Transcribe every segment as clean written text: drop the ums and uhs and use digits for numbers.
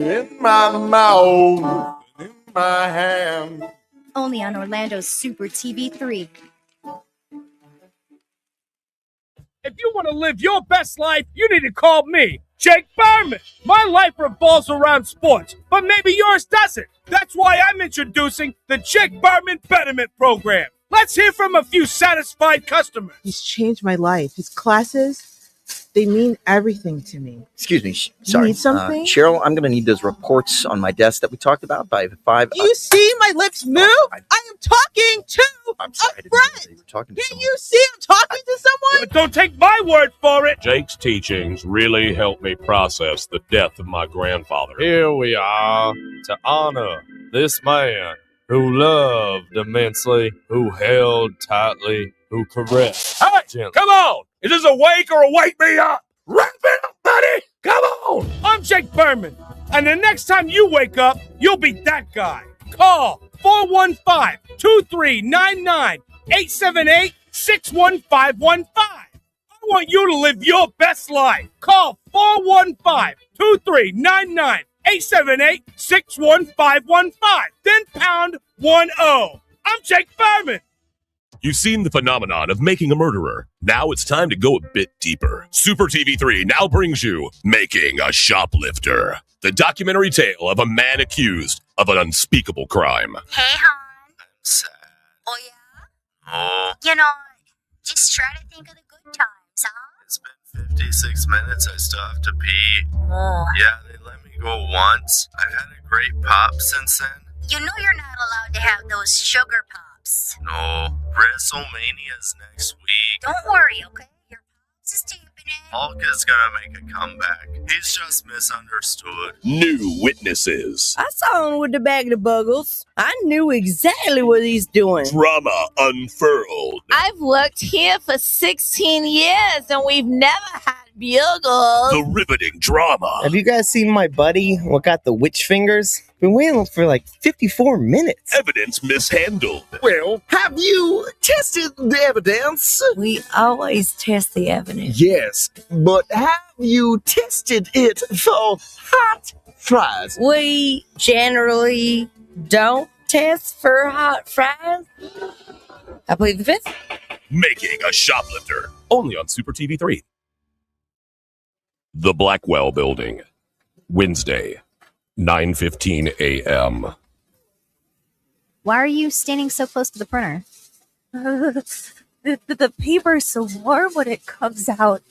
In my mouth, in my hand. Only on Orlando's Super TV 3. If you want to live your best life, you need to call me, Jake Berman. My life revolves around sports, but maybe yours doesn't. That's why I'm introducing the Jake Berman Betterment Program. Let's hear from a few satisfied customers. He's changed my life. His classes, they mean everything to me. Excuse me, sorry. Need something? Cheryl, I'm going to need those reports on my desk that we talked about by 5. Do you see my lips move? I am talking to I'm sorry, a friend. You were talking to Can't someone. you see I'm talking to someone? But don't take my word for it. Jake's teachings really helped me process the death of my grandfather. Here we are to honor this man who loved immensely, who held tightly, who caressed Hey, gently. come on. Is this a wake or a wake me up? Wrap it up, buddy. Come on. I'm Jake Berman. And the next time you wake up, you'll be that guy. Call 415-239-9878-61515. I want you to live your best life. Call 415-239-9878-61515. Then pound 10. I'm Jake Berman. You've seen the phenomenon of making a murderer. Now it's time to go a bit deeper. Super TV3 now brings you Making a Shoplifter, the documentary tale of a man accused of an unspeakable crime. Hey, hon. I'm sad. Oh, yeah? Oh, You know, just try to think of the good times, huh? it's been 56 minutes. I still have to pee. Oh. Yeah, they let me go once. I've had a great pop since then. You know you're not allowed to have those sugar pops. No, WrestleMania's next week. Don't worry, okay? Your pops is taping it. Hulk is gonna make a comeback. He's just misunderstood. New witnesses. I saw him with the bag of buggles. I knew exactly what he's doing. Drama unfurled. I've worked here for 16 years and we've never had bugles. The riveting drama. Have you guys seen my buddy, what got the witch fingers? Been waiting for like 54 minutes. Evidence mishandled. Well, have you tested the evidence? We always test the evidence. Yes, but have you tested it for hot fries? We generally don't test for hot fries. I plead the fifth. Making a Shoplifter. Only on Super TV 3. The Blackwell Building. Wednesday, 9:15 a.m. Why are you standing so close to the printer? The paper is so warm when it comes out.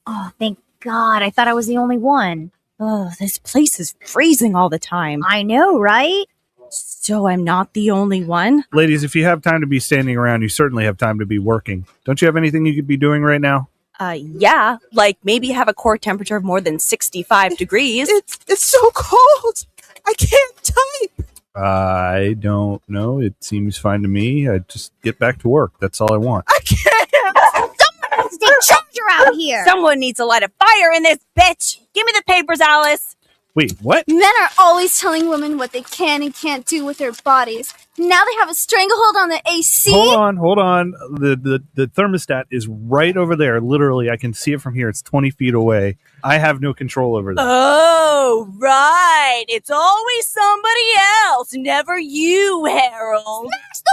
Oh, thank God. I thought I was the only one. Oh, this place is freezing all the time. I know, right? So I'm not the only one? Ladies, if you have time to be standing around, you certainly have time to be working. Don't you have anything you could be doing right now? Yeah, like maybe have a core temperature of more than 65 degrees. It's so cold. I can't type. I don't know. It seems fine to me. I just get back to work. That's all I want. I can't. Someone needs to take charger out here. Someone needs to light a fire in this bitch. Give me the papers, Alice. Wait, what? Men are always telling women what they can and can't do with their bodies. Now they have a stranglehold on the AC. Hold on. The thermostat is right over there. Literally, I can see it from here. It's 20 feet away. I have no control over that. Oh, right. It's always somebody else, never you, Harold. Smash the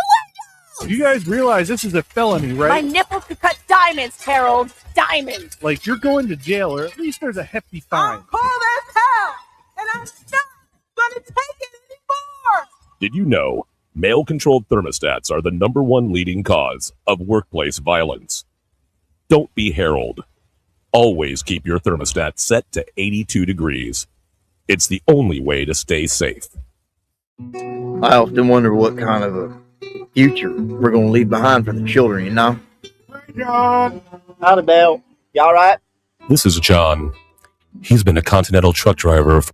window! You guys realize this is a felony, My right? nipples could cut diamonds, Harold. Diamonds. Like, you're going to jail, or at least there's a hefty fine. Call that hell, and I'm not gonna take it anymore. Did you know male-controlled thermostats are the #1 leading cause of workplace violence? Don't be Harold. Always keep your thermostat set to 82 degrees. It's the only way to stay safe. I often wonder what kind of a future we're going to leave behind for the children, you know? Hey, John. Howdy, Bell. You all right? This is John. He's been a Continental truck driver for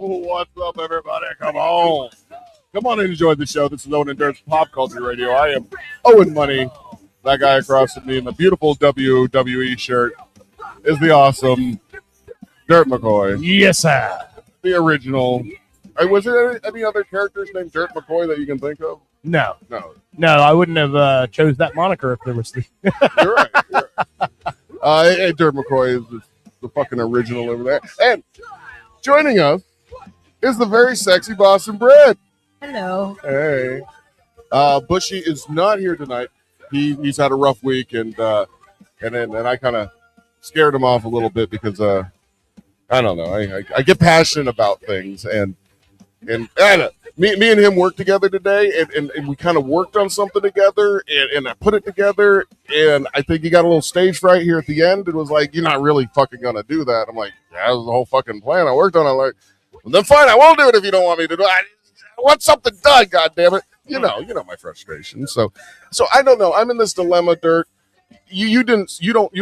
What's up, everybody? Come on. Come on and enjoy the show. This is Owen and Dirt's Pop Culture Radio. I am Owen Money. That guy across from me in the beautiful WWE shirt is the awesome Dirt McCoy. Yes, sir. The original. Was there any other characters named Dirt McCoy that you can think of? No. No. No, I wouldn't have chose that moniker if there was the. You're right. Hey, Dirt McCoy is the fucking original over there. And joining us is the very sexy Boston Bread. Hello. Hey. Bushy is not here tonight. He's had a rough week, and I kind of scared him off a little bit because I don't know. I get passionate about things, and me and him worked together today, and we kind of worked on something together, and I put it together, and I think he got a little stage fright here at the end. It was like, you're not really fucking gonna do that. I'm like, yeah, that was the whole fucking plan I worked on. I'm like, well, then fine, I won't do it if you don't want me to do it. I want something done, goddammit. You know my frustration. So I don't know. I'm in this dilemma, Dirt. You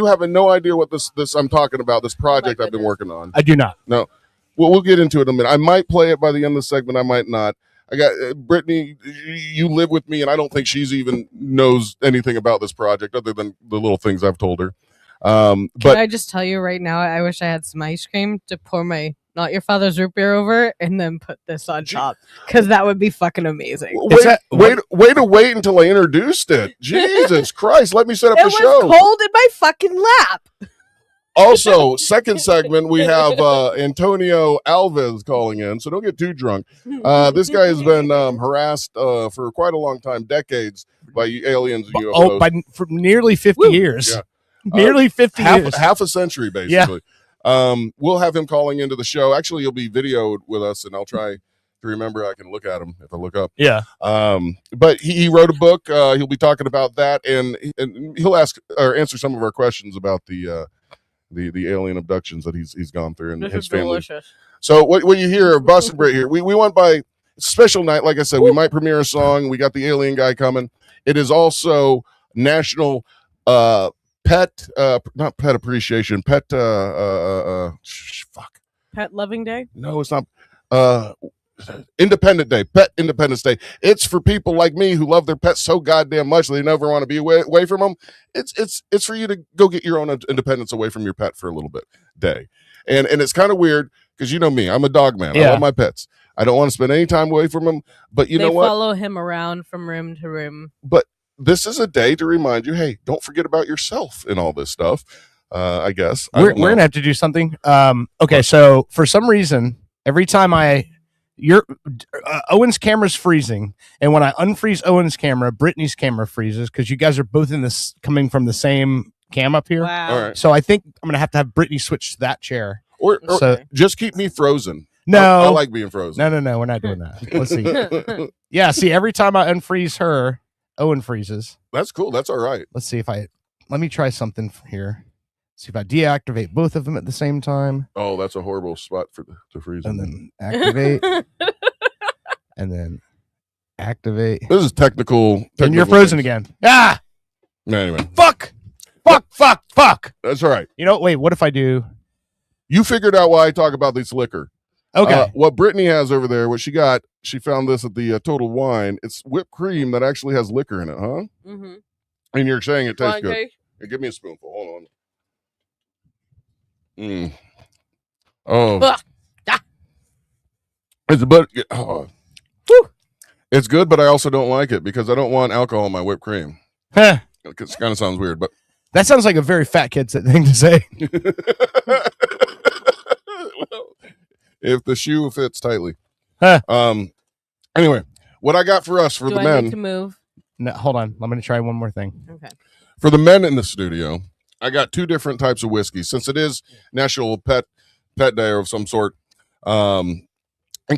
have no idea what this I'm talking about, this project I've been working on. I do not. No. Well, we'll get into it in a minute. I might play it by the end of the segment. I might not. I got Brittany. You live with me, and I don't think she's even knows anything about this project other than the little things I've told her. Can I just tell you right now? I wish I had some ice cream to pour my Not Your Father's root beer over, and then put this on top, because that would be fucking amazing. Wait to wait until I introduced it. Jesus Christ! Let me set up the show. It was cold in my fucking lap. Also, second segment, we have Antonio Alves calling in, so don't get too drunk. This guy has been harassed for quite a long time, decades, by aliens and UFOs. For nearly 50 years. Yeah. Nearly 50 years. Half a century, basically. Yeah. We'll have him calling into the show. Actually, he'll be videoed with us, and I'll try to remember I can look at him if I look up. Yeah. But he wrote a book. He'll be talking about that, and he'll ask or answer some of our questions about the alien abductions that he's gone through and his family. Delicious. So what you hear of Boston Brit here, we went by special night. Like I said, we might premiere a song. We got the alien guy coming. It is also National Pet not Pet Appreciation, Pet Pet Loving Day? No, it's not. Independent Day, Pet Independence Day. It's for people like me who love their pets so goddamn much they never want to be away from them. It's for you to go get your own independence away from your pet for a little bit day. And it's kind of weird because you know me, I'm a dog man. I love my pets. I don't want to spend any time away from them. But you know what? They follow him around from room to room. But this is a day to remind you, hey, don't forget about yourself and all this stuff. I guess we're gonna have to do something. Okay, so for some reason, every time Owen's camera's freezing, and when I unfreeze Owen's camera, Brittany's camera freezes because you guys are both coming from the same cam up here. Wow. All right. So I think I'm gonna have to have Brittany switch to that chair, or just keep me frozen. No, I like being frozen. No, we're not doing that. Let's see. Yeah, see, every time I unfreeze her, Owen freezes. That's cool. That's all right. Let's see let me try something here. See if I deactivate both of them at the same time. Oh, that's a horrible spot to freeze. And then activate. And then activate. This is technical and you're frozen again. Ah! Anyway. Fuck! That's all right. You know, wait, what if I do? You figured out why I talk about this liquor. Okay. What Brittany has over there, what she found this at the Total Wine. It's whipped cream that actually has liquor in it, huh? Mm-hmm. And you're saying it tastes good. Cake? Here, give me a spoonful. Hold on. Oh. It's good, but I also don't like it because I don't want alcohol in my whipped cream. Huh. It kind of sounds weird, but that sounds like a very fat kid's thing to say. Well, if the shoe fits tightly. Huh. Anyway, what I got for us for Do the I men. need to move? No, hold on. I'm going to try one more thing. Okay. For the men in the studio, I got two different types of whiskey since it is National Pet Day of some sort. And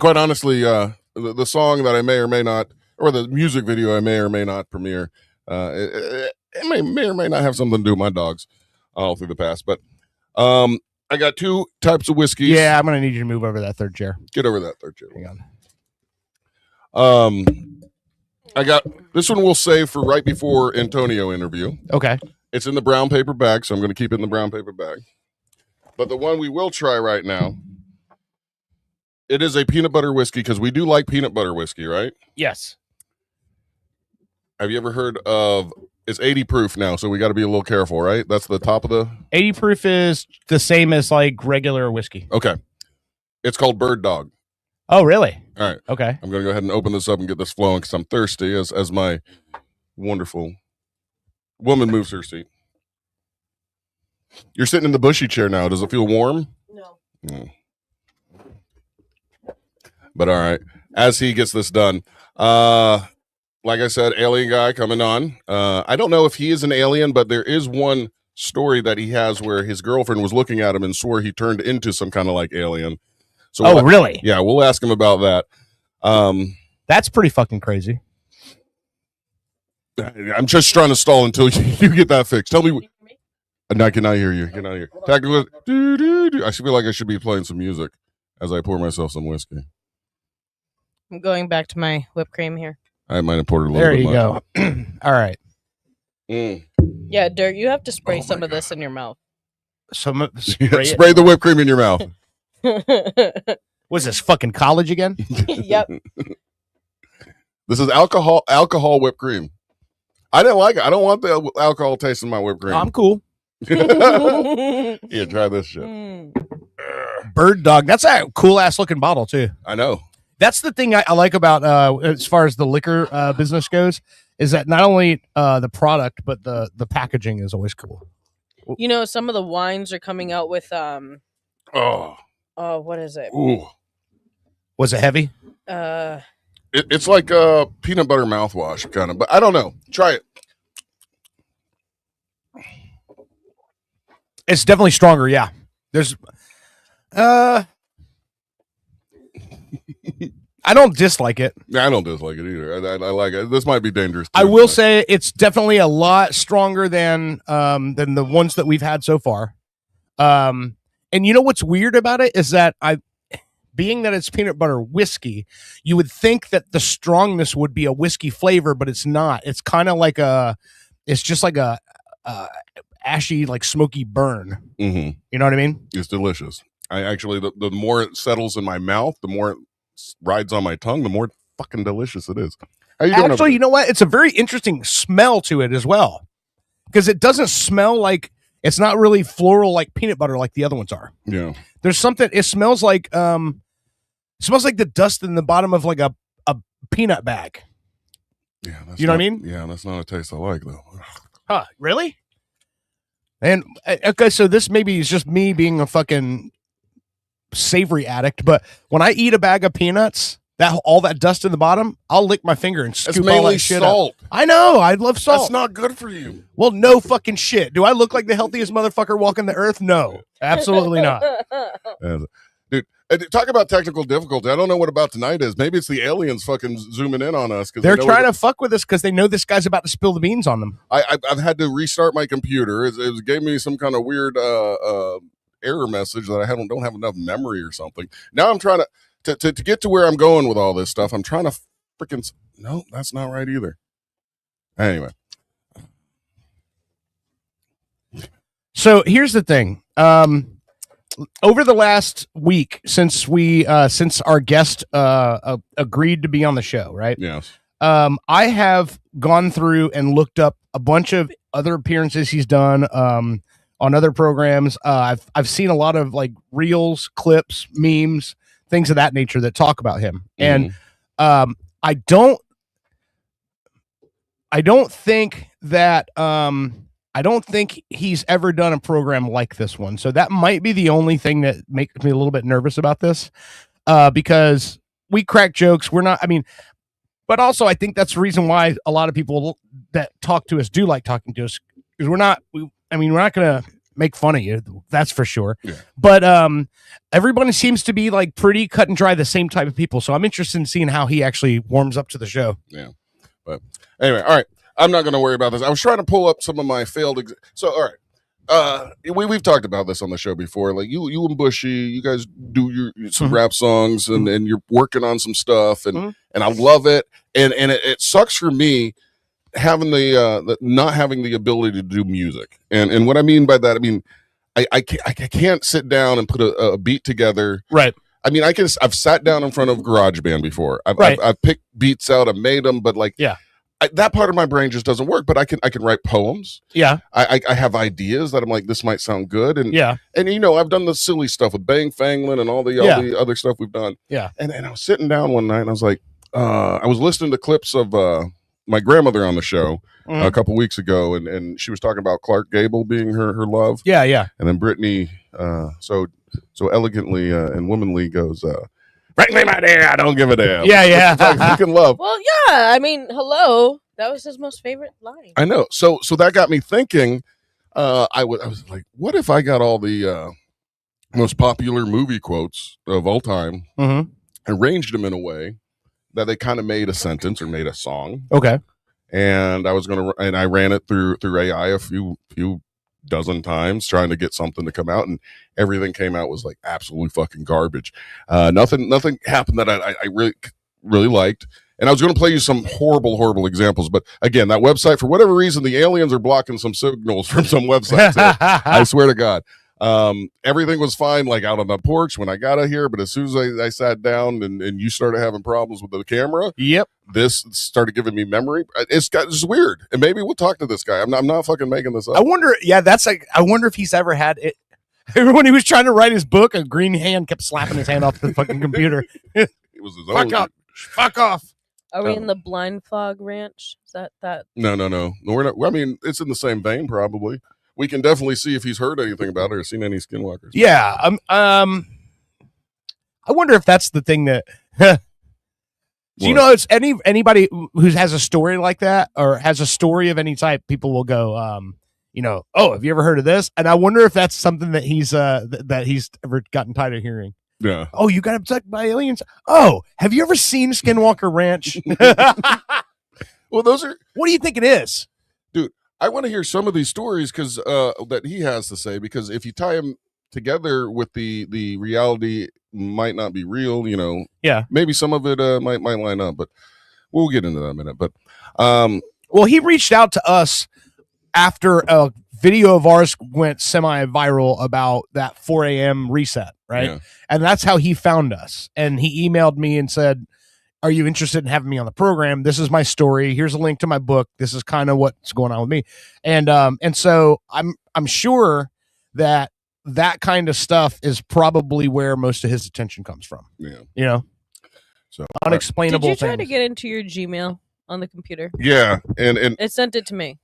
quite honestly, the song that I may or may not, or the music video I may or may not premiere, it may or may not have something to do with my dogs all through the past. But I got two types of whiskeys. Yeah, I'm going to need you to move over that third chair. Get over that third chair. Hang on. I got this one we'll save for right before Antonio interview. Okay. It's in the brown paper bag, so I'm going to keep it in the brown paper bag. But the one we will try right now It is a peanut butter whiskey because we do like peanut butter whiskey, right? Yes. Have you ever heard of? It's 80 proof now, so we got to be a little careful, right? That's the top of the 80 proof is the same as like regular whiskey. Okay. It's called Bird Dog. Oh, really? All right. Okay. I'm gonna go ahead and open this up and get this flowing because I'm thirsty. As my wonderful woman moves her seat. You're sitting in the bushy chair now. Does it feel warm? No. But all right. As he gets this done, like I said, alien guy coming on. I don't know if he is an alien, but there is one story that he has where his girlfriend was looking at him and swore he turned into some kind of like alien. So really? Yeah, we'll ask him about that. That's pretty fucking crazy. I'm just trying to stall until you get that fixed. Tell me. I cannot hear you. Cannot hear. I feel like I should be playing some music as I pour myself some whiskey. I'm going back to my whipped cream here. I might have poured a little There bit you go. All right. Yeah, Dirt, you have to spray some of this in your mouth. Some Spray the whipped cream in your mouth. Was this fucking college again? Yep. This is alcohol whipped cream. I didn't like it. I don't want the alcohol taste in my whipped cream. I'm cool. Yeah, try this shit. Bird Dog. That's a cool ass looking bottle too. I know. That's the thing I like about as far as the liquor business goes, is that not only the product but the packaging is always cool. You know, some of the wines are coming out with what is it? Ooh. Was it heavy? It's like a peanut butter mouthwash kind of, but I don't know. Try it. It's definitely stronger. Yeah. There's I don't dislike it. Yeah, I don't dislike it either. I like it. This might be dangerous. I will say it's definitely a lot stronger than the ones that we've had so far. And you know what's weird about it is that being that it's peanut butter whiskey, you would think that the strongness would be a whiskey flavor, but it's not. It's kind of like it's just like a ashy, like smoky burn. Mm-hmm. You know what I mean? It's delicious. I actually, the more it settles in my mouth, the more it rides on my tongue, the more fucking delicious it is. How you doing? Actually, you know what? It's a very interesting smell to it as well, because it doesn't smell like, it's not really floral like peanut butter like the other ones are. Yeah. There's something, it smells like the dust in the bottom of like a peanut bag. Yeah. You know what I mean? Yeah, that's not a taste I like though. Huh, really? And okay, so this maybe is just me being a fucking savory addict, but when I eat a bag of peanuts, that all that dust in the bottom, I'll lick my finger and scoop all that shit salt. up. I know, I love salt. That's not good for you. Well, no fucking shit. Do I look like the healthiest motherfucker walking the earth? No, absolutely not. Dude, talk about technical difficulty. I don't know what about tonight is. Maybe it's the aliens fucking zooming in on us. They're trying to fuck with us because they know this guy's about to spill the beans on them. I've had to restart my computer. It gave me some kind of weird error message that I don't have enough memory or something. Now I'm trying to get to where I'm going with all this stuff. I'm trying to freaking... No, that's not right either. Anyway. So here's the thing. Over the last week, since our guest agreed to be on the show, right? Yes. I have gone through and looked up a bunch of other appearances he's done on other programs. I've seen a lot of like reels, clips, memes, things of that nature that talk about him. And I don't think that I don't think he's ever done a program like this one. So that might be the only thing that makes me a little bit nervous about this, because we crack jokes. We're not, I mean, but also I think that's the reason why a lot of people that talk to us do like talking to us, because we're not going to make fun of you. That's for sure. Yeah. But everybody seems to be like pretty cut and dry, the same type of people. So I'm interested in seeing how he actually warms up to the show. Yeah. But anyway, all right. I'm not going to worry about this. I was trying to pull up some of my failed. So, all right. We've talked about this on the show before. Like you and Bushy, you guys do some rap songs and you're working on some stuff and I love it. And it sucks for me having the not having the ability to do music. And what I mean by that, I mean, I can't sit down and put a beat together. Right. I mean, I've sat down in front of GarageBand before. Right. I've picked beats out, I've made them, but like, yeah, that part of my brain just doesn't work. But I can write poems. Yeah. I have ideas that I'm like, this might sound good. And yeah, and I've done the silly stuff with Bang Fanglin and all the other stuff we've done. Yeah. And I was sitting down one night and I was like, I was listening to clips of my grandmother on the show a couple weeks ago, and she was talking about Clark Gable being her love. Yeah, yeah. And then Brittany so elegantly and womanly goes, frankly, my dear, I don't give a damn. Yeah, yeah. Fucking love. Well, yeah. I mean, hello. That was his most favorite line. I know. So that got me thinking. I was like, what if I got all the most popular movie quotes of all time, arranged them in a way that they kind of made a sentence or made a song. Okay. And I ran it through AI a few dozen times trying to get something to come out, and everything came out was like absolutely fucking garbage. Nothing happened that I really liked. And I was going to play you some horrible examples, but again, that website, for whatever reason, the aliens are blocking some signals from some websites. I swear to God. Everything was fine, like out on the porch when I got out here, but as soon as I sat down and you started having problems with the camera, yep, this started giving me memory. It's weird, and maybe we'll talk to this guy. I'm not fucking making this up. I wonder. Yeah, I wonder if he's ever had it. When he was trying to write his book, a green hand kept slapping his hand off the fucking computer. It was his own. Fuck off. Are we in the Blind Fog Ranch? Is that? No. We're not. I mean, it's in the same vein, probably. We can definitely see if he's heard anything about it or seen any skinwalkers. Yeah. I wonder if that's the thing that. Do you know it's anybody who has a story like that or has a story of any type? People will go, oh, have you ever heard of this? And I wonder if that's something that he's ever gotten tired of hearing. Yeah. Oh, you got abducted by aliens? Oh, have you ever seen Skinwalker Ranch? Well, those are. What do you think it is, dude? I want to hear some of these stories because that he has to say, because if you tie them together with the reality might not be real, yeah, maybe some of it might line up, but we'll get into that in a minute. But well, he reached out to us after a video of ours went semi-viral about that 4 a.m. reset, right? Yeah. And that's how he found us. And he emailed me and said, are you interested in having me on the program? This is my story. Here's a link to my book. This is kind of what's going on with me. And so I'm sure that kind of stuff is probably where most of his attention comes from. Yeah. So unexplainable Did you try things. to get into your Gmail on the computer? Yeah, and it sent it to me.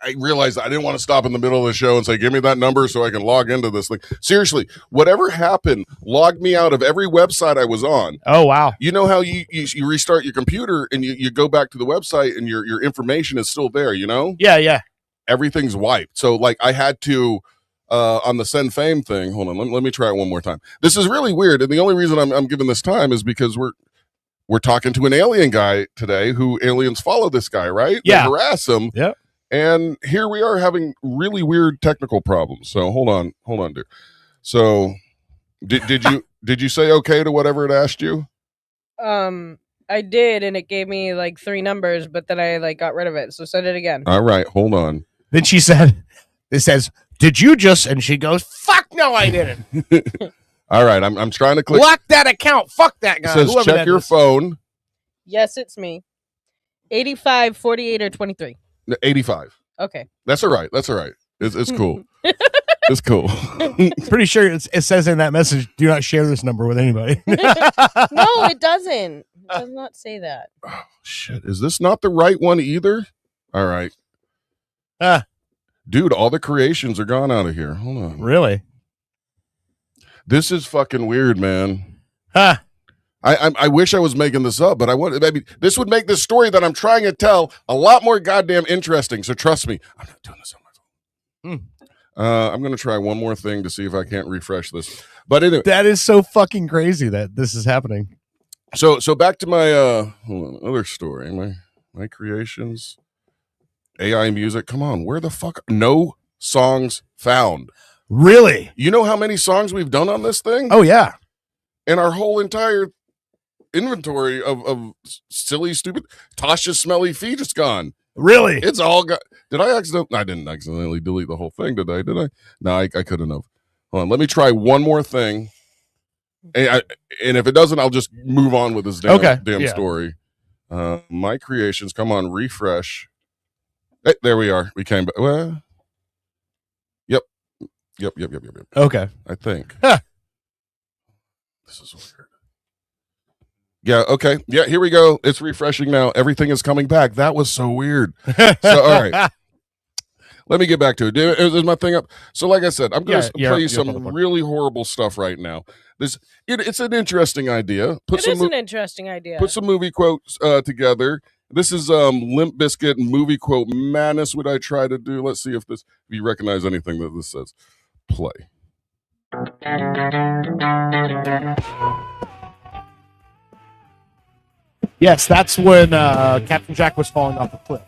I realized I didn't want to stop in the middle of the show and say, give me that number so I can log into this thing. Seriously, whatever happened, logged me out of every website I was on. Oh, wow. You know how you restart your computer and you go back to the website and your information is still there, Yeah. Everything's wiped. So like I had to, on the send fame thing, hold on, let me try it one more time. This is really weird. And the only reason I'm giving this time is because we're talking to an alien guy today who aliens follow this guy, right? Yeah. They harass him. Yep. And here we are having really weird technical problems. So hold on, dear. So did you say okay to whatever it asked you? I did, and it gave me like 3 numbers, but then I got rid of it. So send it again. All right, hold on. Then she said, it says, did you just, and she goes, fuck no, I didn't. All right, I'm trying to click. Lock that account. Fuck that guy. It says check your phone. Yes, it's me. 85, 48, or 23. 85. Okay. That's all right. It's cool. It's cool. Pretty sure it says in that message, do not share this number with anybody. No, it doesn't. It does not say that. Oh, shit. Is this not the right one either? All right. Dude, all the creations are gone out of here. Hold on. Really? This is fucking weird, man. I wish I was making this up, but this would make this story that I'm trying to tell a lot more goddamn interesting. So trust me, I'm not doing this on my phone. I'm going to try one more thing to see if I can't refresh this. But anyway, that is so fucking crazy that this is happening. So back to my other story, my creations, AI music. Come on, where the fuck? No songs found. Really? You know how many songs we've done on this thing? Oh yeah. And our whole entire inventory of silly, stupid Tasha's smelly feet is gone. Really? It's all got. I didn't accidentally delete the whole thing, did I? No, I couldn't have. Hold on, let me try one more thing. And if it doesn't, I'll just move on with this damn yeah. story. My creations, come on, refresh. Hey, there we are. We came back. Well, yep. Okay. I think. This is weird. Yeah, okay. Yeah, here we go. It's refreshing now. Everything is coming back. That was so weird. So, all right. Let me get back to it. Is my thing up? So, like I said, I'm going to play you some really horrible stuff right now. It's an interesting idea. It is an interesting idea. Put some movie quotes together. This is Limp Bizkit movie quote madness. What I try to do. Let's see if you recognize anything that this says. Play. Yes, that's when Captain Jack was falling off a cliff.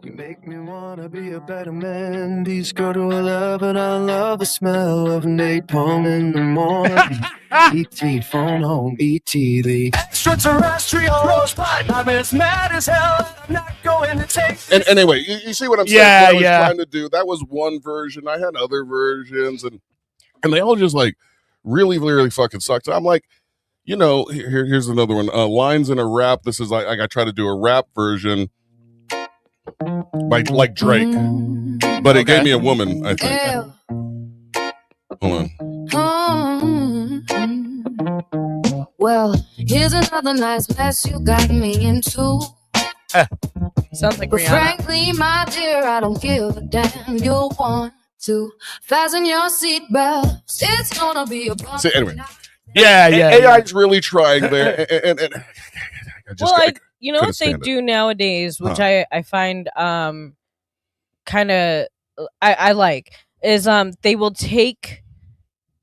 You make me wanna be a better man. These go to 11. I love the smell of napalm in the morning. E.T. phone home. E.T. the extraterrestrial rosebud. I'm as mad as hell. I'm not going to take. And anyway, you see what I'm saying? Yeah, what I was trying to do. That was one version. I had other versions, and they all just like really, really fucking sucked. So I'm like, here's another one. Lines in a rap. This is like I try to do a rap version. Like Drake, but it gave me a woman, I think. Hold on. Well, here's another nice mess you got me into. Sounds like But Rihanna. frankly, my dear, I don't give a damn. You'll want to fasten your seatbelts. It's gonna be a bump. See, anyway. Yeah. AI's really trying there, and you know what they do nowadays, which I find kind of I like, is they will take,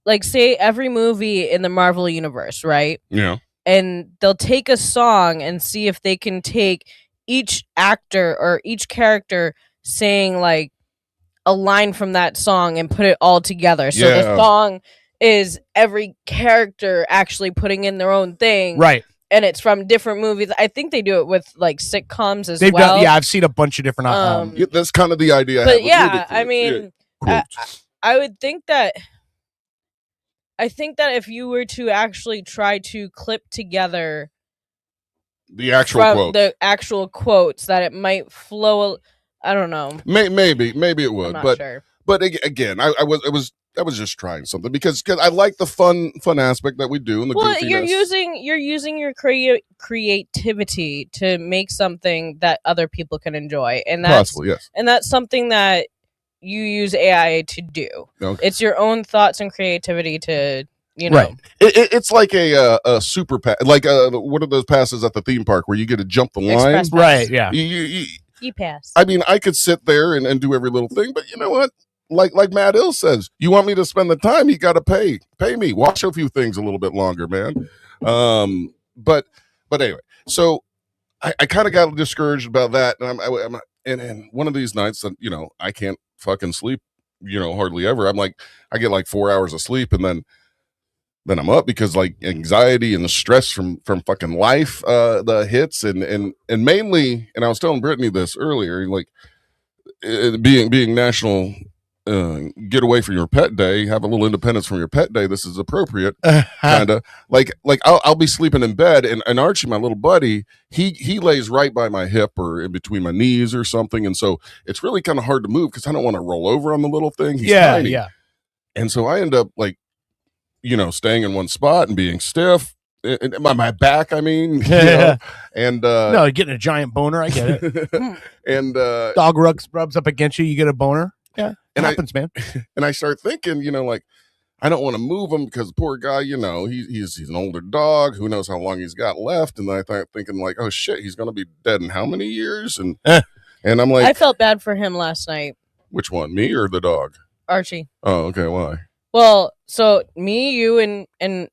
like, say every movie in the Marvel universe, right? Yeah. And they'll take a song and see if they can take each actor or each character saying like a line from that song and put it all together. So the song is every character actually putting in their own thing. Right. And it's from different movies. I think they do it with like sitcoms as well. I've seen a bunch of different. That's kind of the idea. But yeah, I mean, I would think that. I think that if you were to actually try to clip together the actual quotes, that it might flow. I don't know. Maybe it would, I'm not but sure. But again, I was just trying something because I like the fun aspect that we do and the goofiness. You're using your creativity to make something that other people can enjoy, and that's possibly, yes. And that's something that you use AI to do. Okay. It's your own thoughts and creativity to, Right. It's like a super pass, like one of those passes at the theme park where you get to jump the line. Express pass. Right. Yeah. E-pass. I mean, I could sit there and do every little thing, but you know what? Like Matt Ill says, you want me to spend the time, you got to pay me. Watch a few things a little bit longer, man. But anyway, so I kind of got discouraged about that, and one of these nights, I can't fucking sleep, hardly ever. I'm like, I get like 4 hours of sleep, and then I'm up because like anxiety and the stress from fucking life, the hits and mainly, and I was telling Brittany this earlier, like being National Get Away from Your Pet Day, have a little independence from your pet day. This is appropriate, kind of like I'll be sleeping in bed, and Archie, my little buddy, he lays right by my hip or in between my knees or something, and so it's really kind of hard to move because I don't want to roll over on the little thing. He's tiny. And so I end up like, staying in one spot and being stiff. And my back, I mean, and no, getting a giant boner. I get it. And dog rubs up against you, you get a boner. Yeah, it happens, man. And I start thinking, like, I don't want to move him because the poor guy, he's an older dog. Who knows how long he's got left? And I thought thinking like, oh shit, he's gonna be dead in how many years? And and I'm like, I felt bad for him last night. Which one, me or the dog? Archie. Oh, okay. Why? Well, so me, you, and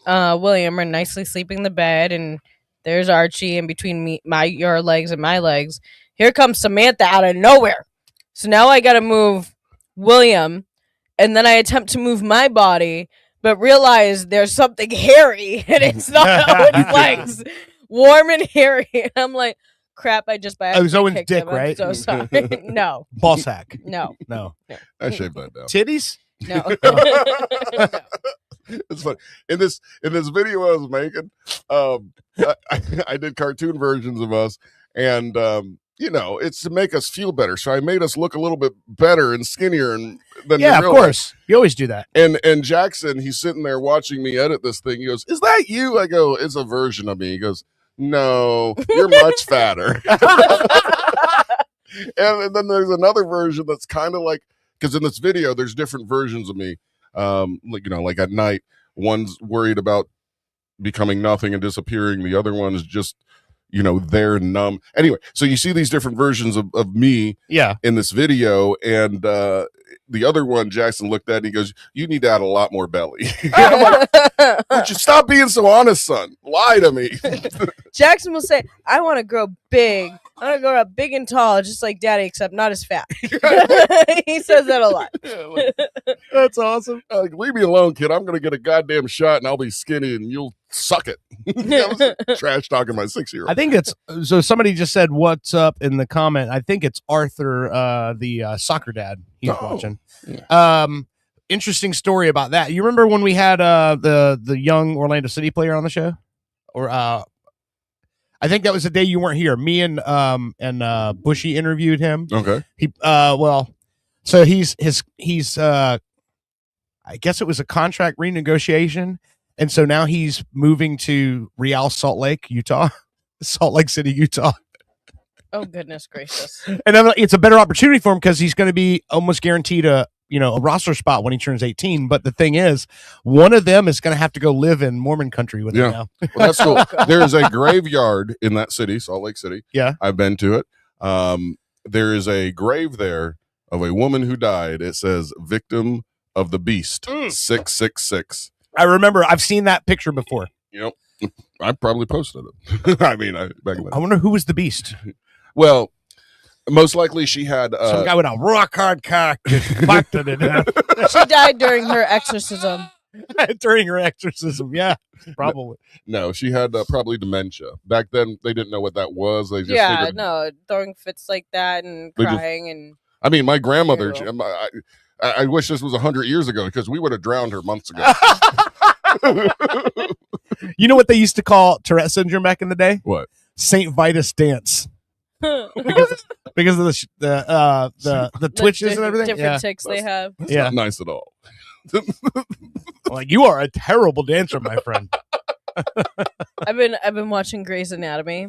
William are nicely sleeping in the bed, and there's Archie in between your legs and my legs. Here comes Samantha out of nowhere. So now I gotta move William, and then I attempt to move my body, but realize there's something hairy, and it's not Owen's legs. Warm and hairy. And I'm like, crap. I just by It was accident Owen's kicked dick, him. I'm right? so sorry. No. Ball sack. No. No. I shaved that down. Titties? No. It's funny. In this video I was making, I did cartoon versions of us, and it's to make us feel better. So I made us look a little bit better and skinnier than Yeah, of course. You always do that. And Jackson, he's sitting there watching me edit this thing. He goes, "Is that you?" I go, "It's a version of me." He goes, "No, you're much fatter." And then there's another version that's kind of like, because in this video there's different versions of me. Like at night, one's worried about becoming nothing and disappearing. The other one is just, they're numb. Anyway, so you see these different versions of me in this video. And the other one, Jackson looked at and he goes, "You need to add a lot more belly." I'm like, "Would you stop being so honest, son? Lie to me." Jackson will say, "I want to grow big. I want to grow up big and tall, just like Daddy, except not as fat." He says that a lot. That's awesome. Like, leave me alone, kid. I'm gonna get a goddamn shot and I'll be skinny and you'll suck it. I was trash talking my 6-year-old. I think it's so. Somebody just said, "What's up?" in the comment. I think it's Arthur, the soccer dad. He's watching. Yeah. Interesting story about that. You remember when we had the young Orlando City player on the show, or I think that was the day you weren't here. Me and Bushy interviewed him. Okay. So he's I guess it was a contract renegotiation, and so now he's moving to Real Salt Lake, Utah, Salt Lake City, Utah. Oh, goodness gracious. And it's a better opportunity for him because he's going to be almost guaranteed a roster spot when he turns 18. But the thing is, one of them is going to have to go live in Mormon country with him now. Well, that's cool. There is a graveyard in that city, Salt Lake City. Yeah. I've been to it. There is a grave there of a woman who died. It says "Victim of the Beast 666." I remember. I've seen that picture before. I probably posted it. I mean, back then. I wonder who was the beast. Well, most likely she had some guy with a rock hard cock. She died during her exorcism. During her exorcism, yeah, probably. No, she had probably dementia. Back then, they didn't know what that was. They just figured, throwing fits like that and crying and. I mean, my grandmother. I wish this was 100 years ago because we would have drowned her months ago. You know what they used to call Tourette syndrome back in the day? What? Saint Vitus dance. because of the twitches and everything. Different ticks they have. That's not nice at all. Like, you are a terrible dancer, my friend. I've been watching Grey's Anatomy,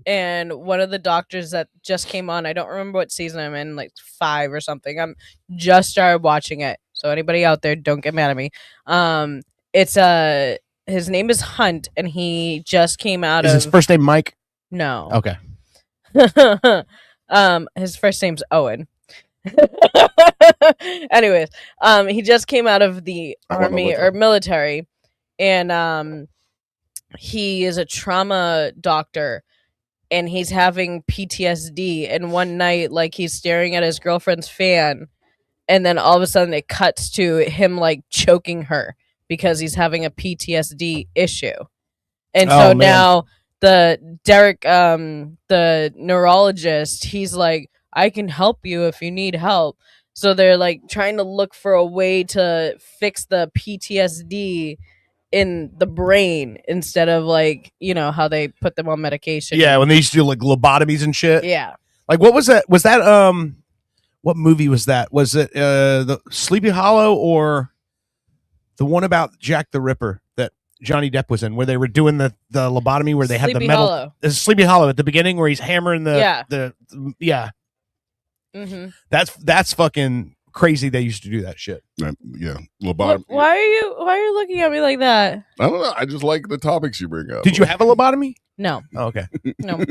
and one of the doctors that just came on, I don't remember what season I'm in, like 5 or something. I'm just started watching it, so anybody out there, don't get mad at me. It's his name is Hunt, and he just came out Is his first name Mike? No. Okay. His first name's Owen. Anyways, he just came out of the army or military, and he is a trauma doctor, and he's having PTSD. And one night, like, he's staring at his girlfriend's fan, and then all of a sudden it cuts to him like choking her because he's having a PTSD issue. And so now the Derek, the neurologist, he's like, "I can help you if you need help." So they're like trying to look for a way to fix the PTSD in the brain instead of, like, how they put them on medication. Yeah, when they used to do like lobotomies and shit. Yeah. Like, what was that? Was that what movie was that? Was it the Sleepy Hollow or the one about Jack the Ripper that Johnny Depp was in, where they were doing the lobotomy, where they had the metal? Hollow. It's Sleepy Hollow at the beginning, where he's hammering the Mm-hmm. That's fucking crazy. They used to do that shit. Yeah, lobotomy. Why are you looking at me like that? I don't know. I just like the topics you bring up. Did you have a lobotomy? No. Oh, okay. No.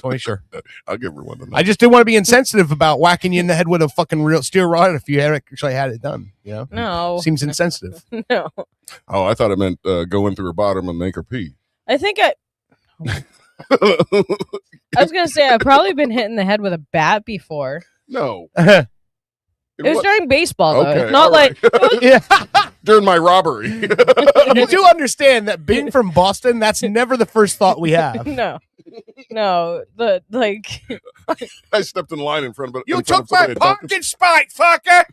Totally sure. I'll give her one. I just didn't want to be insensitive about whacking you in the head with a fucking real steel rod if you had actually had it done. No. Seems insensitive. No. Oh, I thought it meant going through her bottom and make her pee. I think I was gonna say I've probably been hit in the head with a bat before. No. It was during baseball, though. Okay, It's not all like right. Yeah. During my robbery. You do understand that being from Boston, that's never the first thought we have. no. The like I stepped in line in front of it. You took my pumpkin spot, fucker.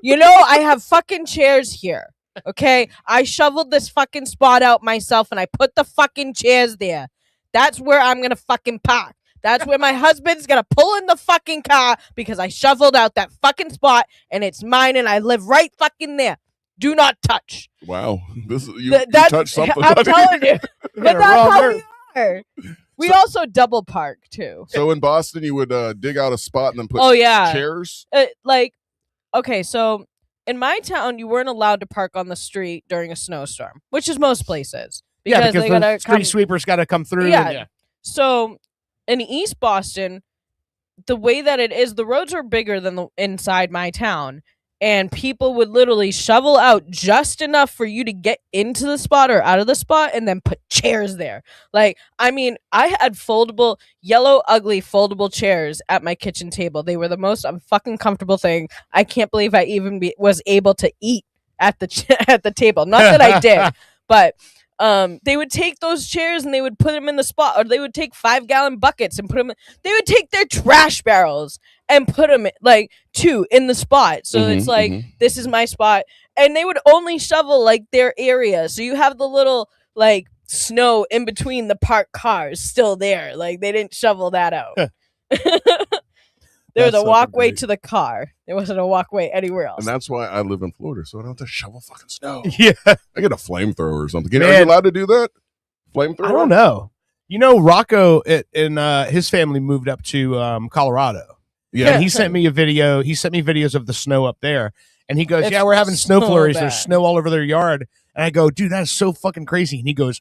You know, I have fucking chairs here. Okay? I shoveled this fucking spot out myself and I put the fucking chairs there. That's where I'm gonna fucking park. That's where my husband's gonna pull in the fucking car because I shoveled out that fucking spot and it's mine and I live right fucking there. Do not touch. Wow. This you That's touched something. I'm telling you. But You're that's how wrong. we are. We also double park too. So in Boston, you would dig out a spot and then put chairs? Okay, so in my town, you weren't allowed to park on the street during a snowstorm, which is most places. Because they the gotta street sweepers got to come through. Yeah. and- So in East Boston, the way that it is, the roads are bigger than the inside my town. And people would literally shovel out just enough for you to get into the spot or out of the spot and then put chairs there. Like, I mean, I had foldable, yellow, ugly foldable chairs at my kitchen table. They were the most unfucking comfortable thing. I can't believe I even was able to eat at the at the table. Not that I did, but they would take those chairs and they would put them in the spot, or they would take 5-gallon buckets and put them they would take their trash barrels and put them in the spot. So it's like, this is my spot. And they would only shovel like their area. So you have the little like snow in between the parked cars still there. Like they didn't shovel that out. There was a walkway to the car. There wasn't a walkway anywhere else. And that's why I live in Florida, so I don't have to shovel fucking snow. Yeah. I get a flamethrower or something. Are you allowed to do that? Flamethrower? I don't know. You know, Rocco and his family moved up to Colorado. Yeah. And he sent me a video. He sent me videos of the snow up there. And he goes, It's yeah, we're having snow so flurries. bad. There's snow all over their yard. And I go, dude, that is so fucking crazy. And he goes,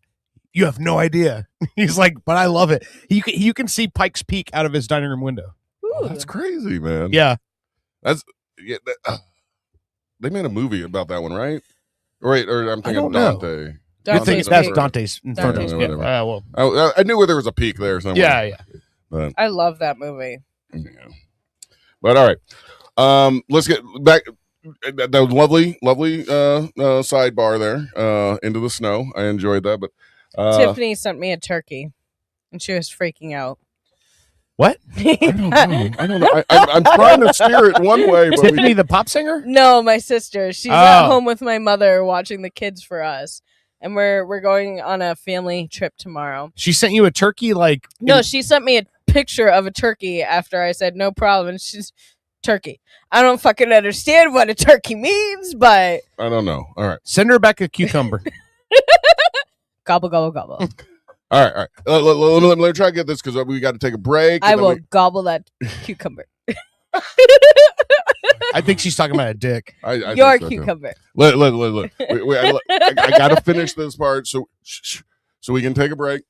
you have no idea. He's like, but I love it. You can see Pikes Peak out of his dining room window. Oh, that's crazy, man. Yeah. That's they made a movie about that one, right? Right, or I'm thinking don't know. Dante. I think that's Dante's Dante's Inferno. Peak. Yeah. Well, I knew where there was a peak there somewhere. yeah, yeah. But, I love that movie. but all right. Let's get back. That was lovely sidebar there into the snow. I enjoyed that. But Tiffany sent me a turkey, and she was freaking out. What? I don't know. I'm trying to steer it one way. But Tiffany, the pop singer? No, my sister. She's at home with my mother watching the kids for us, and we're going on a family trip tomorrow. She sent you a turkey, like No, she sent me a picture of a turkey after I said no problem. And she's turkey. I don't fucking understand what a turkey means, but I don't know. All right. Send her back a cucumber. Gobble gobble gobble. All right. Let me try to get this because we got to take a break. I will gobble that cucumber. I think she's talking about a dick. I Your think so, too. cucumber. Look. I got to finish this part so we can take a break.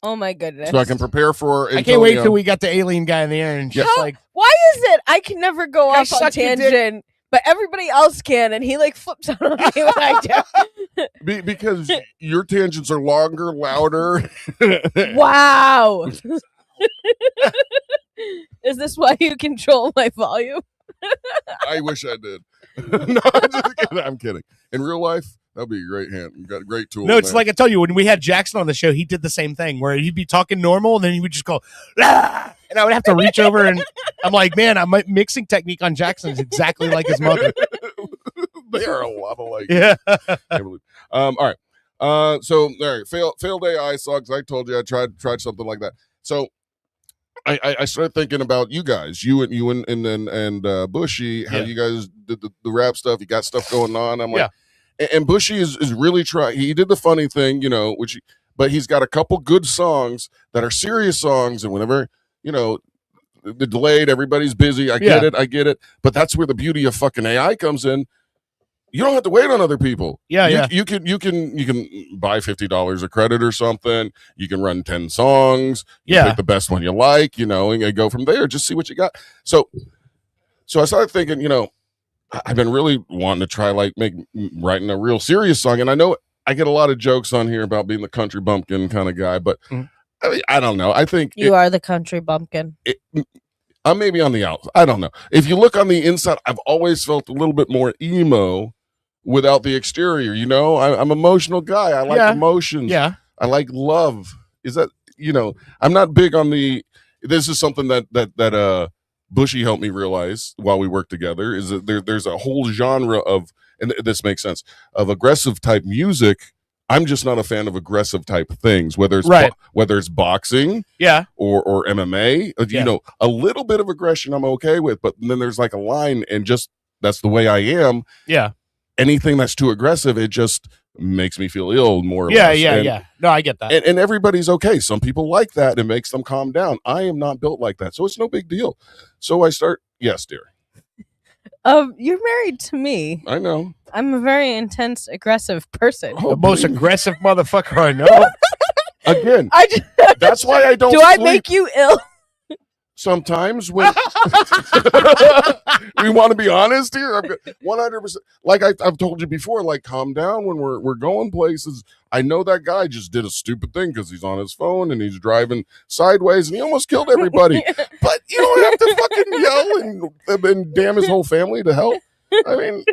Oh my goodness. So I can prepare for. I can't wait till we got the alien guy in the air and just like. Why is it I can never go off on suck your dick. tangent, but everybody else can, and he like flips out on me when I do? Because your tangents are longer, louder. Wow. Is this why you control my volume? I wish I did. No, I'm kidding. In real life, that'd be a great hand. You got a great tool. No, it's man. like I tell you, when we had Jackson on the show, he did the same thing where he'd be talking normal and then he would just go, "Ah!" And I would have to reach over and I'm like, man, my mixing technique on Jackson is exactly like his mother. They are a lot alike. Yeah. All right. So all right, failed AI sucks. I told you I tried something like that. So I started thinking about you guys, you and Bushy, how you guys did the rap stuff. You got stuff going on. I'm like, and Bushy is really trying. He did the funny thing, but he's got a couple good songs that are serious songs. And whenever, the delayed, everybody's busy. I get it. But that's where the beauty of fucking AI comes in. You don't have to wait on other people. You can buy $50 of credit or something. You can run 10 songs. You pick the best one you like, and go from there. Just see what you got. So I started thinking, I've been really wanting to try writing a real serious song. And I know I get a lot of jokes on here about being the country bumpkin kind of guy, but I don't know. I think you are the country bumpkin. I'm maybe on the outside. I don't know. If you look on the inside, I've always felt a little bit more emo without the exterior. You know, I'm an emotional guy. I like emotions. Yeah. I like love. Is that, you know, I'm not big on the, this is something that Bushy helped me realize while we worked together, is that there's a whole genre of, and this makes sense, of aggressive type music. I'm just not a fan of aggressive type things, whether it's whether it's boxing, or MMA. You know, a little bit of aggression I'm okay with, but then there's like a line, and just that's the way I am. Yeah. Anything that's too aggressive, it just makes me feel ill, more or less. Yeah. No, I get that. And everybody's okay. Some people like that. It makes them calm down. I am not built like that, so it's no big deal. So I start. Yes, dear. You're married to me. I know. I'm a very intense, aggressive person. The most aggressive motherfucker I know. Again, that's why I don't. Do I make you ill? Sometimes when we want to be honest here, I'm 100%. Like I've told you before, like calm down when we're going places. I know that guy just did a stupid thing because he's on his phone and he's driving sideways and he almost killed everybody. But you don't have to fucking yell and damn his whole family to hell. I mean,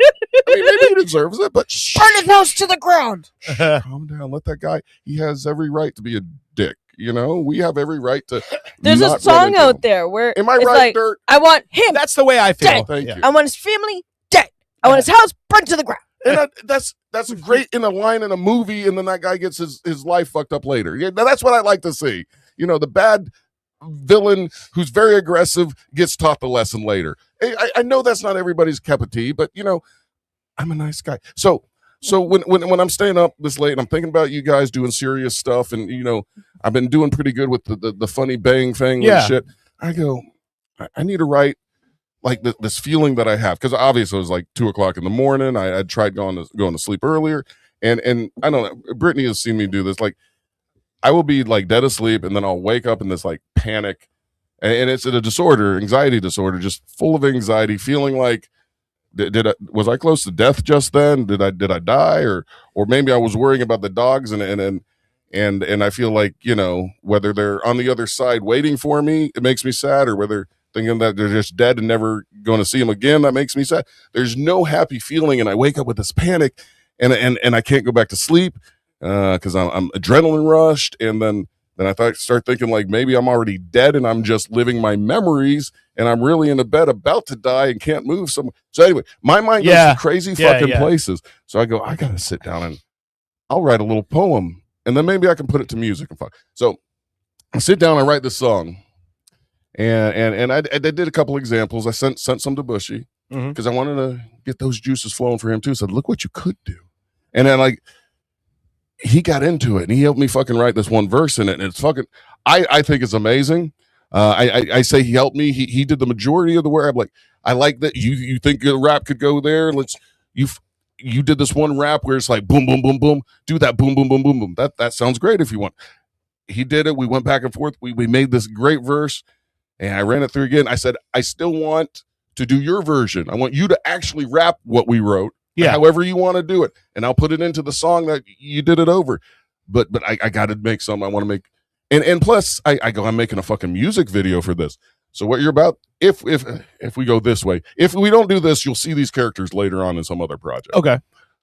maybe he deserves it, but burn his house to the ground. Calm down. Let that guy. He has every right to be a dick. You know, we have every right to. There's a song out there where am I it's right, like, Dirt? I want him. That's the way I feel. Dead. Thank you. I want his family dead. I want his house burned to the ground. And that's a great in a line in a movie, and then that guy gets his life fucked up later. Yeah, that's what I like to see. You know, the bad villain who's very aggressive gets taught the lesson later. I know that's not everybody's cup of tea, but you know, I'm a nice guy. So when I'm staying up this late and I'm thinking about you guys doing serious stuff, and you know, I've been doing pretty good with the funny bang thing and shit. I go, I need to write like this feeling that I have, because obviously it was like 2:00 in the morning. I tried going to sleep earlier, and I don't know. Brittany has seen me do this. Like I will be like dead asleep, and then I'll wake up in this like panic, and it's a disorder, anxiety disorder, just full of anxiety, feeling like. Was I close to death just then? Did I die, or maybe I was worrying about the dogs, and I feel like, you know, whether they're on the other side waiting for me, it makes me sad, or whether thinking that they're just dead and never going to see them again, that makes me sad. There's no happy feeling, and I wake up with this panic, and I can't go back to sleep because I'm adrenaline rushed, and then I start thinking like maybe I'm already dead and I'm just living my memories, and I'm really in a bed about to die and can't move somewhere. So anyway, my mind goes to crazy fucking places. So I go, I gotta sit down and I'll write a little poem, and then maybe I can put it to music and fuck. So I sit down and write this song, and I did a couple examples. I sent some to Bushy because I wanted to get those juices flowing for him too. So look what you could do, and then like. He got into it and he helped me fucking write this one verse in it, and it's fucking I think it's amazing. I say he helped me. He did the majority of the work. I'm like, I like that you think a rap could go there. You did this one rap where it's like boom boom boom boom, do that boom boom boom boom boom. That sounds great if you want. He did it. We went back and forth. We made this great verse, and I ran it through again. I said, I still want to do your version. I want you to actually rap what we wrote. However you want to do it, and I'll put it into the song that you did it over. But I got to make something. I want to make, and plus I go, I'm making a fucking music video for this. So what you're about, if we go this way, if we don't do this, you'll see these characters later on in some other project. Okay.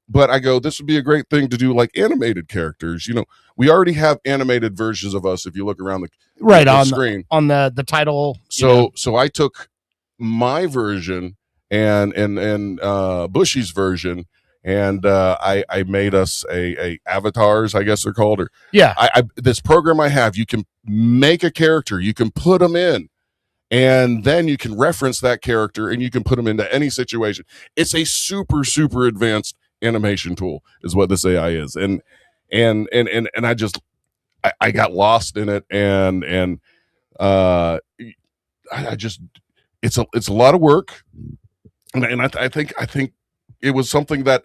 But I go, this would be a great thing to do, like animated characters. You know, we already have animated versions of us. If you look around the screen on the title. So I took my version and Bushy's version, and I made us a avatars, I guess they're called, or I this program I have, you can make a character, you can put them in, and then you can reference that character and you can put them into any situation. It's a super advanced animation tool is what this AI is, and I just I got lost in it, and I just it's a lot of work. And I think it was something that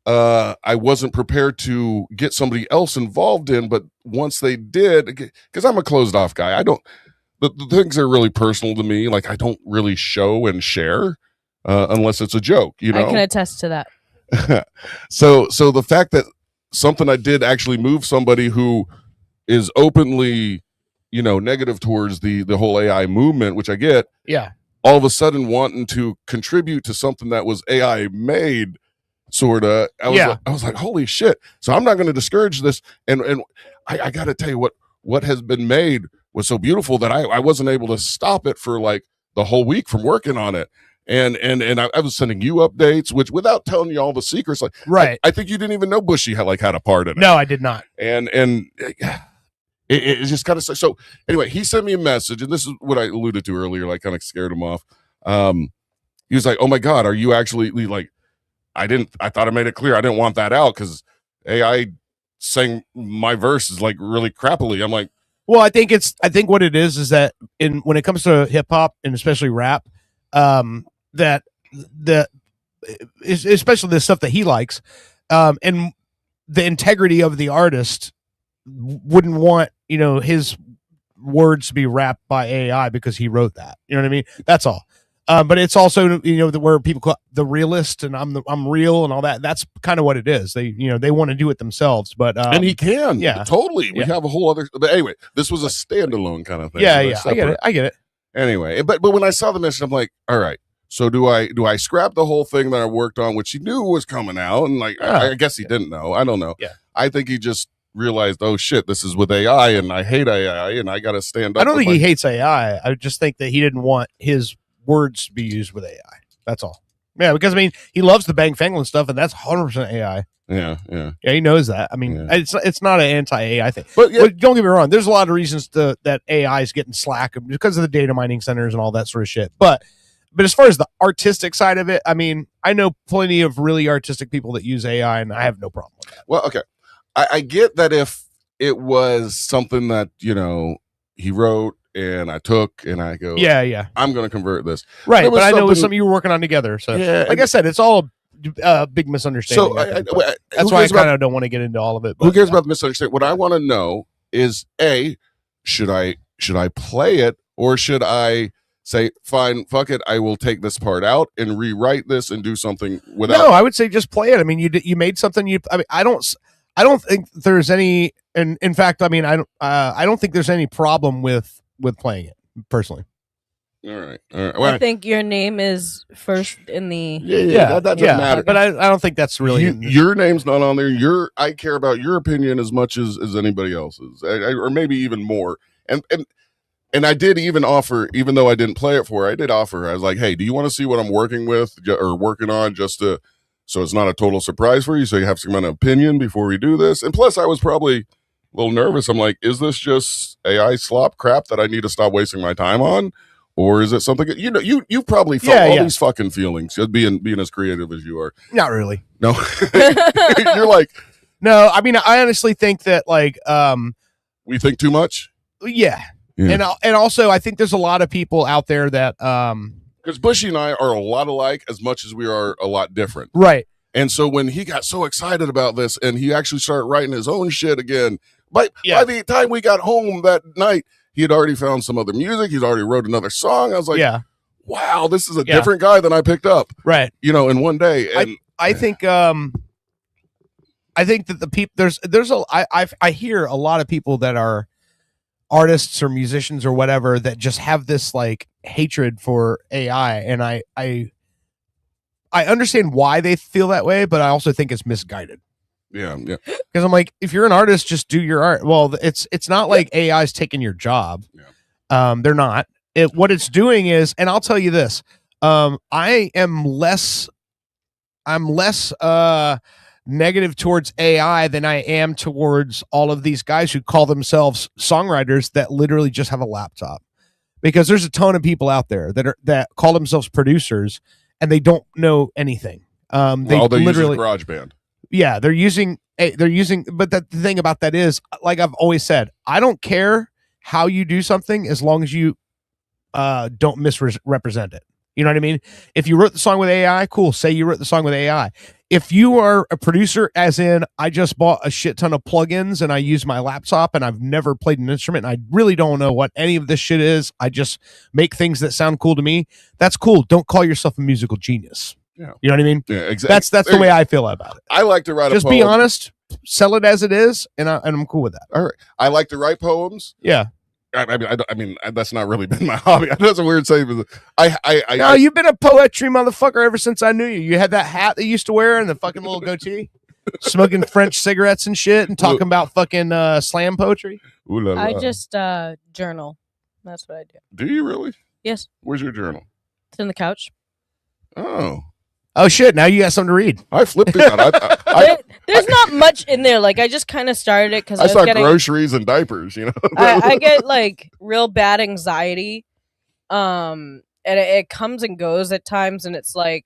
I wasn't prepared to get somebody else involved in, but once they did, because I'm a closed off guy, I don't the things are really personal to me. Like I don't really show and share unless it's a joke. You know, I can attest to that. So the fact that something I did actually move somebody who is openly negative towards the whole AI movement, which I get. Yeah. All of a sudden wanting to contribute to something that was AI made, sort of. I was like, holy shit. So I'm not going to discourage this. And I got to tell you what has been made was so beautiful that I wasn't able to stop it for like the whole week from working on it. And I was sending you updates, which without telling you all the secrets, like, right. I think you didn't even know Bushy had a part in it. No, I did not. And it's just kind of so. Anyway, he sent me a message, and this is what I alluded to earlier, like kind of scared him off. He was like, "Oh my God, are you actually like?" I thought I made it clear I didn't want that out because AI saying my verse is like really crappily. I'm like, well, I think what it is that when it comes to hip hop and especially rap, that especially the stuff that he likes, and the integrity of the artist wouldn't want his words to be rapped by AI because he wrote that. You know what I mean? That's all. But it's also where people call the realist and I'm real and all that. That's kind of what it is. They they want to do it themselves, but and he can, totally. We Yeah. have a whole other. But anyway, this was a standalone kind of thing. Yeah, So I get it. I get it. Anyway, but when I saw the message, I'm like, all right. So do I scrap the whole thing that I worked on, which he knew was coming out, and like I guess he didn't know. I don't know. Yeah. I think he just realized, oh shit, this is with AI, and I hate AI, and I got to stand up. I don't with think he hates AI. I just think that he didn't want his words to be used with AI. That's all. Yeah, because I mean, he loves the Bang Fanglin stuff, and that's 100% AI. Yeah. He knows that. I mean, it's not an anti-AI thing. But don't get me wrong. There's a lot of reasons that AI is getting slack because of the data mining centers and all that sort of shit. But as far as the artistic side of it, I mean, I know plenty of really artistic people that use AI, and I have no problem with that. Well, okay. I get that if it was something that, he wrote and I took and I go, yeah, I'm going to convert this. Right. But I know it was something you were working on together. So, like I said, it's all a big misunderstanding. So that's why I kind of don't want to get into all of it. Who cares about the misunderstanding? What I want to know is, should I play it, or should I say, fine, fuck it, I will take this part out and rewrite this and do something without? No, I would say just play it. I mean, you made something. I don't think there's any, and in fact, I mean, I don't think there's any problem with playing it personally. All right. Well, I think your name is first in the. That doesn't matter. But I don't think that's really your name's not on there. I care about your opinion as much as anybody else's, or maybe even more. And I did even offer, even though I didn't play it for her, I did offer her. I was like, hey, do you want to see what I'm working with or working on, just to, so it's not a total surprise for you, so you have some kind of opinion before we do this? And plus, I was probably a little nervous. I'm like, is this just AI slop crap that I need to stop wasting my time on? Or is it something, you probably felt all these fucking feelings, just being as creative as you are. Not really. No. You're like, no, I mean, I honestly think that we think too much. Yeah. And also I think there's a lot of people out there that because Bushy and I are a lot alike as much as we are a lot different. Right. And so when he got so excited about this and he actually started writing his own shit again, by the time we got home that night, he had already found some other music. He's already wrote another song. I was like, wow, this is a different guy than I picked up. Right. In one day. And I think that the people I hear a lot of people that are artists or musicians or whatever that just have this like hatred for AI, and I understand why they feel that way, but I also think it's misguided. Yeah. Because I'm like, if you're an artist, just do your art. Well, it's not like AI's taking your job. They're not. What it's doing is, and I'll tell you this, I'm less negative towards AI than I am towards all of these guys who call themselves songwriters that literally just have a laptop. Because there's a ton of people out there that call themselves producers and they don't know anything. They literally use GarageBand. Yeah, they're using, but the thing about that is, like I've always said, I don't care how you do something as long as you don't misrepresent it. You know what I mean? If you wrote the song with AI, cool. Say you wrote the song with AI. If you are a producer, as in I just bought a shit ton of plugins and I use my laptop and I've never played an instrument and I really don't know what any of this shit is, I just make things that sound cool to me. That's cool. Don't call yourself a musical genius. Yeah. You know what I mean? Yeah, exactly. That's the way I feel about it. I like to write just a poem. be honest, sell it as it is, and I'm cool with that. All right. I like to write poems. Yeah. I mean, that's not really been my hobby. That's a weird saying. No, you've been a poetry motherfucker ever since I knew you. You had that hat that you used to wear and the fucking little goatee, smoking French cigarettes and shit, and talking about fucking slam poetry. Ooh la la. I just journal. That's what I do. Do you really? Yes. Where's your journal? It's in the couch. Oh shit! Now you got something to read. I flipped it out. There's not much in there. Like I just kind of started it because I saw groceries and diapers. You know, I get like real bad anxiety, and it comes and goes at times, and it's like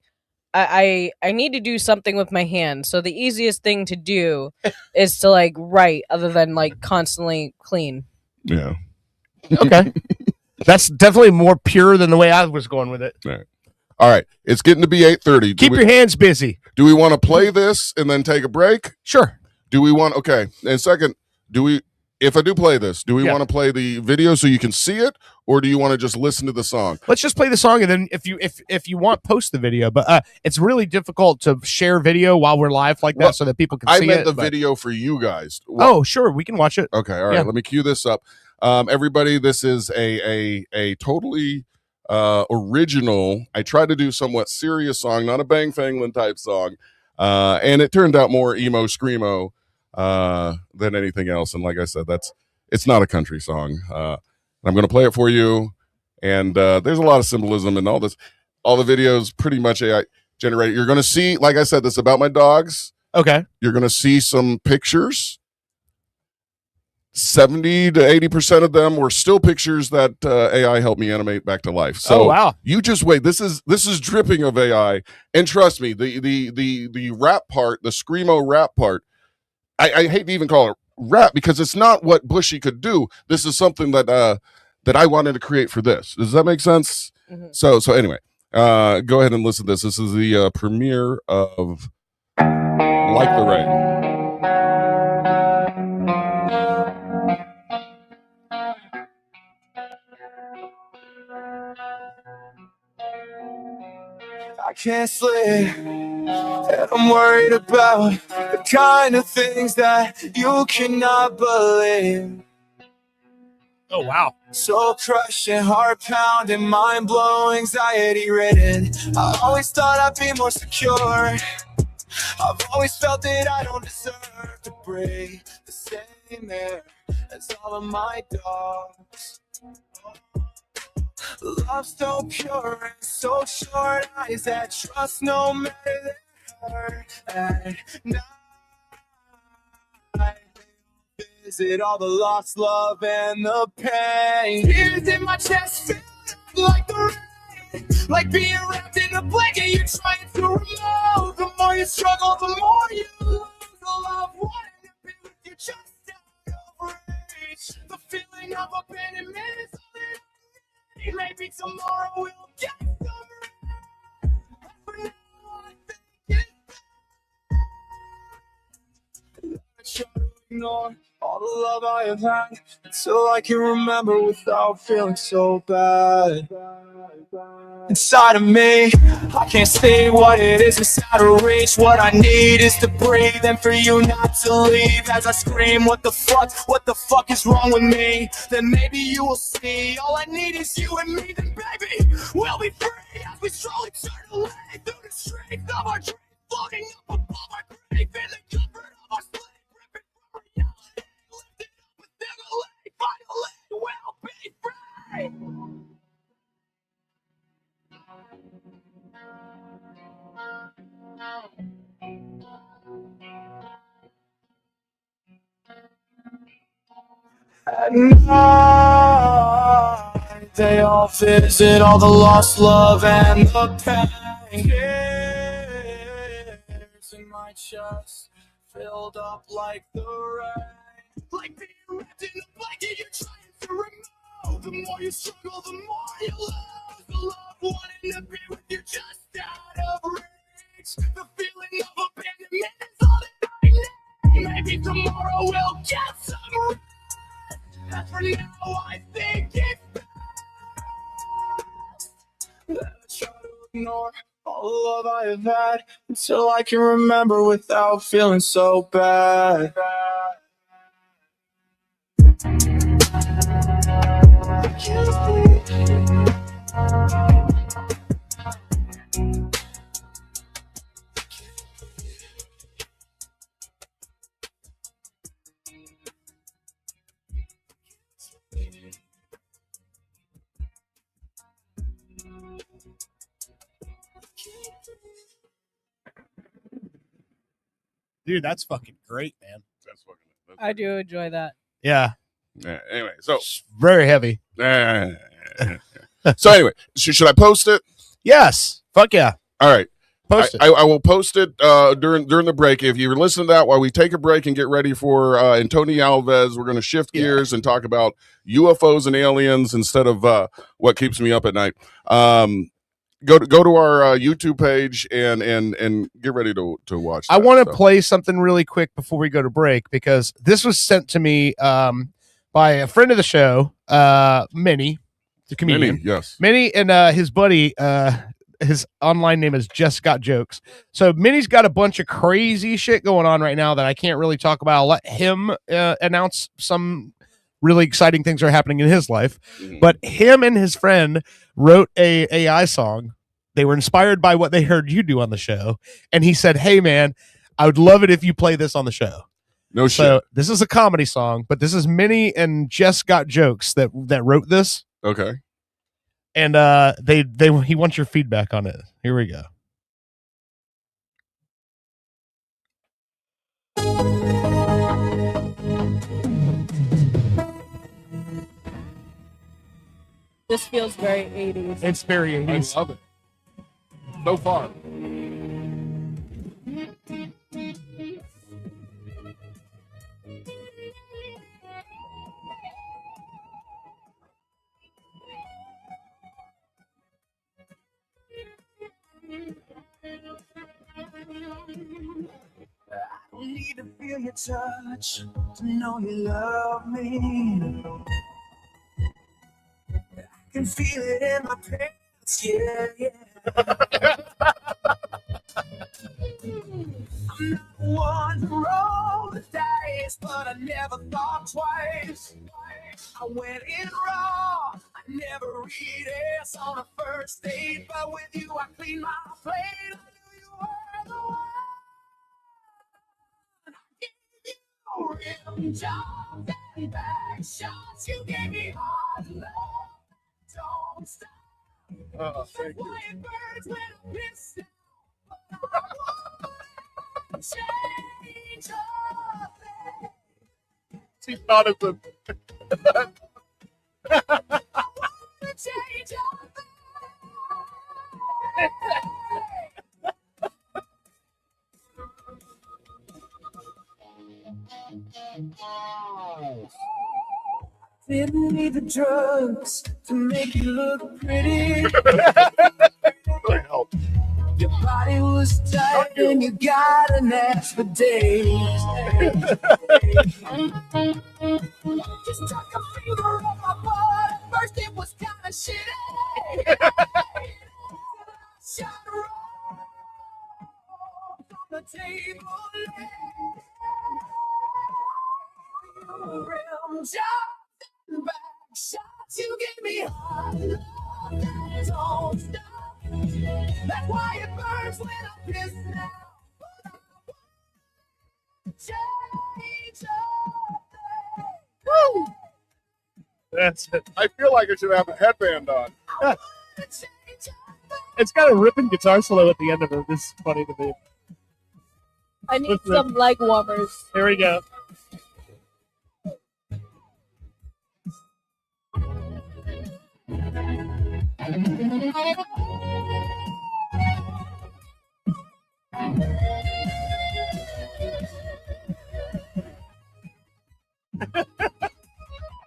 I need to do something with my hands. So the easiest thing to do is to like write, other than like constantly clean. Yeah. Okay. That's definitely more pure than the way I was going with it. Right. All right, it's getting to be 8:30. Keep your hands busy. Do we want to play this and then take a break? Sure. Do we want? Okay. And second, if I do play this, do we want to play the video so you can see it, or do you want to just listen to the song? Let's just play the song, and then if you want, post the video. But it's really difficult to share video while we're live like that, so that people can see it. I meant the video for you guys. Oh, sure, we can watch it. Okay. All right. Let me cue this up. Everybody, this is a totally original. I tried to do somewhat serious song, not a Bang Fanglin type song, and it turned out more emo screamo than anything else. And like I said, it's not a country song. I'm going to play it for you, and there's a lot of symbolism in all this. All the videos pretty much AI generated. You're going to see, like I said, this is about my dogs. Okay. You're going to see some pictures. 70 to 80% of them were still pictures that AI helped me animate back to life. So wow. You just wait. This is dripping of AI, and trust me, the rap part, the screamo rap part, I hate to even call it rap because it's not what Bushy could do. This is something that I wanted to create for this. Does that make sense? Mm-hmm. So anyway, go ahead and listen to this. This is the premiere of Like the Rain. I can't sleep, and I'm worried about the kind of things that you cannot believe. Oh, wow. So crushing, heart pounding, mind blowing, anxiety ridden. I always thought I'd be more secure. I've always felt that I don't deserve to breathe the same air as all of my dogs. Love's so pure and so short, eyes that trust no matter the hurt. At night, visit all the lost love and the pain. Tears in my chest, feel like the rain, like being wrapped in a blanket you're trying to remove. The more you struggle, the more you lose. The love wanting to be with you just out of reach. The feeling of abandonment is all that I need. Maybe tomorrow we'll get some rest. For now, I think it's I try to ignore all the love I have had until I can remember without feeling so bad. Inside of me, I can't see what it is inside of reach. What I need is to breathe and for you not to leave. As I scream, what the fuck is wrong with me? Then maybe you will see, all I need is you and me. Then baby, we'll be free as we slowly turn away through the streets of our dreams, floating up above our grave in the comfort of our sleep, ripping from reality, lifted up with Emily. Finally, we'll be free. At night, they all visit all the lost love and the pain. Tears in my chest, filled up like the rain. Like being wrapped in a blanket you're trying to remove. The more you struggle, the more you lose. The love wanting to be with you just out of reach. The feeling of abandonment is all that I need. Maybe tomorrow we'll get some rest. As for now, I think it's best. I try to ignore all the love I have had until I can remember without feeling so bad. Dude, that's fucking great, man. That's fucking. I do enjoy that. Yeah. Yeah. Anyway, so very heavy. So anyway, should I post it? Yes. Fuck yeah. All right. Post it. I will post it during the break. If you're listening to that while we take a break and get ready for Antonio Alves, we're going to shift gears and talk about UFOs and aliens instead of what keeps me up at night. Go to our YouTube page and get ready to watch that. I want to play something really quick before we go to break because this was sent to me by a friend of the show, Minnie, the comedian. Minnie, yes. Minnie and his buddy, his online name is Just Got Jokes. So Minnie's got a bunch of crazy shit going on right now that I can't really talk about. I'll let him announce some really exciting things are happening in his life. Mm-hmm. But him and his friend wrote a AI song. They were inspired by what they heard you do on the show. And he said, hey, man, I would love it if you play this on the show. No shit. So this is a comedy song, but this is Minnie and Just Got Jokes that wrote this. Okay. And he wants your feedback on it. Here we go. This feels very 80s. It's very 80s. I love it. So far. I don't need to feel your touch to know you love me. I can feel it in my pants, yeah, yeah. I'm not one to roll the dice, but I never thought twice. I went in raw, I never read this on a first date, but with you I clean my plate. I knew you were the one. Rim jobs and back shots, you gave me hard love. Don't stop. Oh, thank you. Quiet birds when I miss them. But I won't change a thing. She thought of the. I won't change a thing. Didn't need the drugs to make you look pretty. Your body was tight and you got an ass for days. Just tuck a finger on my butt. At first it was kind of shitty. Shot roll on the table. Rim job, back shots, you gave me hot love. Don't stop. That's why it burns when I piss now. Change Woo! That's it. I feel like I should have a headband on. It's got a ripping guitar solo at the end of it. This is funny to me. I need some leg warmers. Here we go.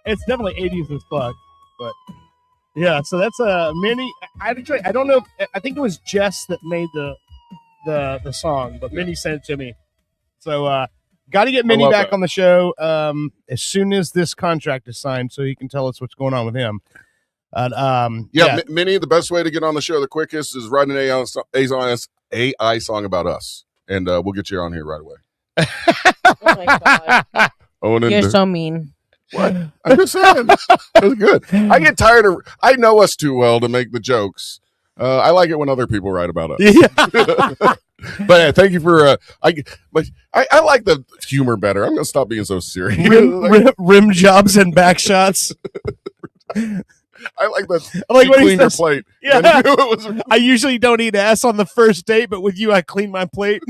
It's definitely 80s as fuck, but yeah. So that's a Minnie. I don't know. I think it was Jess that made the song, but Minnie sent it to me. So got to get Minnie back on the show as soon as this contract is signed, so he can tell us what's going on with him. Minnie, the best way to get on the show the quickest is write an AI song about us, and we'll get you on here right away. Oh my god. You're so mean. What? I'm just saying. It was good. I get tired of. I know us too well to make the jokes. I like it when other people write about us. Yeah. But yeah, thank you for. I like the humor better. I'm gonna stop being so serious. Rim jobs and back shots. I like that. I like you when he cleaned your says, plate. Yeah. And you knew it was- I usually don't eat ass on the first date, but with you, I clean my plate.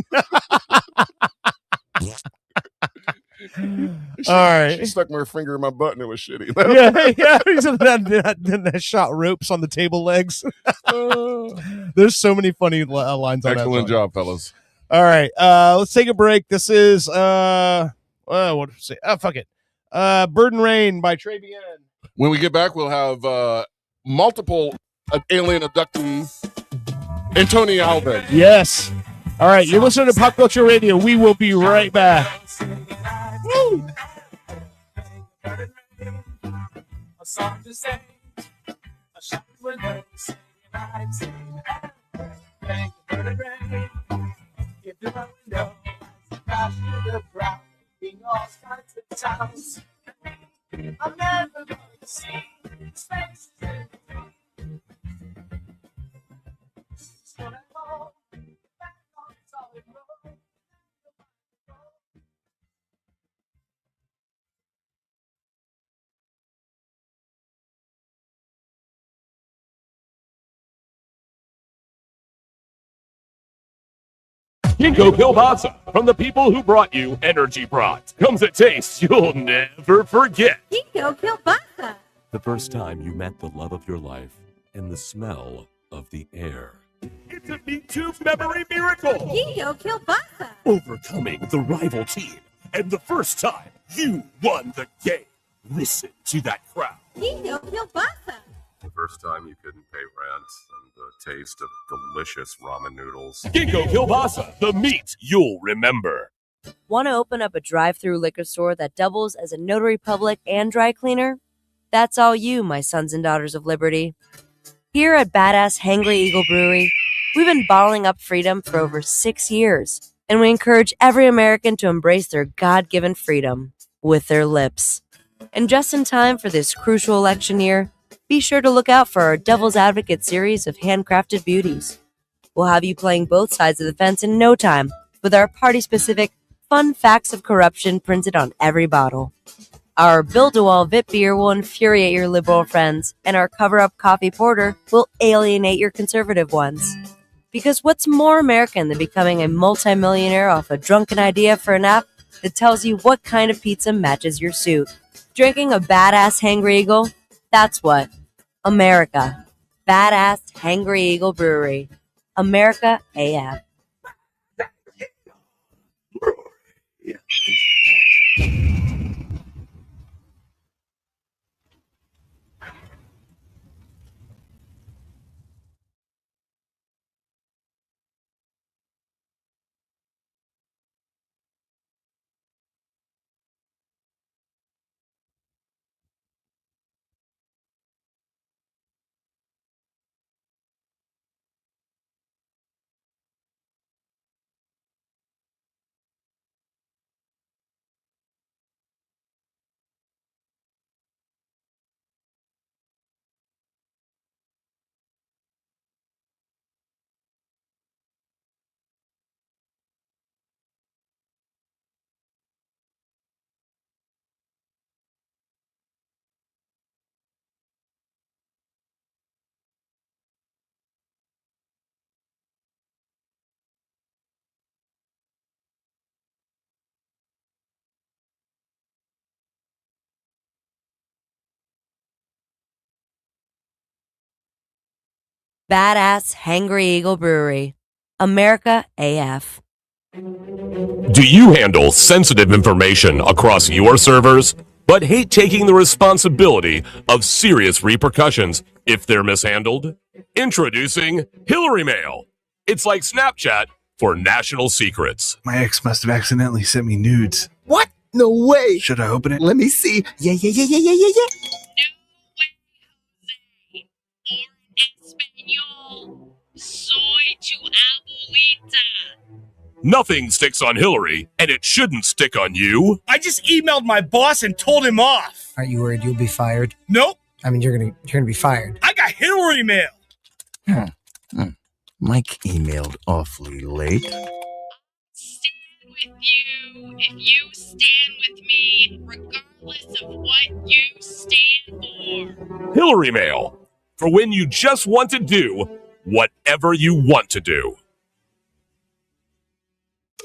All right. She stuck my finger in my butt and it was shitty. Yeah. Then that shot ropes on the table legs. There's so many funny lines on that. Excellent job, fellas. All right. Let's take a break. This is what did I say? Oh, fuck it. Bird and Rain by Trey Bien. When we get back, we'll have multiple alien abductee Antonio Alves. Yes. All right. You're listening to Pop Culture Radio. We will be right back. Woo! A song to say, a shot with her, singing right, singing rain, rain. If the window crash to the ground, making all kinds of sounds. I'm never going to see space in between. So I go back on solid road. Ginkgo Kielbasa, from the people who brought you Energy Brot, comes a taste you'll never forget. Ginkgo Kielbasa. The first time you met the love of your life and the smell of the air. It's a Meat Tube memory miracle. Ginkgo Kielbasa. Overcoming the rival team, and the first time you won the game. Listen to that crowd. Ginkgo Kielbasa. The first time you couldn't pay rent and the taste of delicious ramen noodles. Ginkgo Kielbasa, the meat you'll remember. Want to open up a drive-through liquor store that doubles as a notary public and dry cleaner? That's all you, my sons and daughters of liberty. Here at Badass Hangry Eagle Brewery, we've been bottling up freedom for over 6 years, and we encourage every American to embrace their God-given freedom with their lips. And just in time for this crucial election year, be sure to look out for our Devil's Advocate series of handcrafted beauties. We'll have you playing both sides of the fence in no time with our party-specific fun facts of corruption printed on every bottle. Our Build-A-Wall VIP beer will infuriate your liberal friends, and our cover-up coffee porter will alienate your conservative ones. Because what's more American than becoming a multimillionaire off a drunken idea for an app that tells you what kind of pizza matches your suit? Drinking a Badass Hangry Eagle? That's what. America. Badass Hangry Eagle Brewery. America AF. Badass Hangry Eagle Brewery. America AF. Do you handle sensitive information across your servers, but hate taking the responsibility of serious repercussions if they're mishandled? Introducing Hillary Mail. It's like Snapchat for national secrets. My ex must have accidentally sent me nudes. What? No way. Should I open it? Let me see. Yeah. Soy to abuelita. Nothing sticks on Hillary, and it shouldn't stick on you. I just emailed my boss and told him off. Aren't you worried you'll be fired? Nope. I mean, you're gonna be fired. I got Hillary mail. Mike emailed awfully late. With you if you stand with me, regardless of what you stand for. Hillary mail. For when you just want to do whatever you want to do.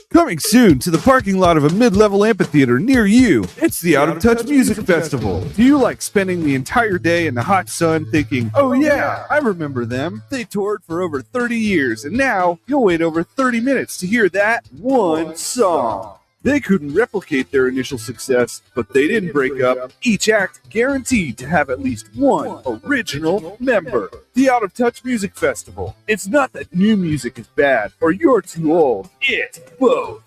Coming soon to the parking lot of a mid-level amphitheater near you, it's the Out of Touch Music Festival. Do you like spending the entire day in the hot sun thinking, oh yeah, I remember them. They toured for over 30 years, and now you'll wait over 30 minutes to hear that one song. They couldn't replicate their initial success, but they didn't break up. Each act guaranteed to have at least one original member. The Out of Touch Music Festival. It's not that new music is bad or you're too old. It's both.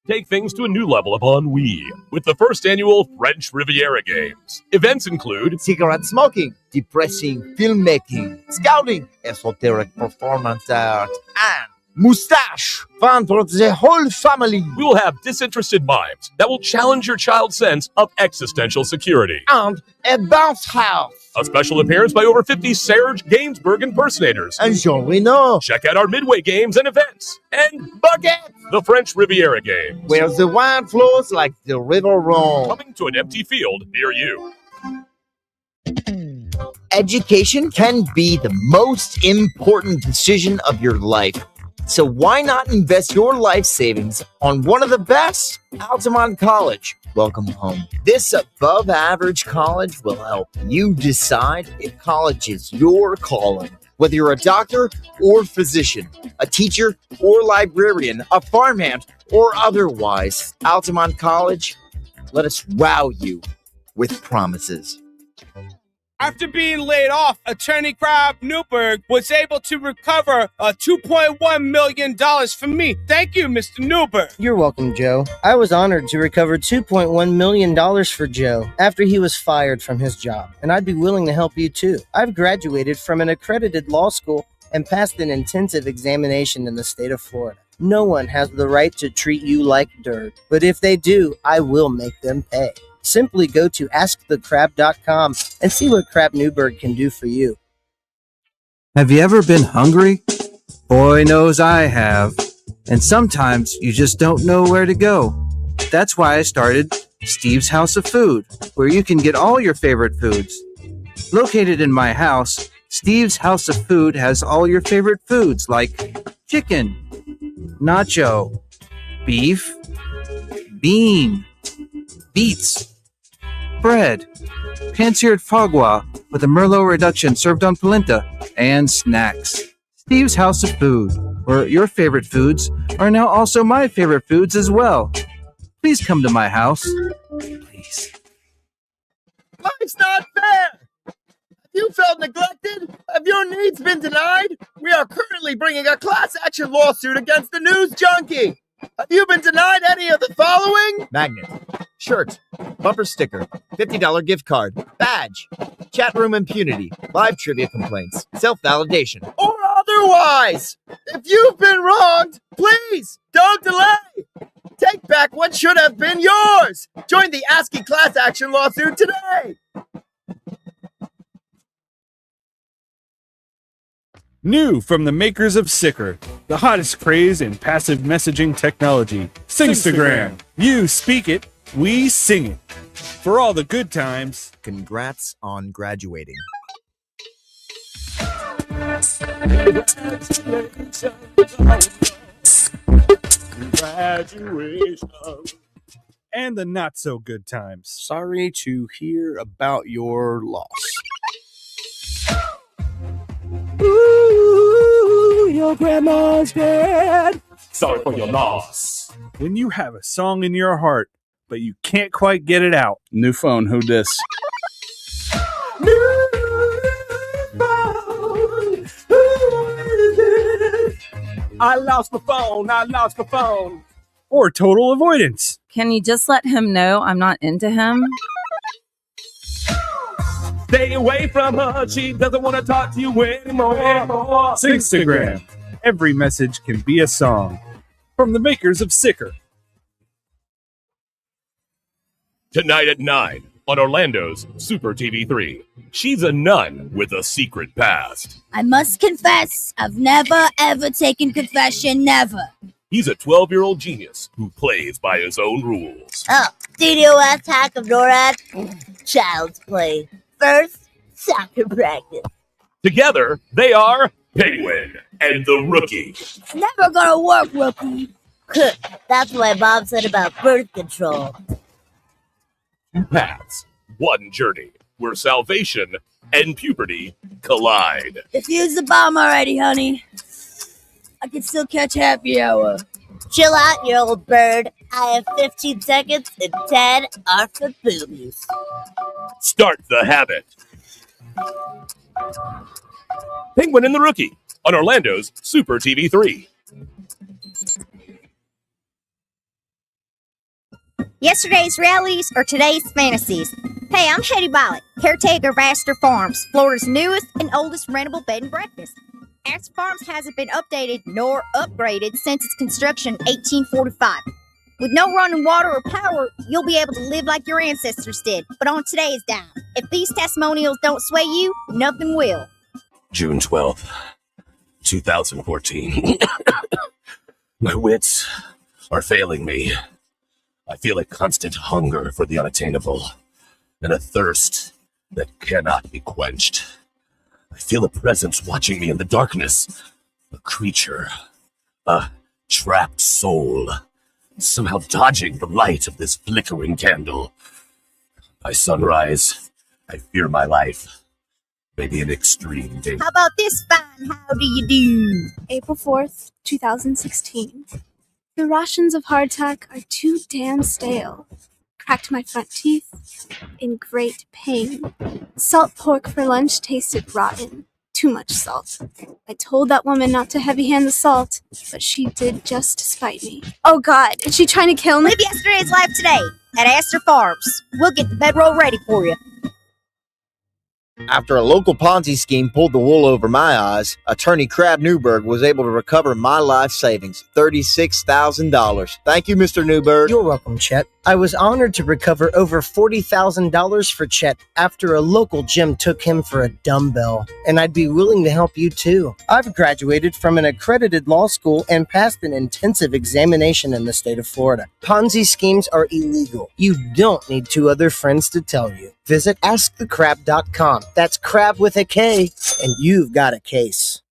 Take things to a new level upon Wii with the first annual French Riviera Games. Events include cigarette smoking, depressing filmmaking, scouting, esoteric performance art, and mustache. Fun for the whole family. We will have disinterested mimes that will challenge your child's sense of existential security. And a bounce house. A special appearance by over 50 Serge Gainsbourg impersonators. And Jean Reno. Check out our midway games and events. And Bucket. The French Riviera Games. Where the wine flows like the river Rhone. Coming to an empty field near you. Education can be the most important decision of your life. So why not invest your life savings on one of the best? Altamont College. Welcome home. This above-average college will help you decide if college is your calling. Whether you're a doctor or physician, a teacher or librarian, a farmhand or otherwise, Altamont College, let us wow you with promises. After being laid off, attorney Crab Newberg was able to recover $2.1 million from me. Thank you, Mr. Newberg. You're welcome, Joe. I was honored to recover $2.1 million for Joe after he was fired from his job, and I'd be willing to help you too. I've graduated from an accredited law school and passed an intensive examination in the state of Florida. No one has the right to treat you like dirt, but if they do, I will make them pay. Simply go to askthecrab.com and see what Crab Newberg can do for you. Have you ever been hungry? Boy knows I have. And sometimes you just don't know where to go. That's why I started Steve's House of Food, where you can get all your favorite foods. Located in my house, Steve's House of Food has all your favorite foods like chicken, nacho, beef, bean, beets, bread, pan-seared foie gras with a Merlot reduction served on polenta, and snacks. Steve's House of Food, where your favorite foods are now also my favorite foods as well. Please come to my house. Please. Life's not fair! Have you felt neglected? Have your needs been denied? We are currently bringing a class action lawsuit against the news junkie. Have you been denied any of the following? Magnet, shirt, bumper sticker, $50 gift card, badge, chat room impunity, live trivia complaints, self-validation, or otherwise. If you've been wronged, please don't delay. Take back what should have been yours. Join the ASCII class action lawsuit today. New from the makers of Sicker, the hottest craze in passive messaging technology. Singstagram. You speak it, we sing it. For all the good times. Congrats on graduating. Graduation. And the not so good times. Sorry to hear about your loss. Ooh, your grandma's dead. Sorry for your loss. When you have a song in your heart, but you can't quite get it out. New phone, who dis? I lost my phone. Or total avoidance. Can you just let him know I'm not into him? Stay away from her. She doesn't want to talk to you anymore. Singstagram. Every message can be a song. From the makers of Sicker. Tonight at 9 on Orlando's Super TV3. She's a nun with a secret past. I must confess, I've never ever taken confession, never. He's a 12-year-old genius who plays by his own rules. Oh, DDoS hack of NORAD? Child's play. First, soccer practice. Together, they are Penguin and the Rookie. Never gonna work, rookie. That's what my mom said about birth control. Two paths, one journey, where salvation and puberty collide. Defuse the bomb already, honey. I can still catch happy hour. Chill out, you old bird. I have 15 seconds and 10 are for boobies. Start the habit. Penguin and the Rookie on Orlando's Super TV3. Yesterday's realities or today's fantasies. Hey, I'm Hetty Violet, caretaker of Astor Farms, Florida's newest and oldest rentable bed and breakfast. Astor Farms hasn't been updated nor upgraded since its construction in 1845. With no running water or power, you'll be able to live like your ancestors did, but on today's dime. If these testimonials don't sway you, nothing will. June 12th, 2014. My wits are failing me. I feel a constant hunger for the unattainable and a thirst that cannot be quenched. I feel a presence watching me in the darkness. A creature, a trapped soul, somehow dodging the light of this flickering candle. By sunrise, I fear my life. Maybe an extreme danger. How about this fine? How do you do? April 4th, 2016. The rations of hardtack are too damn stale. Cracked my front teeth in great pain. Salt pork for lunch tasted rotten. Too much salt. I told that woman not to heavy-hand the salt, but she did just to spite me. Oh God, is she trying to kill me? Live yesterday's life today at Astor Farms. We'll get the bedroll ready for you. After a local Ponzi scheme pulled the wool over my eyes, attorney Crab Newberg was able to recover my life savings, $36,000. Thank you, Mr. Newberg. You're welcome, Chet. I was honored to recover over $40,000 for Chet after a local gym took him for a dumbbell, and I'd be willing to help you too. I've graduated from an accredited law school and passed an intensive examination in the state of Florida. Ponzi schemes are illegal. You don't need two other friends to tell you. Visit AskTheCrab.com. That's crab with a K, and you've got a case.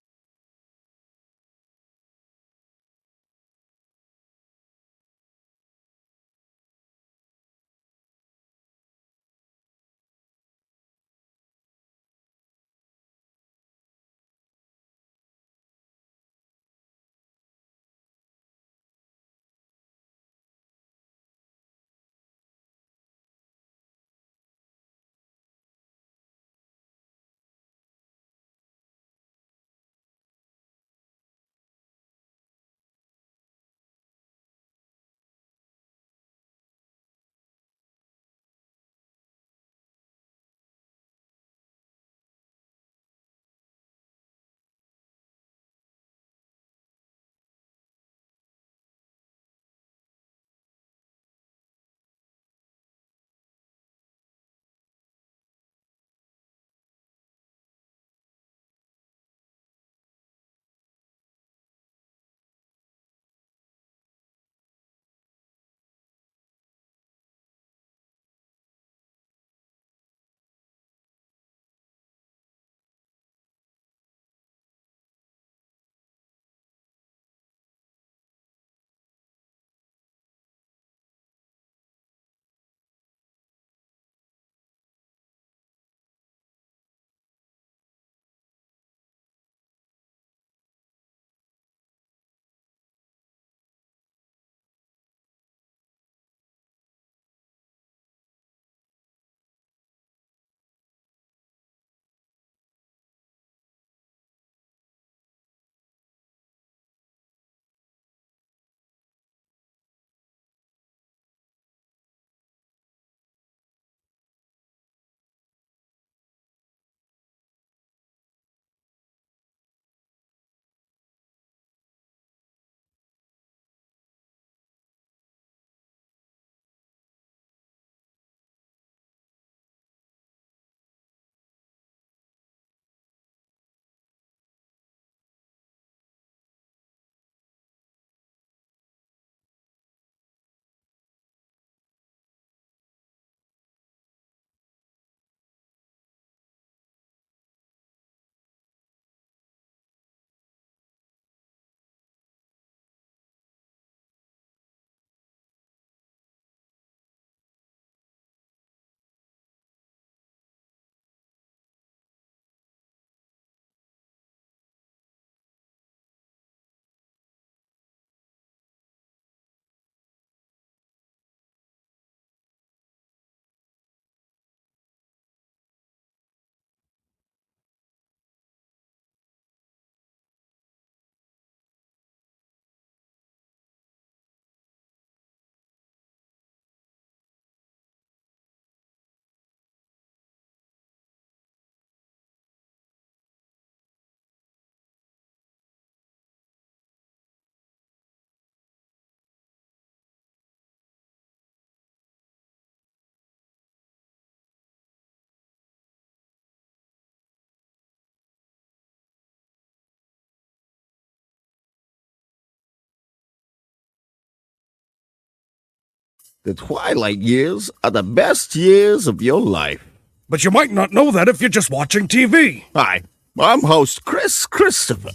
The twilight years are the best years of your life. But you might not know that if you're just watching TV. Hi, I'm host Chris Christopher.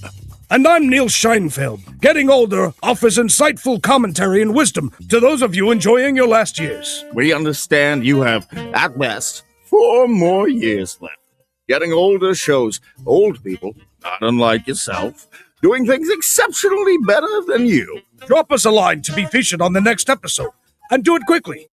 And I'm Neil Scheinfeld. Getting older offers insightful commentary and wisdom to those of you enjoying your last years. We understand you have, at best, 4 more years left. Getting older shows old people, not unlike yourself, doing things exceptionally better than you. Drop us a line to be featured on the next episode. And do it quickly.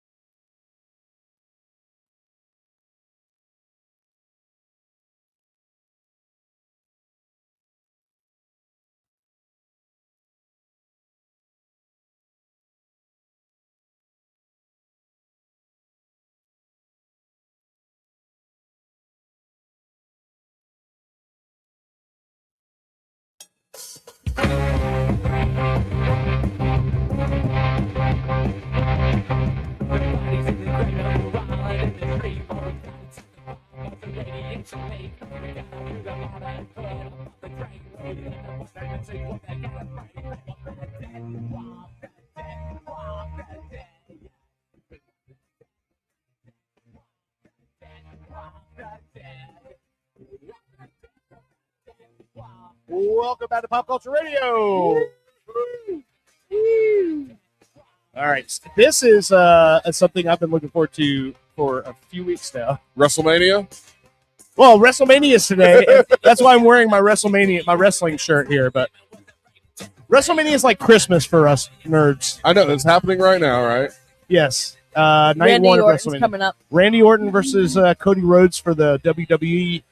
Welcome back to Pop Culture Radio. All right, this is something I've been looking forward to for a few weeks now. WrestleMania? Well, WrestleMania is today. And that's why I'm wearing my wrestling shirt here. But WrestleMania is like Christmas for us nerds. I know, it's happening right now, right? Yes. Night Randy one of Orton's WrestleMania. coming up. Randy Orton versus Cody Rhodes for the WWE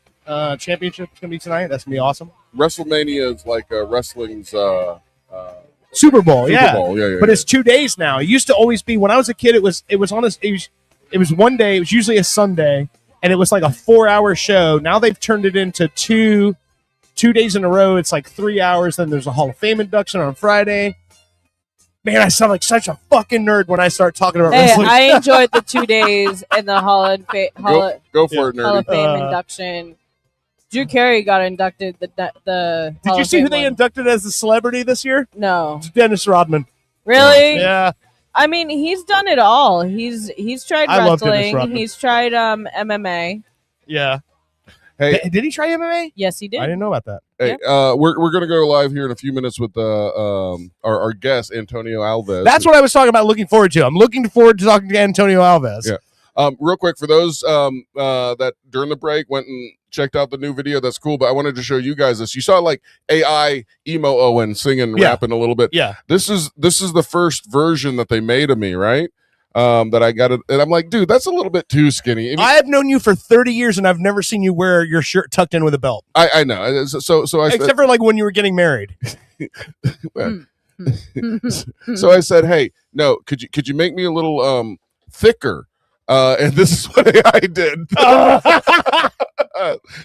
Championship is going to be tonight. That's going to be awesome. WrestleMania is like wrestling's Super Bowl, Super Bowl, yeah. But it's 2 days now. It used to always be when I was a kid. It was one day. It was usually a Sunday, and it was like a 4-hour show. Now they've turned it into two days in a row. It's like 3 hours. Then there's a Hall of Fame induction on Friday. Man, I sound like such a fucking nerd when I start talking about wrestling. I enjoyed the 2 days and the Hall of Fame induction. Drew Carey got inducted. Did you see who they inducted as the celebrity this year? No. It's Dennis Rodman. Really? Yeah. I mean, he's done it all. He's tried I love Dennis wrestling. Rodman. He's tried MMA. Yeah. Hey, did he try MMA? Yes, he did. I didn't know about that. Hey, we're gonna go live here in a few minutes with our guest Antonio Alves. That's what I was talking about. Looking forward to. I'm looking forward to talking to Antonio Alves. Yeah. Real quick for those that during the break went and checked out the new video. That's cool. But I wanted to show you guys this. You saw like AI emo Owen singing, rapping a little bit. Yeah. This is the first version that they made of me, right? That I got it, and I'm like, dude, that's a little bit too skinny. I mean, I have known you for 30 years, and I've never seen you wear your shirt tucked in with a belt. I know. So I except for like when you were getting married. So I said, hey, no, could you make me a little thicker? And this is what AI did.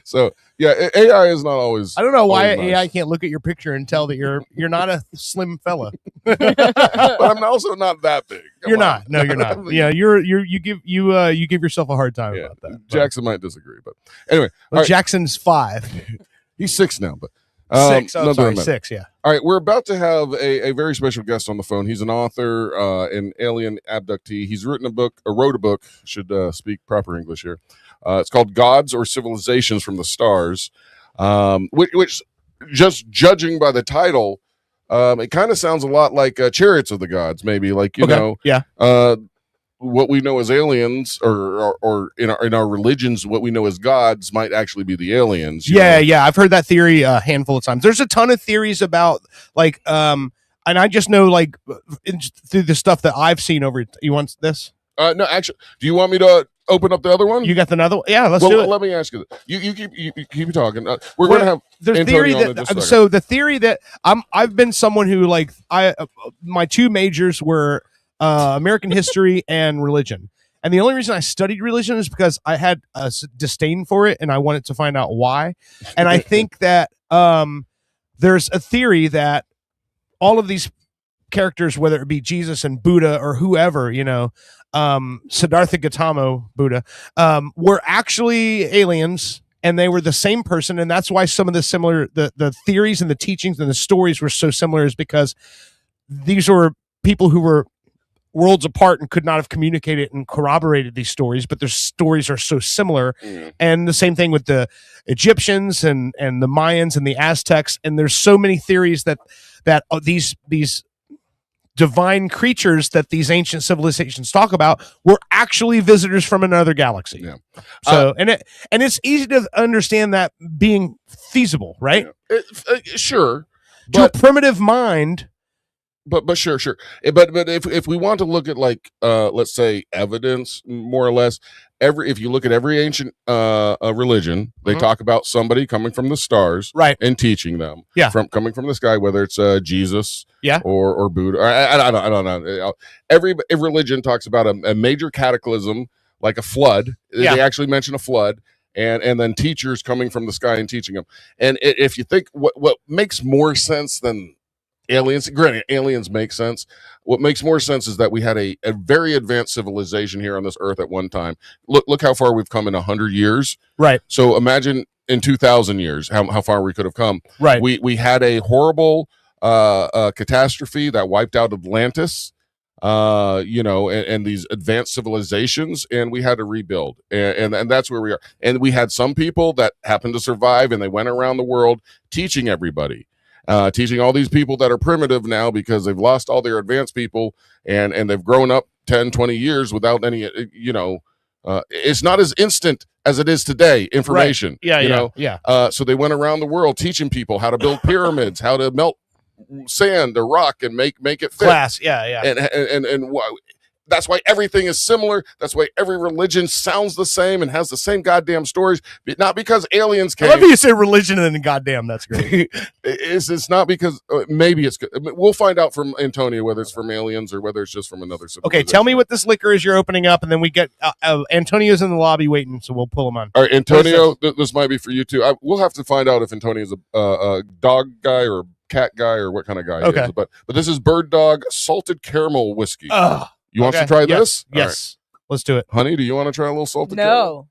So yeah, AI is not always. I don't know why always nice. AI can't look at your picture and tell that you're not a slim fella. But I'm also not that big. You're not. No, you're not. Yeah, you give yourself a hard time about that. Jackson might disagree, but anyway, Well, all right. Jackson's 5. He's 6 now, but 6. Oh, no, sorry, doesn't matter. 6. Yeah. All right, we're about to have a very special guest on the phone. He's an author, an alien abductee. He's wrote a book, should speak proper English here. It's called Gods or Civilizations from the Stars, which just judging by the title, it kind of sounds a lot like Chariots of the Gods, maybe like, you know, yeah. What we know as aliens or in our religions, what we know as gods might actually be the aliens. you know? Yeah. I've heard that theory a handful of times. There's a ton of theories about like, and I just know like through the stuff that I've seen over. You want this? No, actually, do you want me to open up the other one? You got another one? Yeah, let's well, do it. Let me ask you. You keep talking. We're going to have there's Antonio theory on in just a that second. so the theory that I've been someone who like my 2 majors were American history and religion. And the only reason I studied religion is because I had a disdain for it and I wanted to find out why. And I think that there's a theory that all of these characters, whether it be Jesus and Buddha or whoever, you know, Siddhartha Gautama Buddha, were actually aliens and they were the same person. And that's why some of the similar, the theories and the teachings and the stories were so similar, is because these were people who were worlds apart and could not have communicated and corroborated these stories, but their stories are so similar. And the same thing with the Egyptians and the Mayans and the Aztecs. And there's so many theories that these divine creatures that these ancient civilizations talk about were actually visitors from another galaxy. So and it's easy to understand that being feasible, right? Sure, to a primitive mind. But sure. But if we want to look at like let's say evidence, more or less, if you look at every ancient religion, they talk about somebody coming from the stars, right, and teaching them, coming from the sky, whether it's Jesus, or Buddha. I don't know. Every religion talks about a major cataclysm, like a flood. They actually mention a flood. And then teachers coming from the sky and teaching them. And if you think what makes more sense than aliens, granted, aliens make sense. What makes more sense is that we had a very advanced civilization here on this earth at one time. Look how far we've come in 100 years. Right. So imagine in 2,000 years how far we could have come. Right. We had a horrible catastrophe that wiped out Atlantis. And these advanced civilizations, and we had to rebuild, and that's where we are. And we had some people that happened to survive, and they went around the world teaching everybody. Teaching all these people that are primitive now because they've lost all their advanced people and they've grown up 10, 20 years without any, it's not as instant as it is today, information. Right. So they went around the world teaching people how to build pyramids, how to melt sand or rock and make it fit. And that's why everything is similar. That's why every religion sounds the same and has the same goddamn stories. Not because aliens came. I love you say religion and goddamn. That's great. It's not because maybe it's good. We'll find out from Antonio whether it's from aliens or whether it's just from another civilization. Okay, tell me what this liquor is you're opening up, and then we get Antonio's in the lobby waiting, so we'll pull him on. All right, Antonio, this might be for you too. We'll have to find out if Antonio's a dog guy or a cat guy or what kind of guy he is. But this is Bird Dog salted caramel whiskey. You want to try this? Yes. Let's do it. Honey, do you want to try a little salted No.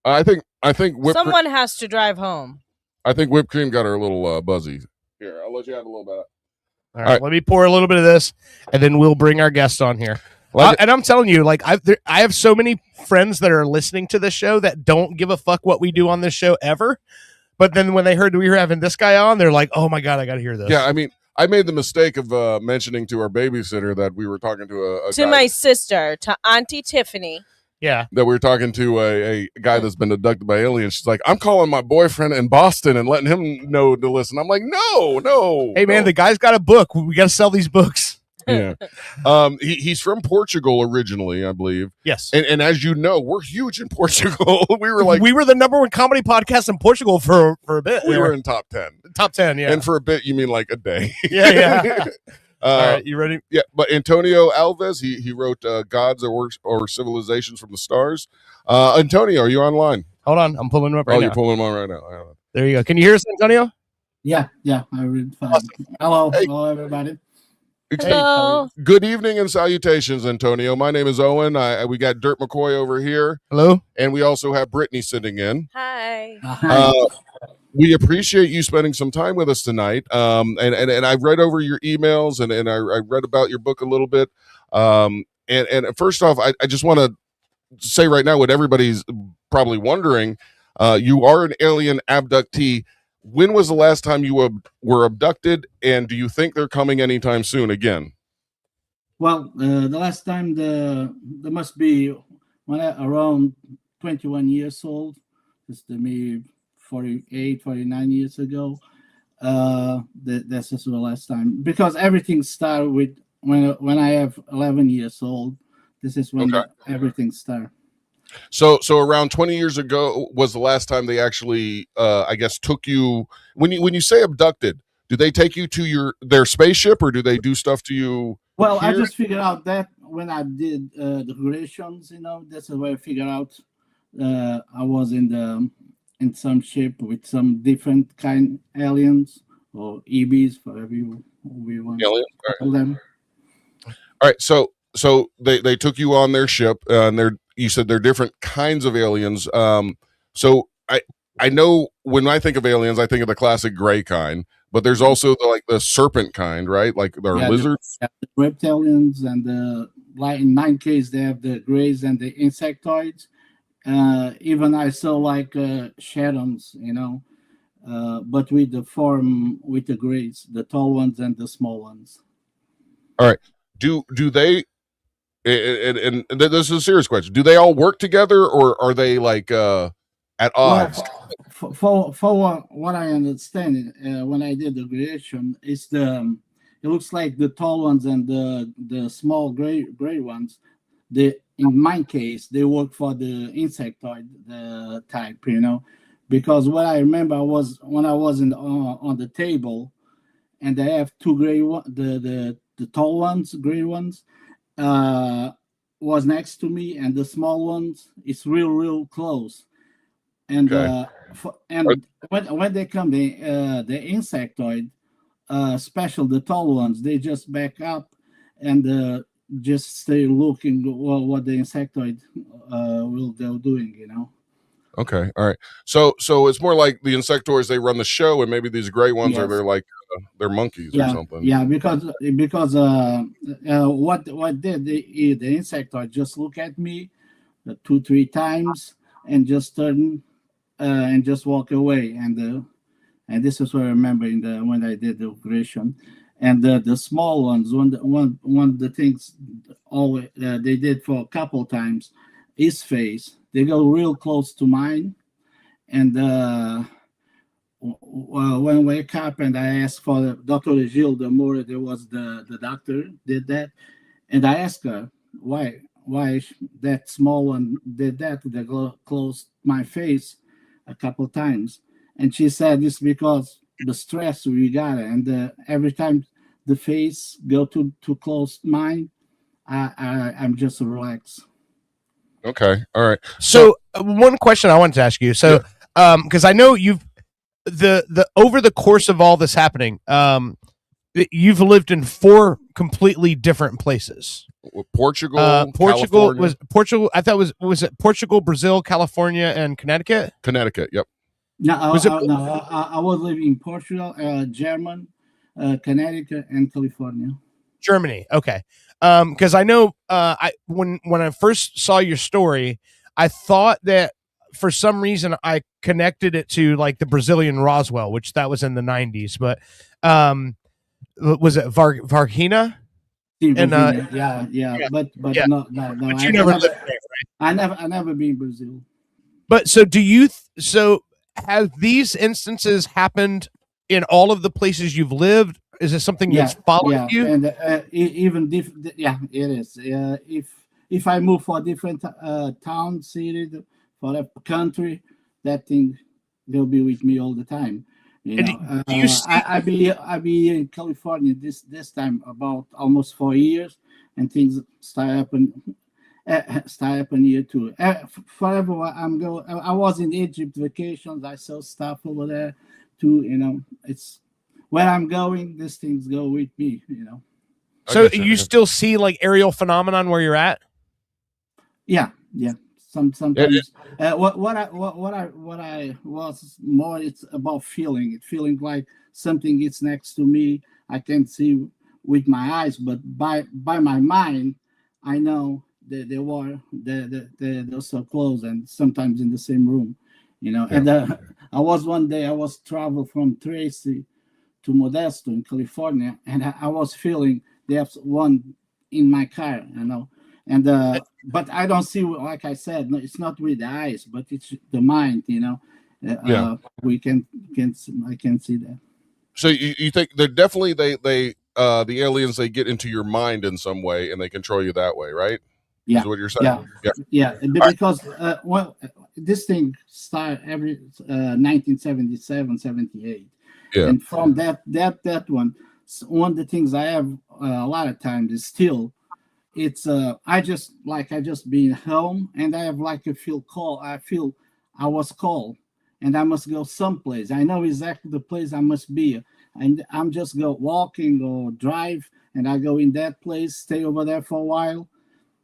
caramel? I think Someone has to drive home. I think whipped cream got her a little buzzy. Here, I'll let you have a little bit. All right, let me pour a little bit of this, and then we'll bring our guest on here. And I'm telling you, like I have so many friends that are listening to this show that don't give a fuck what we do on this show ever. But then when they heard we were having this guy on, they're like, "Oh my god, I got to hear this." Yeah, I mean, I made the mistake of mentioning to our babysitter that we were talking to a guy, my sister, to Auntie Tiffany. Yeah, that we were talking to a guy that's been abducted by aliens. She's like, "I'm calling my boyfriend in Boston and letting him know to listen." I'm like, "No." Hey man, the guy's got a book. We got to sell these books. Yeah. He's from Portugal originally, I believe. Yes. And as you know, we're huge in Portugal. We were the number one comedy podcast in Portugal for a bit. We were in top 10. Top 10, yeah. And for a bit, you mean like a day. Yeah. All right, you ready? Yeah, but Antonio Alves, he wrote Gods or Civilizations from the Stars. Antonio, are you online? Hold on, I'm pulling him up right now. Oh, you're pulling him on right now. There you go. Can you hear us, Antonio? Yeah, I read fine. Hello, everybody. Hello. Good evening and salutations, Antonio. My name is Owen. We got Dirt McCoy over here. Hello. And we also have Brittany sitting in. Hi. We appreciate you spending some time with us tonight. And I've read over your emails and I read about your book a little bit. And first off, I just want to say right now what everybody's probably wondering. You are an alien abductee. When was the last time you were abducted, and do you think they're coming anytime soon again? Well, the last time there must be when around 21 years old. It's to me 48, 49 years ago. This is the last time, because everything started with when I have 11 years old. This is when everything started. So around 20 years ago was the last time they actually, I guess, took you. When you say abducted, do they take you to their spaceship, or do they do stuff to you? Well, here? I just figured out that when I did the durations, that's the way I figured out. I was in some ship with some different kind aliens or EBs, whatever we want to call them. All right, so they took you on their ship, and you said they're different kinds of aliens. So I know when I think of aliens, I think of the classic gray kind, but there's also the serpent kind, right? Like they're lizards. The reptilians and like in mine case, they have the grays and the insectoids. Even I saw like shadows, but with the form with the grays, the tall ones and the small ones. All right. Do they? And this is a serious question. Do they all work together, or are they like at odds? Well, for what I understand, when I did the creation, it's it looks like the tall ones and the small gray ones. In my case, they work for the insectoid the type, because what I remember was when I was on the table, and they have two gray the tall ones, gray ones, was next to me, and the small ones is real close. And when they come, the insectoid, special the tall ones, they just back up and just stay looking what the insectoid will go doing. Okay, all right. So it's more like the insectoids, they run the show, and maybe these gray ones are they're like they're monkeys or something. Yeah, because what did the insectoid just look at me 2-3 times and just turn and just walk away, and this is what I remember when I did the operation. And the small ones, one of the things always they did for a couple times, his face, they go real close to mine, and when I wake up and I asked for Dr. Gilles de Moore, there was the doctor did that, and I asked her why that small one did that. They closed my face a couple times, and she said it's because the stress we got, and every time the face go too close mine, I'm just relaxed. Okay, all right. So one question I wanted to ask you. So, because I know you've the over the course of all this happening, you've lived in 4 completely different places. Portugal, Portugal California. Portugal. I thought was it Portugal, Brazil, California, and Connecticut? Connecticut. Yep. No, I was living in Portugal, German, Connecticut, and California. Germany. Okay. Because I know when I first saw your story, I thought that for some reason I connected it to like the Brazilian Roswell, which that was in the 90s. But was it Varginha? And yeah, but no. But you never lived there, right? I never been in Brazil. But so so have these instances happened in all of the places you've lived? Is it something that's followed you? And even it is. If I move for a different town, city, for a country, that thing will be with me all the time. I be in California this time about almost 4 years, and things start happening here too. Forever I was in Egypt vacations. I saw stuff over there too. It's where I'm going. These things go with me. So you still see like aerial phenomenon where you're at? Yeah. Sometimes what I was more, it's about feeling like something is next to me. I can't see with my eyes, but by my mind, I know that they're so close and sometimes in the same room, And I was travel from Tracy to Modesto in California, and I was feeling there's one in my car, And but I don't see, like I said, no, it's not with the eyes, but it's the mind, we I can see that. So you think they're definitely the aliens, they get into your mind in some way and they control you that way, right? Yeah. Is what you're saying? Yeah. Because this thing started every 1977, 78. Yeah. And from that one of the things I have a lot of times is still, it's I just being home, and I have like I feel I was called, and I must go someplace. I know exactly the place I must be, and I'm just go walking or drive, and I go in that place, stay over there for a while,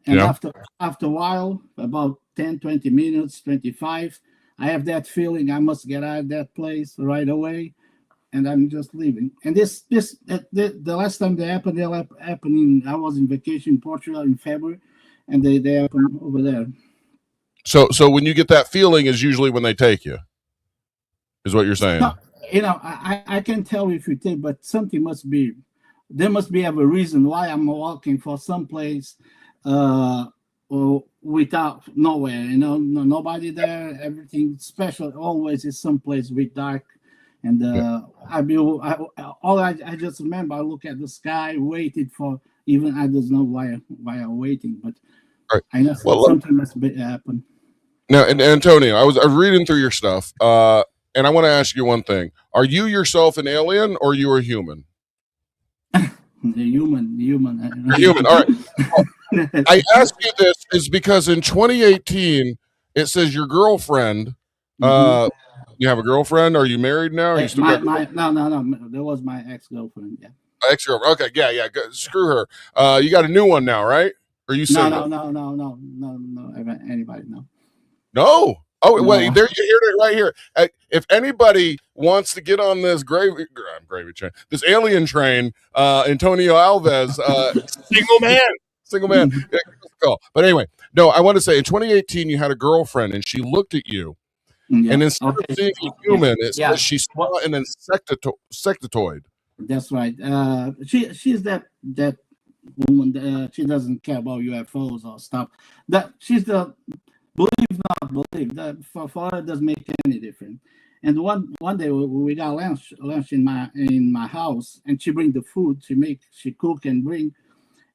and after a while, about 10-20 minutes, 25, I have that feeling I must get out of that place right away, and I'm just leaving. And the last time they happened, I was in vacation in Portugal in February, and they happened over there. So when you get that feeling is usually when they take you, is what you're saying. No, I can tell if you take, but something must be. There must be have a reason why I'm walking for some place, or without nowhere. Nobody there. Everything special always is someplace with dark, and I just remember I look at the sky, waited for even I don't know why I'm waiting, but I know something must be happen. Now, and Antonio, I was reading through your stuff, and I want to ask you one thing: are you yourself an alien, or you a human? The human. You're human. All right. Well, I ask you this is because in 2018 it says your girlfriend. You have a girlfriend? Are you married now? Or you still No. That was my ex-girlfriend. Yeah. Ex-girlfriend. Okay. Yeah. Screw her. You got a new one now, right? Or are you single? No. Anybody? No. No. Oh, No. wait, there you hear it right here. If anybody wants to get on this gravy train, this alien train, Antonio Alves, single man. Yeah, call. But anyway, no, I want to say in 2018 you had a girlfriend and she looked at you, and instead of seeing a human, it says she saw an insectoid. That's right. She's that woman. She doesn't care about UFOs or stuff. That she's the. Believe not believe that for her it doesn't make any difference. And one day we got lunch in my house, and she bring the food. She cook and bring,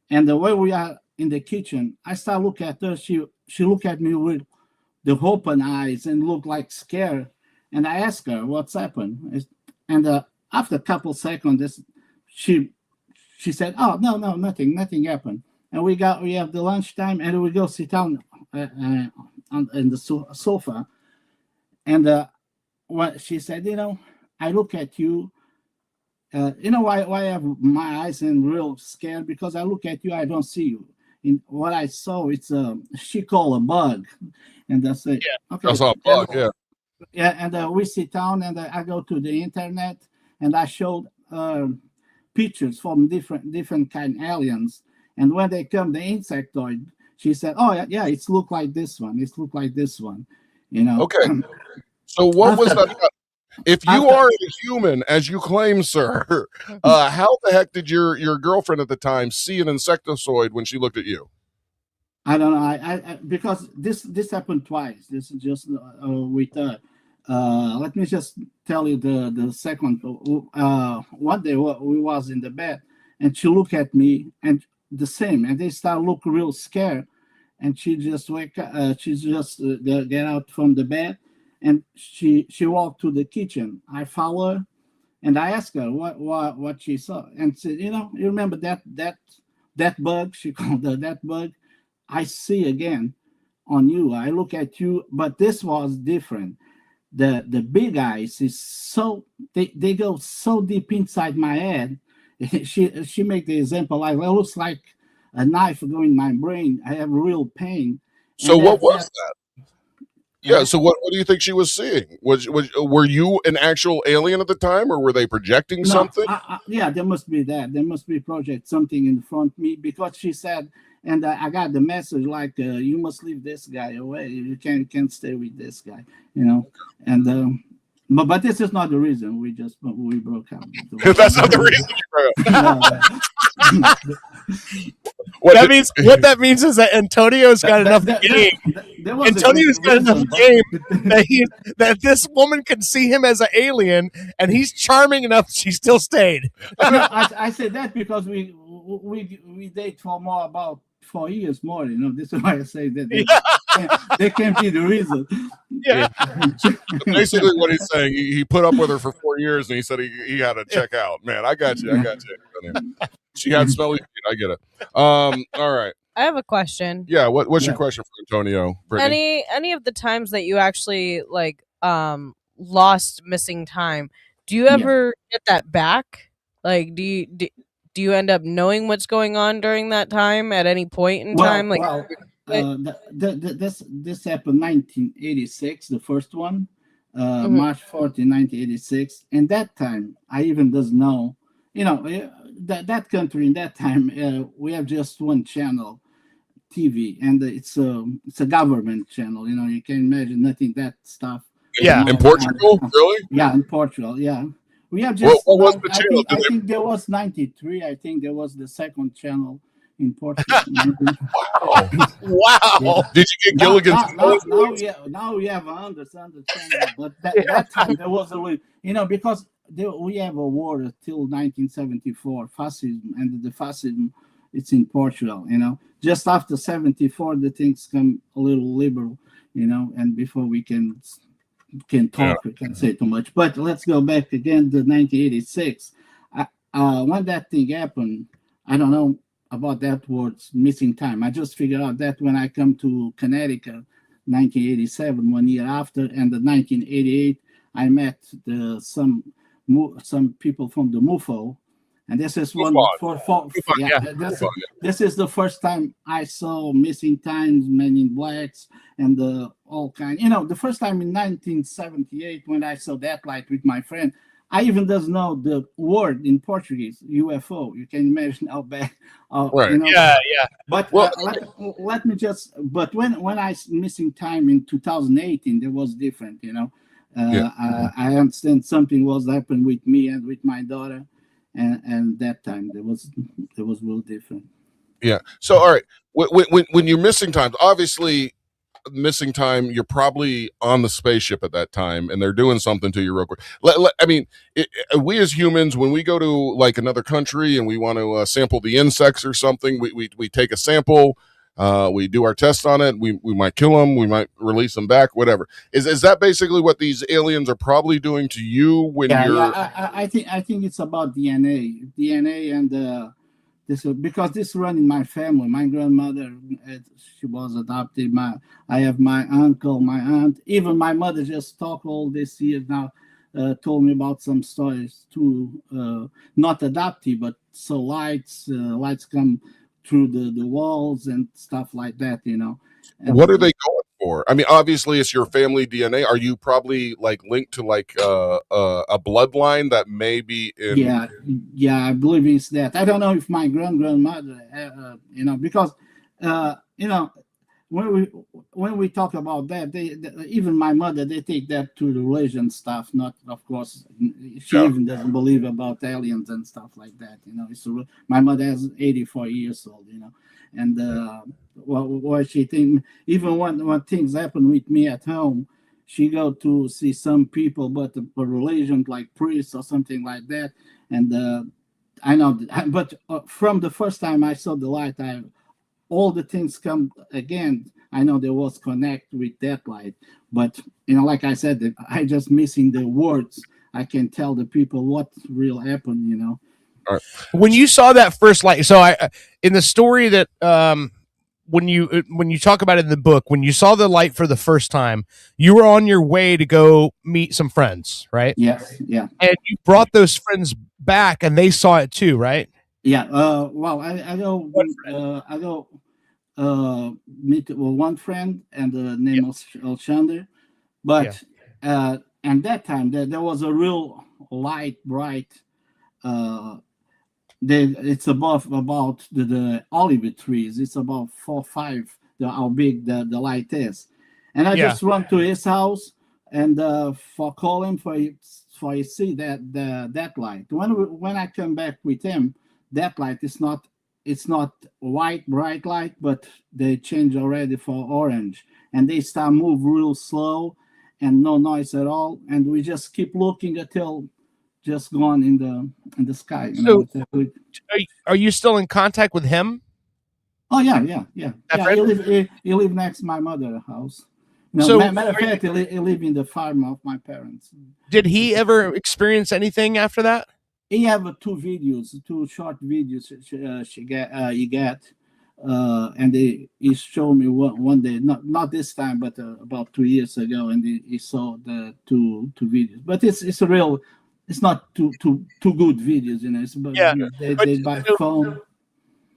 and the way we are in the kitchen, I start look at her. She look at me with the open eyes and look like scared. And I ask her what's happened. And after a couple seconds, she said, "Oh no, nothing happened." And we have the lunchtime, and we go sit down in the sofa, and what she said, I look at you. Why I have my eyes and real scared, because I look at you, I don't see you. In what I saw, it's she called a bug, and I say, okay, I saw a bug, yeah. Yeah, and we sit down, and I go to the internet, and I showed pictures from different kind aliens. And when they come, the insectoid, she said, "Oh yeah, it's look like this one. It's look like this one." Okay. So what was that? If you are a human, as you claim, sir, how the heck did your girlfriend at the time see an insectoid when she looked at you? I don't know. I because this happened twice. This is just with. Let me just tell you the second. One day we was in the bed, and she looked at me and the same, and they start look real scared, and she just wake up. She just get out from the bed, and she walked to the kitchen. I follow her, and I asked her what she saw, and said, you remember that bug? She called that bug. I see again on you. I look at you, but this was different. The big eyes is so they go so deep inside my head. She make the example like it looks like a knife going in my brain. I have real pain. So what was that? Yeah. So what do you think she was seeing? Were you an actual alien at the time, or were they projecting something? Yeah, there must be that. There must be project something in front of me, because she said, and I got the message like, you must leave this guy away. You can't stay with this guy, And but this is not the reason. We broke up. That's not the reason you broke up. What that means is that Antonio's got enough game. Antonio's got enough game that this woman can see him as an alien, and he's charming enough. She still stayed. I said that because we date for more about 4 years more. This is why I say that they can't be the reason. Yeah. Basically, what he's saying, he put up with her for 4 years, and he said he had to check out. Man, I got you. She had smelly feet. I get it. All right. I have a question. Yeah. What's your question for Antonio? Brittany? Any of the times that you actually lost missing time, do you ever get that back? Like, do you end up knowing what's going on during that time at any point in time? This happened 1986, the first one. March 14, 1986. And that time, I even doesn't know, that country in that time, we have just one channel, TV, and it's a government channel. You can imagine nothing that stuff. Yeah, in Portugal, really? Yeah, in Portugal. Yeah, we have just. What was the channel? I think there was 93. I think there was the second channel in Portugal. Wow! Yeah. Did you get Gilligan's? Now we have hundreds channels, but that time there was because we have a war till 1974, fascism, and the fascism it's in Portugal. Just after 74, the things come a little liberal, and before we can talk, we can say too much. But let's go back again to 1986. When that thing happened, I don't know about that word missing time. I just figured out that when I come to Connecticut, 1987, 1 year after, and the 1988, I met some people from the UFO, and this is this is the first time I saw missing times, Men in Blacks, and all kind. The first time in 1978 when I saw that light with my friend. I even doesn't know the word in Portuguese, UFO. You can imagine how bad. Right. Yeah. But let me just. But when I missing time in 2018, it was different. I understand something was happening with me and with my daughter, and that time it was real different. Yeah. So all right, when you're missing times, obviously. Missing time, you're probably on the spaceship at that time and they're doing something to you real quick. We as humans, when we go to like another country and we want to sample the insects or something, we take a sample, we do our test on it, we might kill them, we might release them back, whatever. Is that basically what these aliens are probably doing to you when you're I think it's about DNA and this because this run in my family. My grandmother, she was adopted. I have my uncle, my aunt, even my mother just talked all this year now, told me about some stories too. Not adoptee, but so lights come through the walls and stuff like that. And what are they going for? I mean, obviously it's your family DNA. Are you probably like linked to like a bloodline that may be in? Yeah, I believe it's that. I don't know if my grandmother, because when we talk about that, even my mother, they take that to the religion stuff. Not, of course, she even doesn't believe about aliens and stuff like that. My mother is 84 years old. And what she think, even when things happen with me at home, she go to see some people, but a religion like priests or something like that. And I know, but from the first time I saw the light, all the things come again. I know there was connect with that light, but like I said, I just missing the words. I can tell the people what real happened. All right. When you saw that first light, so I in the story that when you talk about it in the book, when you saw the light for the first time, you were on your way to go meet some friends, right? Yes, yeah. And you brought those friends back, and they saw it too, right? Yeah. Well, I go meet one friend, and the name was Alexander, but and that time there was a real light, bright. It's about the olive trees. It's about 4 or 5. How big the light is, and I just run to his house and for calling for you see that light. When I come back with him, that light is not. It's not white bright light, but they change already for orange, and they start move real slow, and no noise at all, and we just keep looking until just gone in the sky. So, are you still in contact with him? Oh yeah. He live next to my mother's house. Matter of fact, he live in the farm of my parents. Did he ever experience anything after that? He have 2 short videos he got, and he showed me one day, not this time, but about 2 years ago, and he saw the two videos. But it's a real. It's not too good videos, It's they buy phone.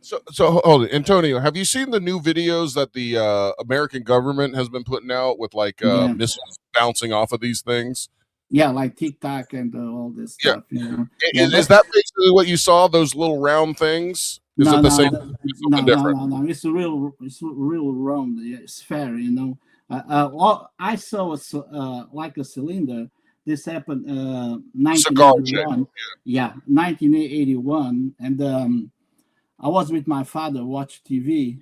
So hold it, Antonio. Have you seen the new videos that the American government has been putting out with like Yeah. missiles bouncing off of these things? Yeah, like TikTok and all this Yeah. stuff. You know. Yeah, Is that basically what you saw? Those little round things? Is it the same? Something different? No. It's real round. Yeah, sphere. You know. I saw like a cylinder. This happened Cigar shape. 1981. Yeah, 1981, and I was with my father, watch TV,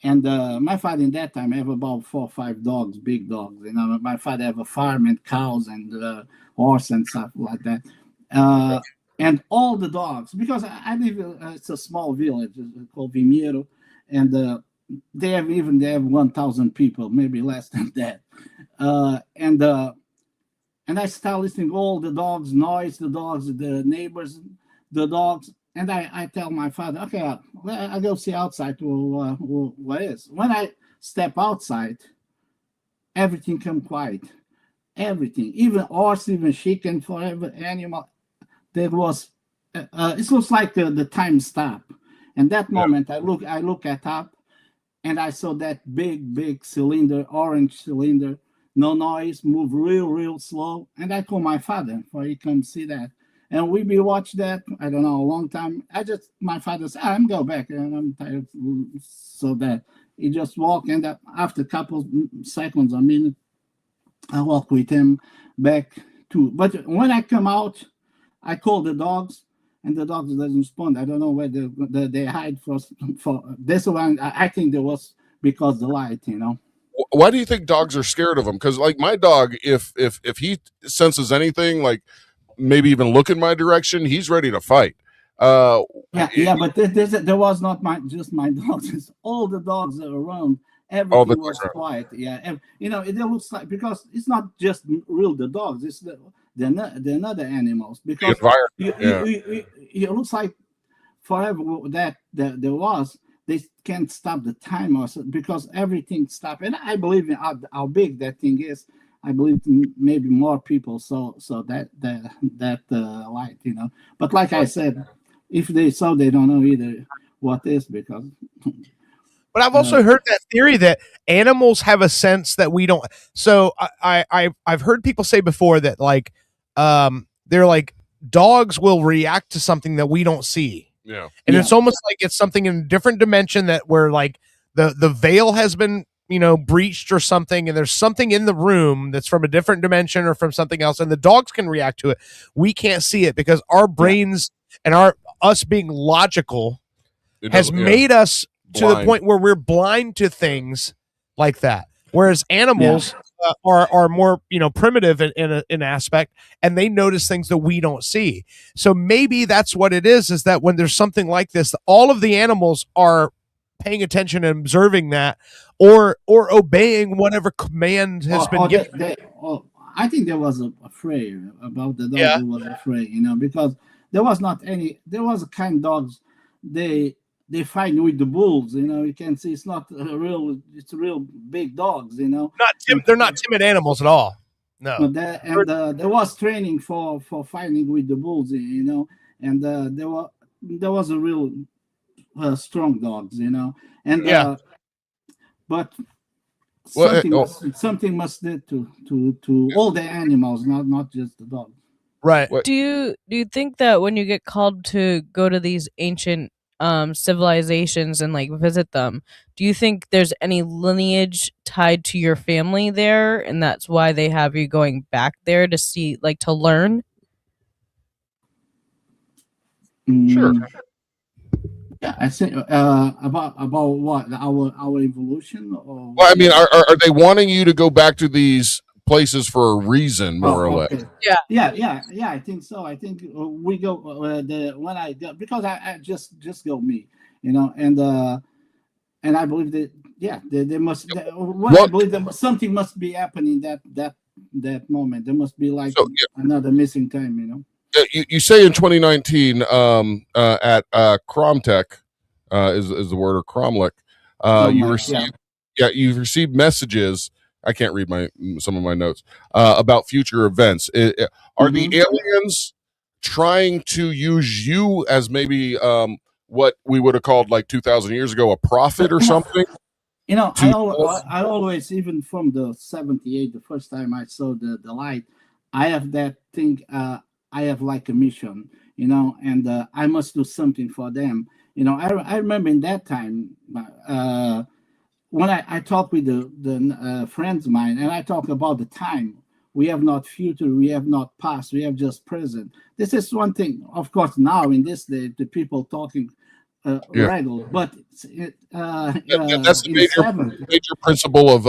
and my father in that time have about 4 or 5 dogs, big dogs. You know, my father have a farm and cows and horse and stuff like that. Uh, and all the dogs, because I live, it's a small village called Vimiero, and they have 1,000 people, maybe less than that. And I start listening all the dogs noise, the dogs, the neighbors, the dogs, and I tell my father, okay, I go see outside what is. When I step outside, everything come quiet, everything, even horse, even chicken, forever animal. There was, it looks like the time stop, and that moment I look at up, and I saw that big cylinder, orange cylinder, no noise, move real slow. And I call my father for he come see that. And we be watch that, I don't know, a long time. My father said, I'm go back and I'm tired. So that he just walk, and after a couple seconds, a minute, I walk with him back to, but when I come out, I call the dogs, and the dogs doesn't respond. I don't know where they hide for this one. I think there was because the light, you know. Why do you think dogs are scared of them? Because like my dog, if he senses anything, like maybe even look in my direction, he's ready to fight. Yeah, but there was not just my dogs. It's all the dogs that are around. Everything was quiet. Yeah, you know, it looks like, because it's not just real the dogs. It's the other animals, because it looks like forever that there was. They can't stop the timer because everything stopped. And I believe in how big that thing is. I believe maybe more people saw that light, you know. But like I said, if they saw, they don't know either what is, because. But I've also heard that theory that animals have a sense that we don't. So I've heard people say before that like they're like dogs will react to something that we don't see. Yeah. And it's almost like it's something in a different dimension, that where like the veil has been, you know, breached or something, and there's something in the room that's from a different dimension or from something else, and the dogs can react to it. We can't see it because our brains and us being logical has made us to the point where we're blind to things like that. Whereas animals are more, you know, primitive in an aspect, and they notice things that we don't see. So maybe that's what it is that when there's something like this, all of the animals are paying attention and observing that, or obeying whatever command has been given. I think there was afraid about the dog. Yeah. Who was afraid, you know, because there was a kind of dogs, they fight with the bulls, you know. You can see it's real big dogs, you know. They're not timid animals at all. No. But there was training for fighting with the bulls, you know, and there was a real strong dogs, you know, and but something must do to all the animals, not just the dogs. Right. Do you think that when you get called to go to these ancient civilizations and like visit them, do you think there's any lineage tied to your family there, and that's why they have you going back there to see, like, to learn? Sure. Yeah, I think about what our evolution. Or well, I mean, are they wanting you to go back to these places for a reason, more or less? Yeah. I think so. I think we go when I go, because I just go me, you know, and I believe that they must. I believe that something must be happening that moment. There must be like another missing time, you know. You say in 2019 at Cromtech is the word, or Cromlech, you've received messages. I can't read some of my notes about future events. Are the aliens trying to use you as maybe what we would have called like 2,000 years ago a prophet or something. You know, I always, even from the 78, the first time I saw the light, I have that thing. I have like a mission, you know, and I must do something for them. You know, I remember in that time when I talk with the friends of mine, and I talk about the time. We have not future, we have not past, we have just present. This is one thing. Of course, now in this day, the people talking regular, but That's the in the major principle of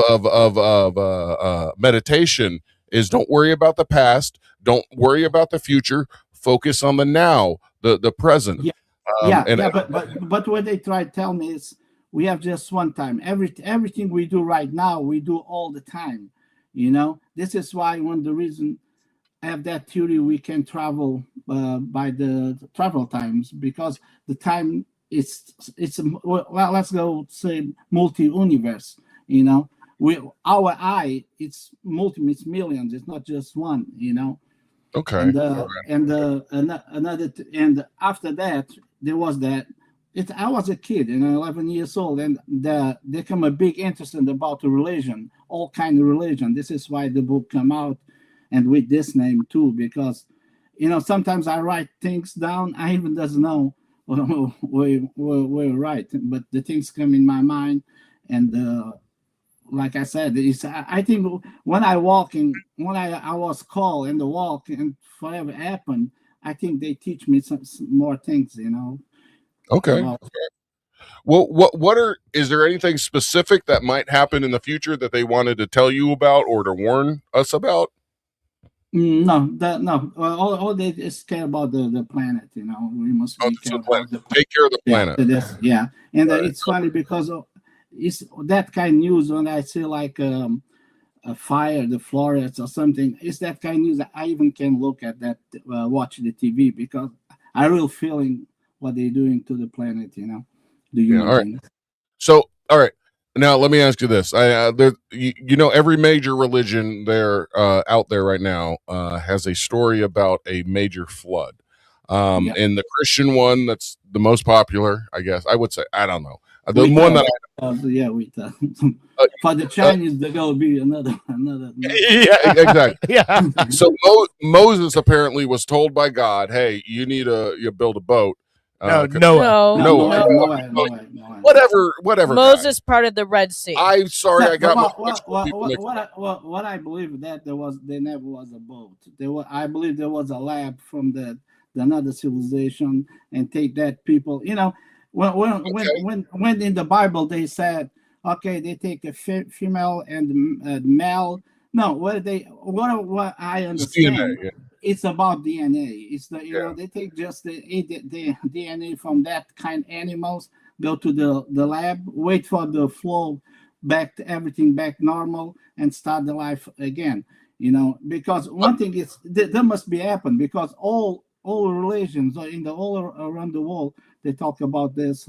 meditation is don't worry about the past, don't worry about the future, focus on the now, the present. But what they try to tell me is we have just one time. Everything we do right now, we do all the time. You know, this is why one of the reason I have that theory we can travel by the travel times, because the time it's well, let's go say multi-universe. You know, our eye it's it's millions. It's not just one. You know. Okay. And after that there was that. I was a kid, 11 years old, and there became a big interest about the religion, all kind of religion. This is why the book come out, and with this name too, because sometimes I write things down. I even doesn't know where right, but the things come in my mind, and like I said, I think when I was called and the walk and whatever happened, I think they teach me some more things, Okay. Well, is there anything specific that might happen in the future that they wanted to tell you about or to warn us about? No. All they just care about the planet. We must be care about take care of the planet. Yeah. And it's funny because it's that kind of news when I see like a fire, the florets or something. It's that kind of news that I even can look at that, watch the TV, because I really feeling what they're doing to the planet, the human all right. beings. So, all right. Now, let me ask you this. Every major religion out there right now has a story about a major flood. And the Christian one that's the most popular, I guess, I would say, I don't know. The one that for the Chinese, there will be another. Yeah, exactly. Yeah. So Moses apparently was told by God, "Hey, you need you build a boat." No. Whatever. Moses parted the Red Sea. I'm sorry, I got what I believe that there never was a boat. I believe there was a lab from another civilization and take that people. When in the Bible they said, okay, they take a female and a male. No, what I understand. DNA, yeah. It's about DNA. It's they take just the DNA from that kind of animals, go to the lab, wait for the flow back to everything back normal, and start the life again. Because one thing is there must be happen, because all religions all around the world they talk about this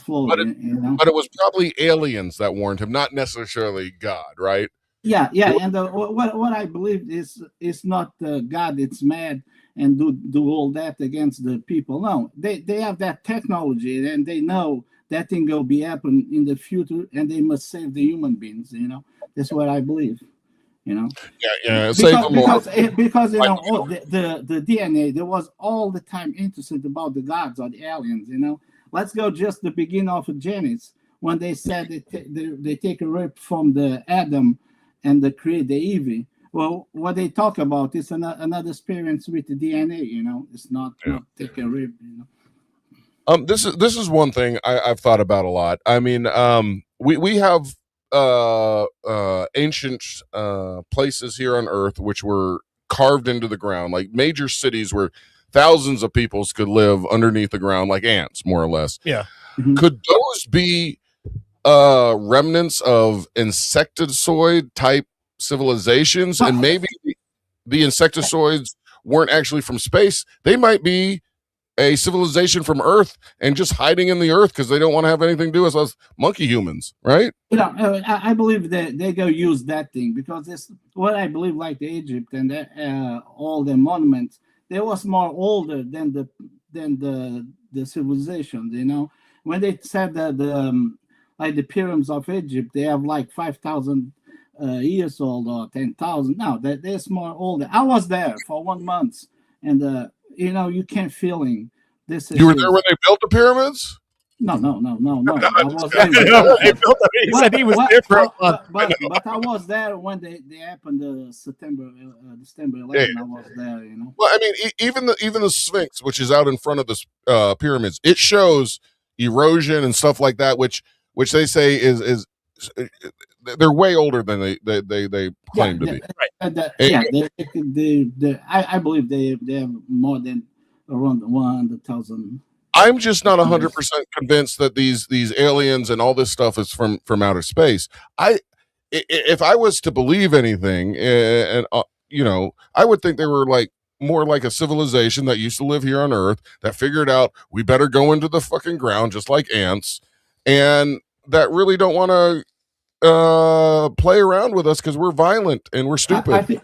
flow. But it was probably aliens that warned him, not necessarily God, right? Yeah, and what I believe is not God. It's mad and do all that against the people. No, they have that technology and they know that thing will be happen in the future, and they must save the human beings. That's what I believe. Yeah. Because the DNA, there was all the time interested about the gods or the aliens. Let's go just the beginning of Genesis, when they said they take a rip from the Adam and they create the Eve. Well, what they talk about is another experience with the DNA. It's not take a rip. This is one thing I've thought about a lot. I mean, we have ancient places here on Earth which were carved into the ground, like major cities where thousands of peoples could live underneath the ground like ants, more or less. Yeah. Could those be remnants of insectoid type civilizations? And maybe the insectoids weren't actually from space. They might be a civilization from Earth and just hiding in the Earth because they don't want to have anything to do with us monkey humans, right? I believe that they go use that thing, because it's what I believe, like the Egypt and all the monuments, they was more older than the than the civilizations. You know, when they said that like the pyramids of Egypt, they have like 5,000 years old or 10,000. No, they're more older. I was there for 1 month, and you know, you can't feeling this. You were there when they built the pyramids? No. I was He said he was there for a month. But I was there when they happened December 11. Yeah. I was there, you know. Well, I mean, even the Sphinx, which is out in front of the pyramids, it shows erosion and stuff like that, which they say is they're way older than they claim to be. I believe they have more than around 100,000. I'm just not 100% convinced that these aliens and all this stuff is from outer space. If I was to believe anything, and you know, I would think they were like more like a civilization that used to live here on Earth that figured out we better go into the fucking ground just like ants, and that really don't want to play around with us because we're violent and we're stupid. I think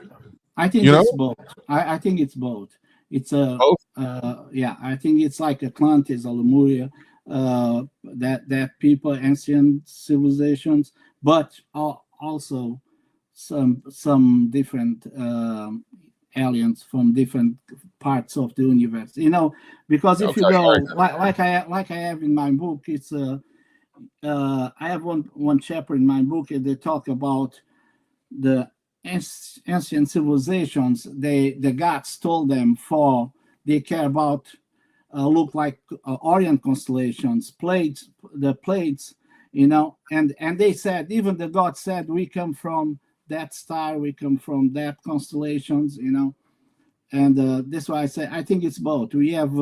you it's know? both. I think it's both. It's yeah. I think it's like Atlantis or Lemuria, that people, ancient civilizations, but also some different aliens from different parts of the universe. You know, because if you go like I have in my book, it's I have one chapter in my book, and they talk about the ancient civilizations. The gods told them they care about look like Orient constellations, the plates, you know, and they said, even the gods said, we come from that star, we come from that constellations, you know, and that's why I say I think it's both. We have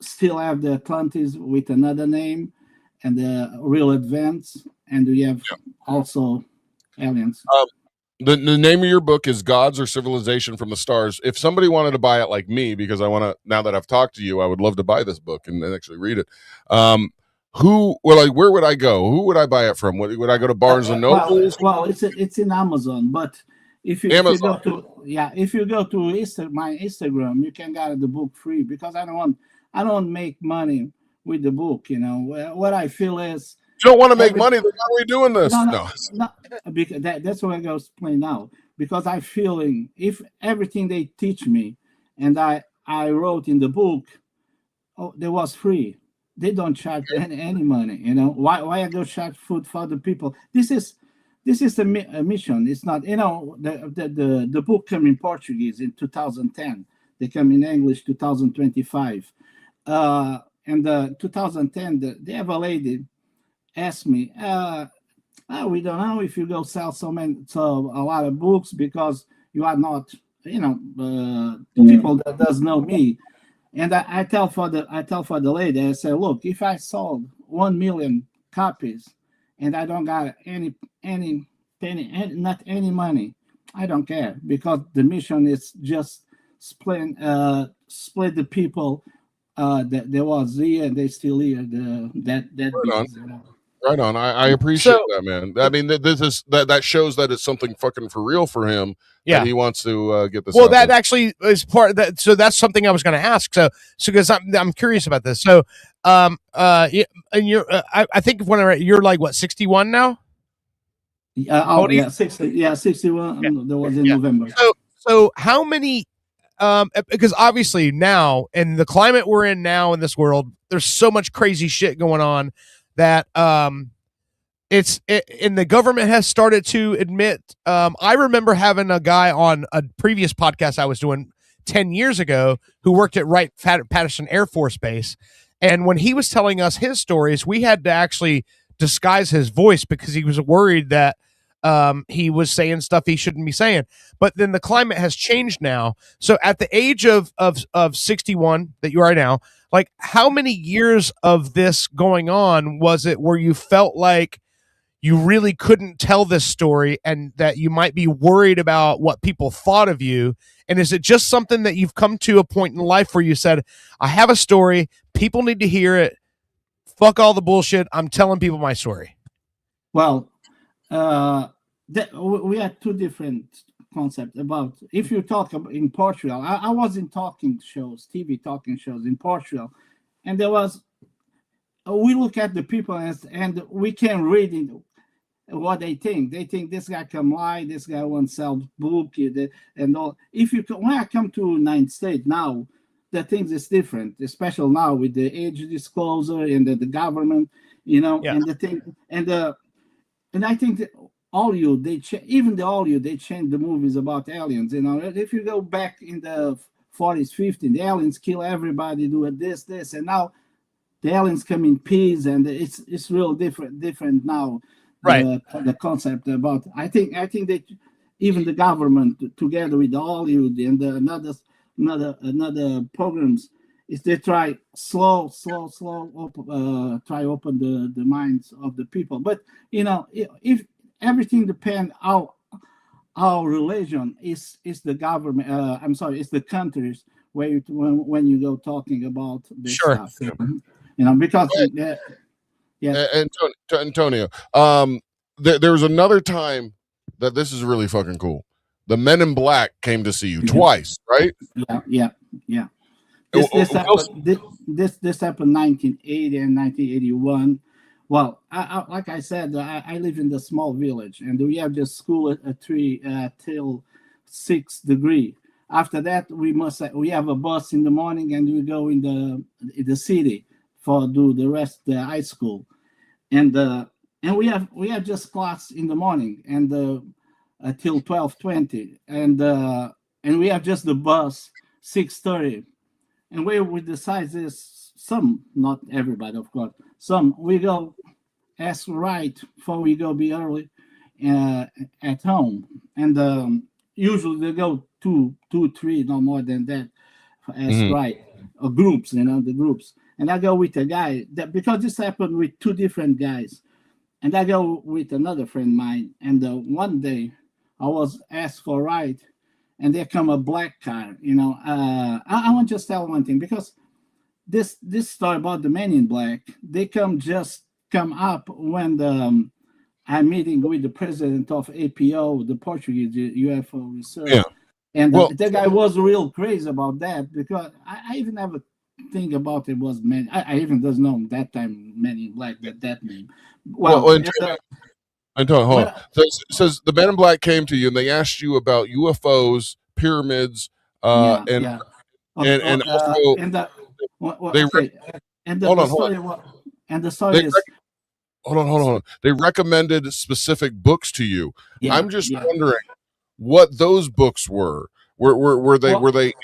still have the Atlantis with another name, and the real advance, and we have also aliens. The name of your book is Gods or Civilization from the Stars. If somebody wanted to buy it like me, because I want to, now that I've talked to you, I would love to buy this book and actually read it. Where would I go? Who would I buy it from? Would I go to Barnes and Noble? Well, it's in Amazon, but if you go to my Instagram, you can get the book free, because I don't make money with the book. You know what I feel is, you don't want to make money. Then why are we doing this? No. Because that's what I go explain now. Because I feeling if everything they teach me, and I wrote in the book, they was free. They don't charge any money. You know why I go charge food for the people? This is a mission. It's not, you know, the book came in Portuguese in 2010. They come in English 2025. And 2010, they have a lady asked me, we don't know if you go sell a lot of books, because you are not, you know, people that does know me. And I tell for the lady, I say, look, if I sold 1 million copies and I don't got any penny, not any money, I don't care, because the mission is just split the people that there was here and they still here. Right on. I appreciate that, man. I mean, that shows that it's something fucking for real for him. Yeah, that he wants to get this. Well, that actually is part of that. So that's something I was going to ask. So because I'm curious about this. So, and you're, I think when you're like what, 61 now? 60. Yeah, 61. That was in November. So how many? Because obviously now, in the climate we're in now in this world, there's so much crazy shit going on that and the government has started to admit. I remember having a guy on a previous podcast I was doing 10 years ago who worked at Wright-Patterson Air Force Base, and when he was telling us his stories, we had to actually disguise his voice because he was worried that he was saying stuff he shouldn't be saying. But then the climate has changed now. So at the age of 61 that you are now, like, how many years of this going on was it where you felt like you really couldn't tell this story and that you might be worried about what people thought of you? And is it just something that you've come to a point in life where you said, I have a story, people need to hear it, fuck all the bullshit, I'm telling people my story? Well, we had two different concept about if you talk about in Portugal. I was in talking shows, TV talking shows in Portugal, and there was we look at the people and we can read in what they think. They think this guy can lie, this guy won't sell book, and all. If you when I come to United States now, the things is different, especially now with the age disclosure and the government, and the thing and I think that Hollywood even the Hollywood they changed the movies about aliens. If you go back in the 40s, 50s, the aliens kill everybody, do this, and now the aliens come in peace, and it's real different now. Right. The concept about I think that even the government together with the Hollywood and another programs is they try slow try open the minds of the people. But if everything depends how religion is the government. I'm sorry, it's the countries where when you go talking about this stuff. Because Antonio, there was another time that this is really fucking cool. The Men in Black came to see you twice, right? Yeah. This happened 1980 and 1981. Well, like I said, I live in the small village, and we have just school at 3 till 6 degree. After that, we have a bus in the morning, and we go in the city for do the rest the high school, and we have just class in the morning and till 12:20, and we have just the bus 6:30, and where we decide is some, not everybody of course, some we go ask right before we go be early at home, and usually they go two, three, no more than that, ask right, or groups, the groups. And I go with a guy that because this happened with two different guys, and I go with another friend of mine. And one day I was asked for a ride, and there come a black car. I want to just tell one thing, because this story about the Men in Black, they come up when I'm meeting with the president of APO, the Portuguese UFO research. Yeah. And the guy was real crazy about that, because I even never think about it was men. I even doesn't know that time Men in Black that name. Antonio, hold on. So it says the Men in Black came to you and they asked you about UFOs, pyramids, and also hold on. They recommended specific books to you. I'm just wondering what those books were. Were they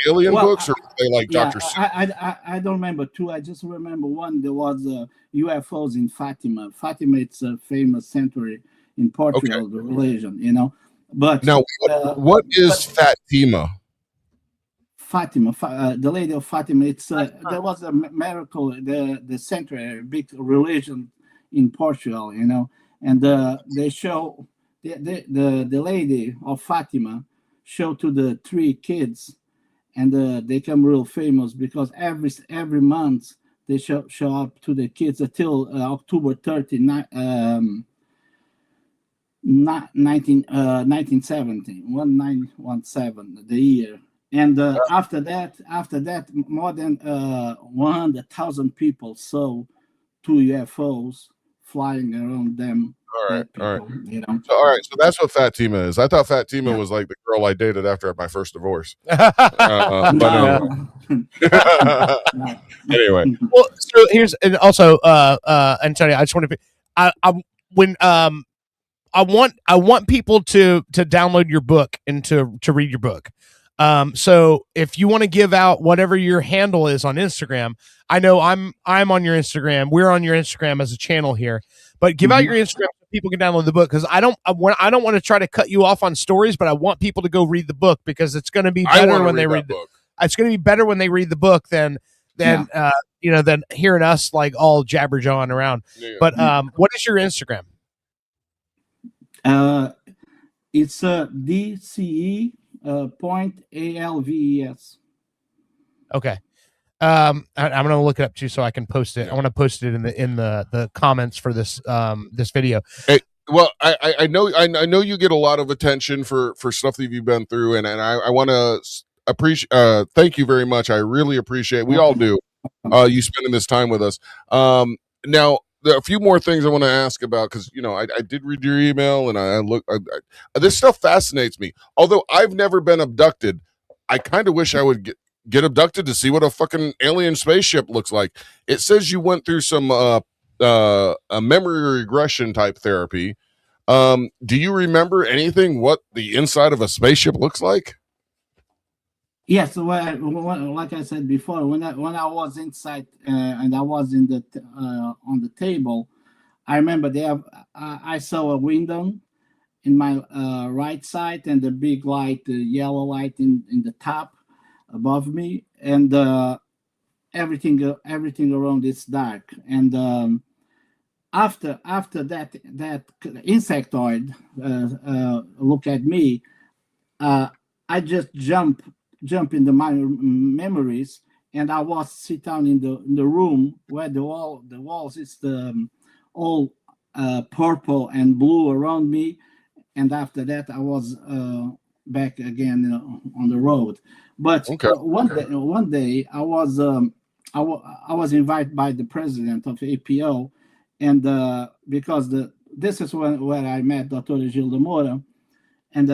alien books, or were they like Dr. Seuss? I don't remember two. I just remember one. There was UFOs in Fatima. Fatima, it's a famous sanctuary in Portugal, the religion, But now, what is Fatima? Fatima, the Lady of Fatima. It's there was a miracle, the sanctuary, big religion in Portugal, and they show the Lady of Fatima show to the three kids, and they come real famous because every month they show up to the kids until October 30, 1917, the year. And after that, more than 100,000 people saw two UFOs flying around them. All right. All right. So that's what Fatima is. I thought Fatima was like the girl I dated after my first divorce. Anyway. Well, so here's, and also, Antonio, I just want to, I want people to download your book and to read your book. So if you want to give out whatever your handle is on Instagram, I know I'm on your Instagram. We're on your Instagram as a channel here, but give out your Instagram so people can download the book. Cause I don't want to try to cut you off on stories, but I want people to go read the book, because it's going to be better when they read the book. It's going to be better when they read the book than hearing us like all jabberjawing around. Yeah. But, what is your Instagram? It's DCE .alves. Okay. I'm gonna look it up too so I can post it. I want to post it in the comments for this this video. Hey, Well, I know I know you get a lot of attention for stuff that you've been through, and I want to appreciate thank you very much. I really appreciate. We all do. You spending this time with us. Now there are a few more things I want to ask about because I did read your email and I look. This stuff fascinates me. Although I've never been abducted, I kind of wish I would get abducted to see what a fucking alien spaceship looks like. It says you went through some a memory regression type therapy. Do you remember anything what the inside of a spaceship looks like? Yes, like I said before, when I was inside and I was in the on the table, I remember I saw a window in my right side and the big light, the yellow light in the top above me, and everything around is dark. And after that insectoid look at me, I just jump into my memories, and I was sit down in the room where the walls is all purple and blue around me, and after that I was back again on the road. But one day I was I was invited by the president of APO, and because this is where I met Dr. Gilda Moura, and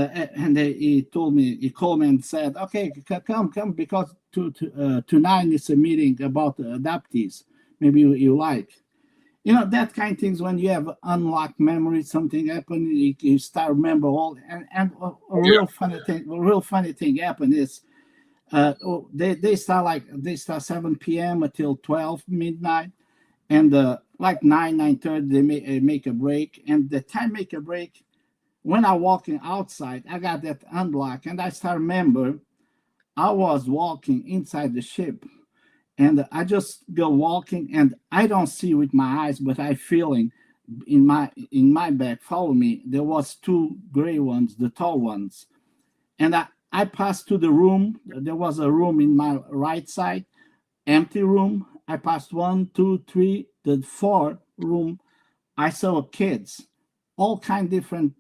he told me, he called me and said, okay, come, because tonight is a meeting about adoptees. Maybe you like. That kind of things when you have unlocked memory, something happened, you start remember all, and a real funny thing happened is they start 7 p.m. until 12 midnight, and like 9:30 they make a break, and the time make a break. When I walking outside, I got that unlocked, and I start remember I was walking inside the ship, and I just go walking, and I don't see with my eyes, but I feeling in my back, follow me. There was two gray ones, the tall ones, and I passed to the room. There was a room in my right side, empty room. I passed 1, 2, 3, the 4 room. I saw kids, all kind different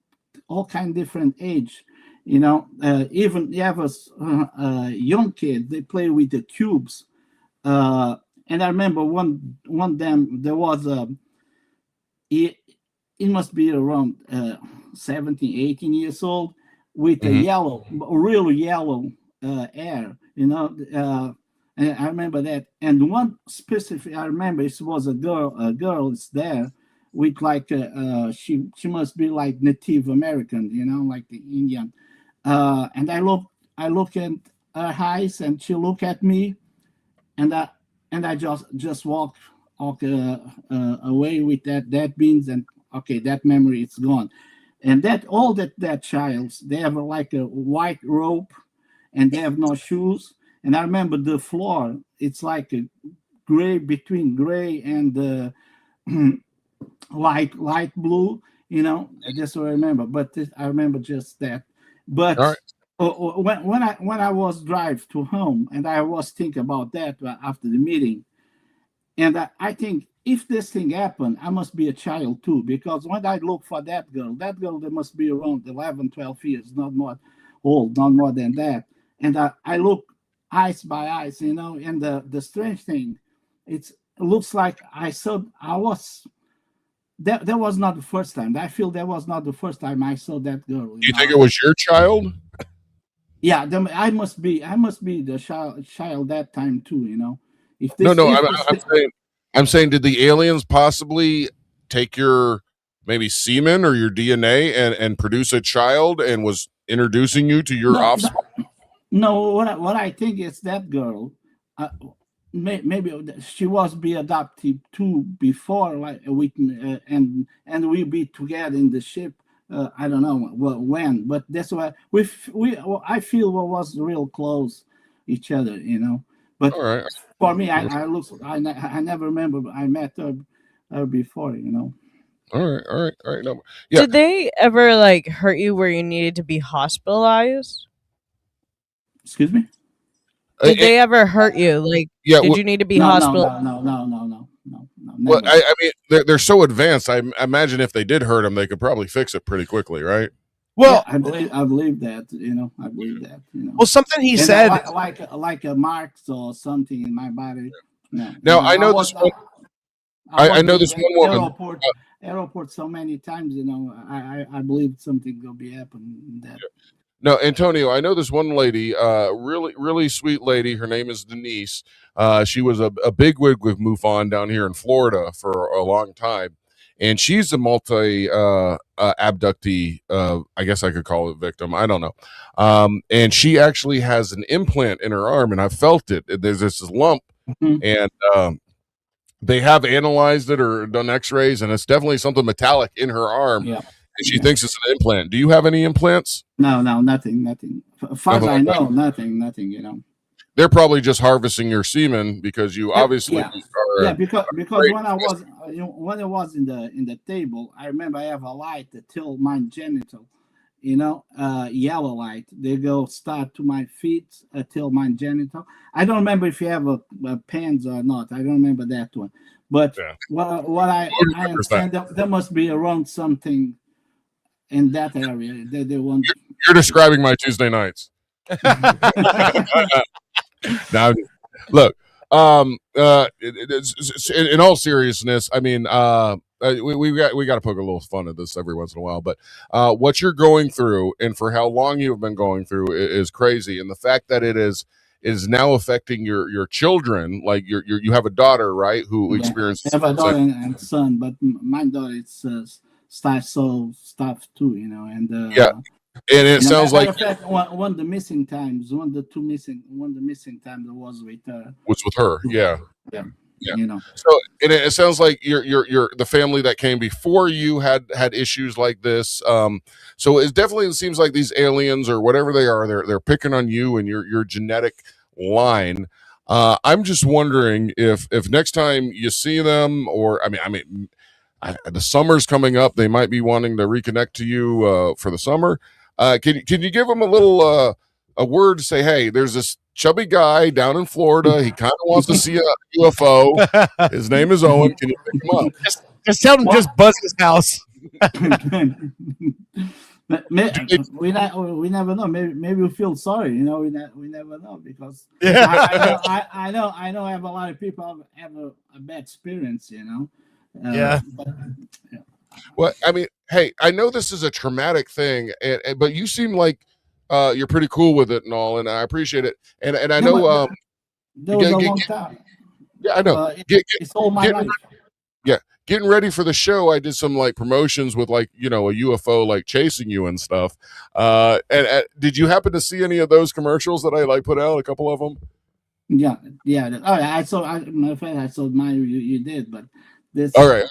age. Even you have a young kid. They play with the cubes. And I remember one them. There was it must be around 17, 18 years old, with a yellow, real yellow hair. And I remember that. And one specific, I remember it was a girl. A girl is there with like she must be like Native American, like the Indian. And I look at her eyes, and she look at me, and I just walk away with that beans, and okay, that memory is gone. And that child, they have like a white rope, and they have no shoes. And I remember the floor, it's like a gray, between gray and light blue. That's what I remember. But I remember just that. But when I was drive to home, and I was thinking about that after the meeting, and I think if this thing happened, I must be a child too, because when I look for that girl, there must be around 11, 12 years, not more old, not more than that. And I look eyes by eyes, and the strange thing, it looks like I was. That was not the first time. I feel that was not the first time I saw that girl. You think it was your child? Yeah, I must be the child that time too. If this, I'm saying, did the aliens possibly take your maybe semen or your DNA and produce a child and was introducing you to your offspring? No, what I think is that girl. Maybe she was be adopted too before, like with and we be together in the ship. I don't know when, but that's why I feel we was real close each other, But for me, I never remember I met her before, All right. No, yeah. Did they ever like hurt you where you needed to be hospitalized? Excuse me? Did they ever hurt you? Like, did you need to be hospitalized? No. Well, I mean, they're so advanced. I imagine if they did hurt him, they could probably fix it pretty quickly, right? Well, I believe that. I believe that. Well, something he And said, like a marks or something in my body. No. Now I know this one. I know this one woman. Airport so many times. I believe something will be happening. That. No, Antonio, I know this one lady, really sweet lady. Her name is Denise. She was a bigwig with MUFON down here in Florida for a long time. And she's a multi abductee, I guess I could call it victim. I don't know. And she actually has an implant in her arm, and I felt it. There's this lump, and they have analyzed it or done X-rays, and it's definitely something metallic in her arm. Yeah. And she thinks it's an implant. Do you have any implants? No, nothing. As far as I know, nothing. They're probably just harvesting your semen because you obviously are. Yeah, because when I was in the table, I remember I have a light till my genital, yellow light. They go start to my feet till my genital. I don't remember if you have a pants or not. I don't remember that one. But what I understand, there must be around something in that area. They want. You're describing my Tuesday nights. Now, look. In all seriousness, I mean, we got to poke a little fun at this every once in a while. But what you're going through, and for how long you've been going through, is crazy. And the fact that it is now affecting your children, like you have a daughter, right, who experienced. I have a daughter and son, but my daughter it's stuff too, and yeah. And it sounds like one of the missing times was with her. Was with her, yeah. Yeah. So and it sounds like your the family that came before you had issues like this. So it definitely seems like these aliens or whatever they are, they're picking on you and your genetic line. I'm just wondering if next time you see them, or I mean, the summer's coming up, they might be wanting to reconnect to you for the summer. Can you give them a little a word to say, hey, there's this chubby guy down in Florida. He kind of wants to see a UFO. His name is Owen. Can you pick him up? Just tell him just buzz his house. We never know. Maybe we feel sorry. We never know because I know I have a lot of people have a bad experience. But, Well, I mean, hey, I know this is a traumatic thing, but you seem like you're pretty cool with it and all, and I appreciate it. And I know that was a long time. Yeah, I know. It's all my life. Getting ready for the show, I did some like promotions with like a UFO like chasing you and stuff. And did you happen to see any of those commercials that I like put out? A couple of them. Yeah. Oh, I saw. My friend, I saw mine. You did, but this. All right.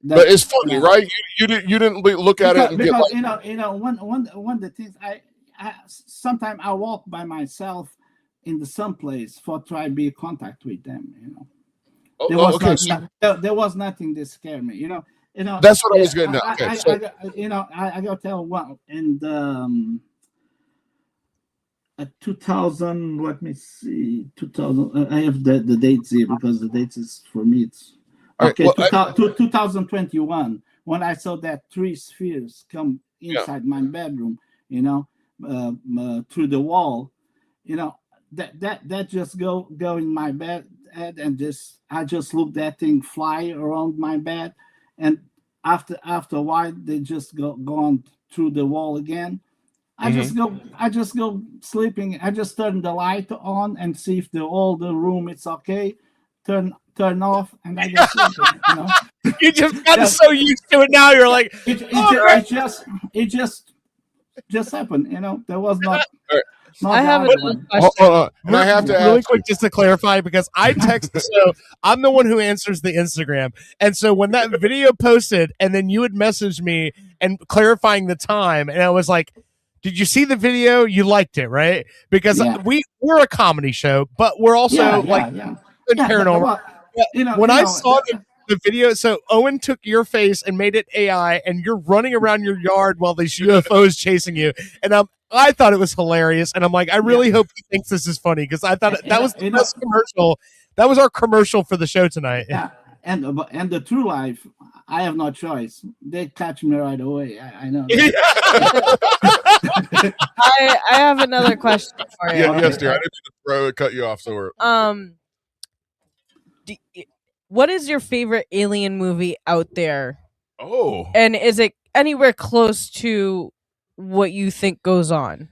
But it's funny, right? You didn't look at it and because get like, one of the things I sometimes I walk by myself in some place for try to be in contact with them. There was nothing that scared me. That's what I was getting at. Okay, I got to tell one in 2000. Let me see, 2000. I have the dates here because the dates is for me. It's okay. 2021 when I saw that 3 spheres come inside my bedroom. Through the wall. That just go in my bed and I just look that thing fly around my bed, and after a while they just go on through the wall again. I just go sleeping. I just turn the light on and see if the room it's okay. Turn off, and I just sleep. You just got so used to it now. You're like, it just happened. There was not. I have a question. And I have to really ask quick just to clarify, because I text the show. I'm the one who answers the Instagram, and so when that video posted, and then you had messaged me and clarifying the time, and I was like, "Did you see the video? You liked it, right?" Because we're a comedy show, but we're also paranormal. When I saw the video, so Owen took your face and made it AI, and you're running around your yard while these UFOs chasing you, and I thought it was hilarious, and I'm like, I really hope he thinks this is funny, because I thought that was the best commercial. That was our commercial for the show tonight. Yeah, and the true life, I have no choice. They catch me right away. I know. I have another question for you. Yes, dear. I didn't mean to cut you off. So we're what is your favorite alien movie out there? Oh. And is it anywhere close to what you think goes on?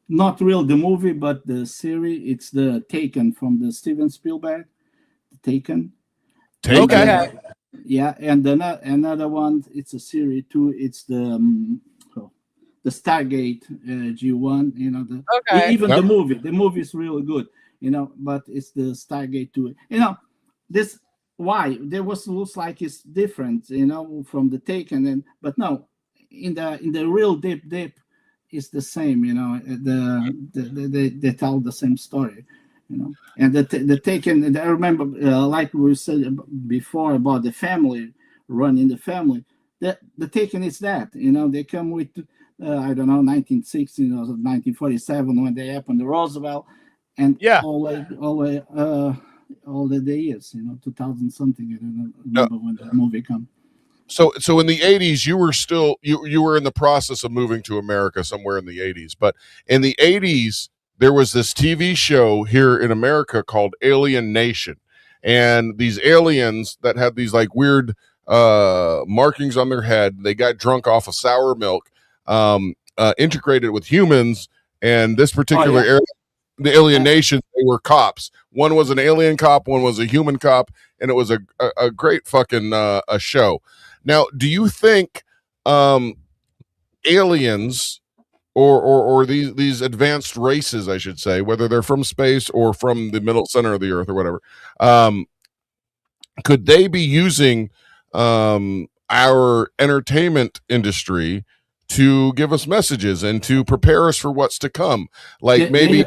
Not real the movie, but the series. It's the Taken from the Steven Spielberg. Taken. Okay. Yeah, and another one. It's a series too. It's the Stargate G1. You know, even the movie. The movie is really good. You know, but it's the Stargate too. You know, this why there looks like it's different. You know, from the Taken, but no, in the real deep, it's the same. You know, they tell the same story. You know, and the Taken. I remember, like we said before about the family running the family. The Taken is that. You know, they come with I don't know 1960 or 1947 when they happened to Roosevelt, and all the years. You know, 2000 something. I don't remember when the movie come. So in the 80s, you were still you were in the process of moving to America somewhere in the 80s. But in the 80s, there was this TV show here in America called Alien Nation, and these aliens that had these like weird markings on their head. They got drunk off of sour milk, integrated with humans, and this particular area. The Alien Nation, they were cops. One was an alien cop, one was a human cop, and it was a great fucking a show. Now, do you think aliens or these advanced races, I should say, whether they're from space or from the middle center of the earth or whatever, could they be using our entertainment industry to give us messages and to prepare us for what's to come? Like they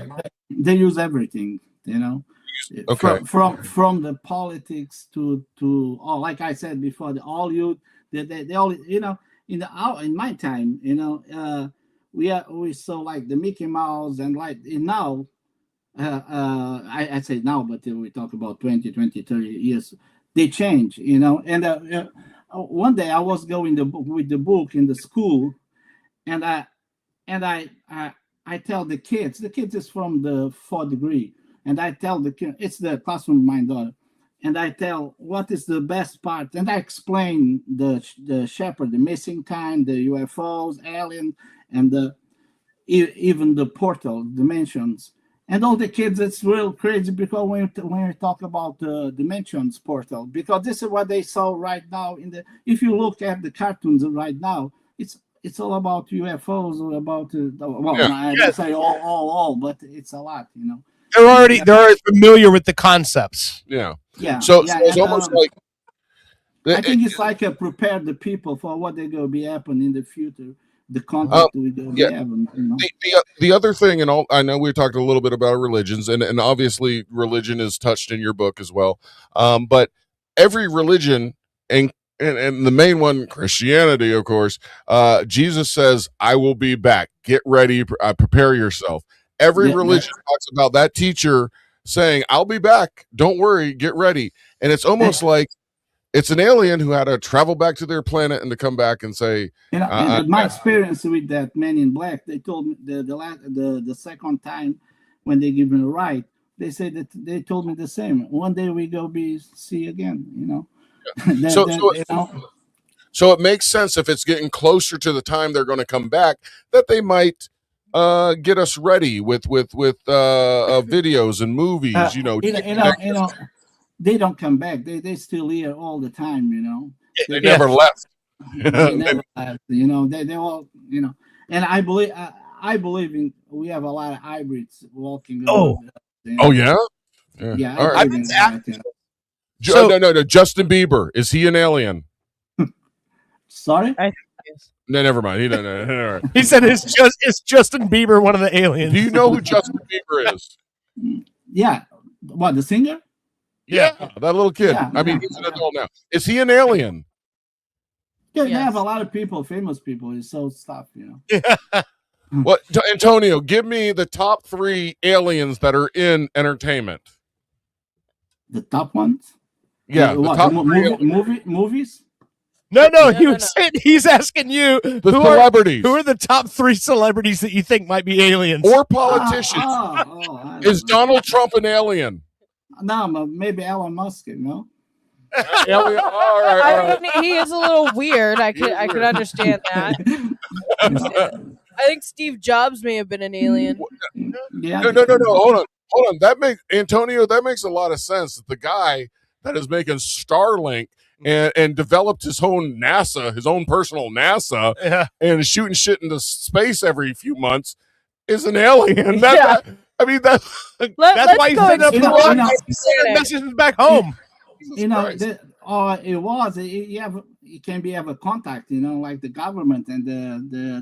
use everything, you know. Okay. From the politics to like I said before, the all you they all, you know, in my time, you know, we saw like the Mickey Mouse, and like now I say now, but we talk about 20, 30 years, they change, you know. And one day I was going with the book in the school, and I tell the kids is from the 4th degree, and I tell the kid, it's the classroom of my daughter, and I tell what is the best part, and I explain the shepherd, the missing kind, the UFOs, alien, and even the portal dimensions. And all the kids, it's real crazy, because when we talk about the dimensions portal, because this is what they saw right now if you look at the cartoons right now, it's all about UFOs, or about I don't say all, but it's a lot, you know. They're already familiar with the concepts. Yeah. So it's almost like I think it's like prepare the people for what they're going to be happening in the future. The contact we going to be having, you know. The other thing, and I know we talked a little bit about religions, and obviously religion is touched in your book as well. But every religion, and the main one, Christianity, of course, Jesus says, "I will be back. Get ready. Prepare yourself." Every religion talks about that teacher saying, "I'll be back. Don't worry. Get ready." And it's almost like it's an alien who had to travel back to their planet and to come back and say, you know, and my experience with that Man in Black, they told me the second time when they give me a ride, they said that they told me the same. One day we go see again, you know. So it makes sense, if it's getting closer to the time they're going to come back, that they might get us ready with videos and movies, you know. They don't come back. They still here all the time, you know. They never left. They never left, you know. They all, you know. And I believe in, we have a lot of hybrids walking. Oh yeah. Yeah. All right. No. Justin Bieber, is he an alien? Sorry. No, never mind. He no. He said it's Justin Bieber, one of the aliens. Do you know who Justin Bieber is? Yeah. What, the singer? Yeah, that little kid. Yeah, I mean, he's an adult now. Is he an alien? Yeah, they have a lot of people, famous people. It's so stuff, you know. Yeah. What, Antonio? Give me the top 3 aliens that are in entertainment. The top ones? Yeah, the What? top Movies? No, he's asking you The who celebrities. Who are the top 3 celebrities that you think might be aliens or politicians. Is Donald Trump an alien? No, maybe Elon Musk. No. Alien. All right. I mean, he is a little weird. I could understand that. I think Steve Jobs may have been an alien. Yeah. No. Hold on. That makes a lot of sense. That the guy that is making Starlink and developed his own personal NASA, and is shooting shit into space every few months, is an alien. That's why he's setting up the rocket messages back home. It was. It can be have a contact. Like the government and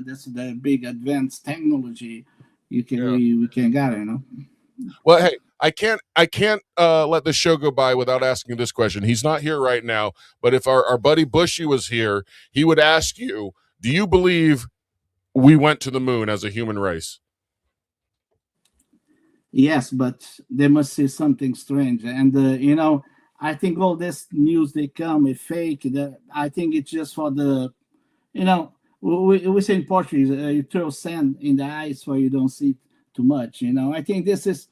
that's the big advanced technology. We can get it. Well, hey, I can't let this show go by without asking this question. He's not here right now, but if our buddy Bushy was here, he would ask you, do you believe we went to the moon as a human race? Yes, but they must see something strange. And, I think all this news they come is fake. I think it's just for the, we say in Portuguese, you throw sand in the eyes so you don't see too much. I think this is,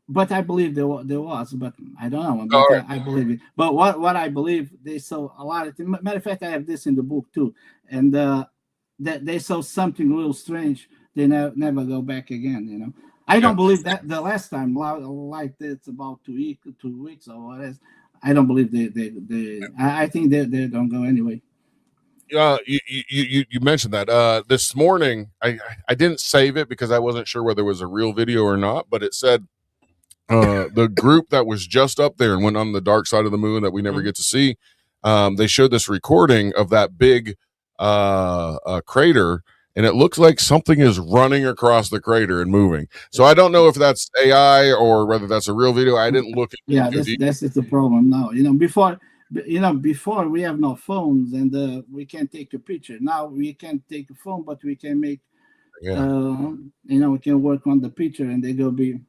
but I believe there was, but I don't know. But I believe it. But what I believe, they saw a lot of things. Matter of fact, I have this in the book too. And that they saw something real strange. They never go back again, I don't believe that the last time, like it's about 2 weeks or what else. I don't believe I think they don't go anyway. You mentioned that this morning. I didn't save it because I wasn't sure whether it was a real video or not, but it said the group that was just up there and went on the dark side of the moon that we never get to see. They showed this recording of that big crater, and it looks like something is running across the crater and moving. So I don't know if that's AI or whether that's a real video. I didn't look at it. That's the problem now. Before we have no phones and we can take a picture. Now we can't take a phone, but we can make we can work on the picture and they go be.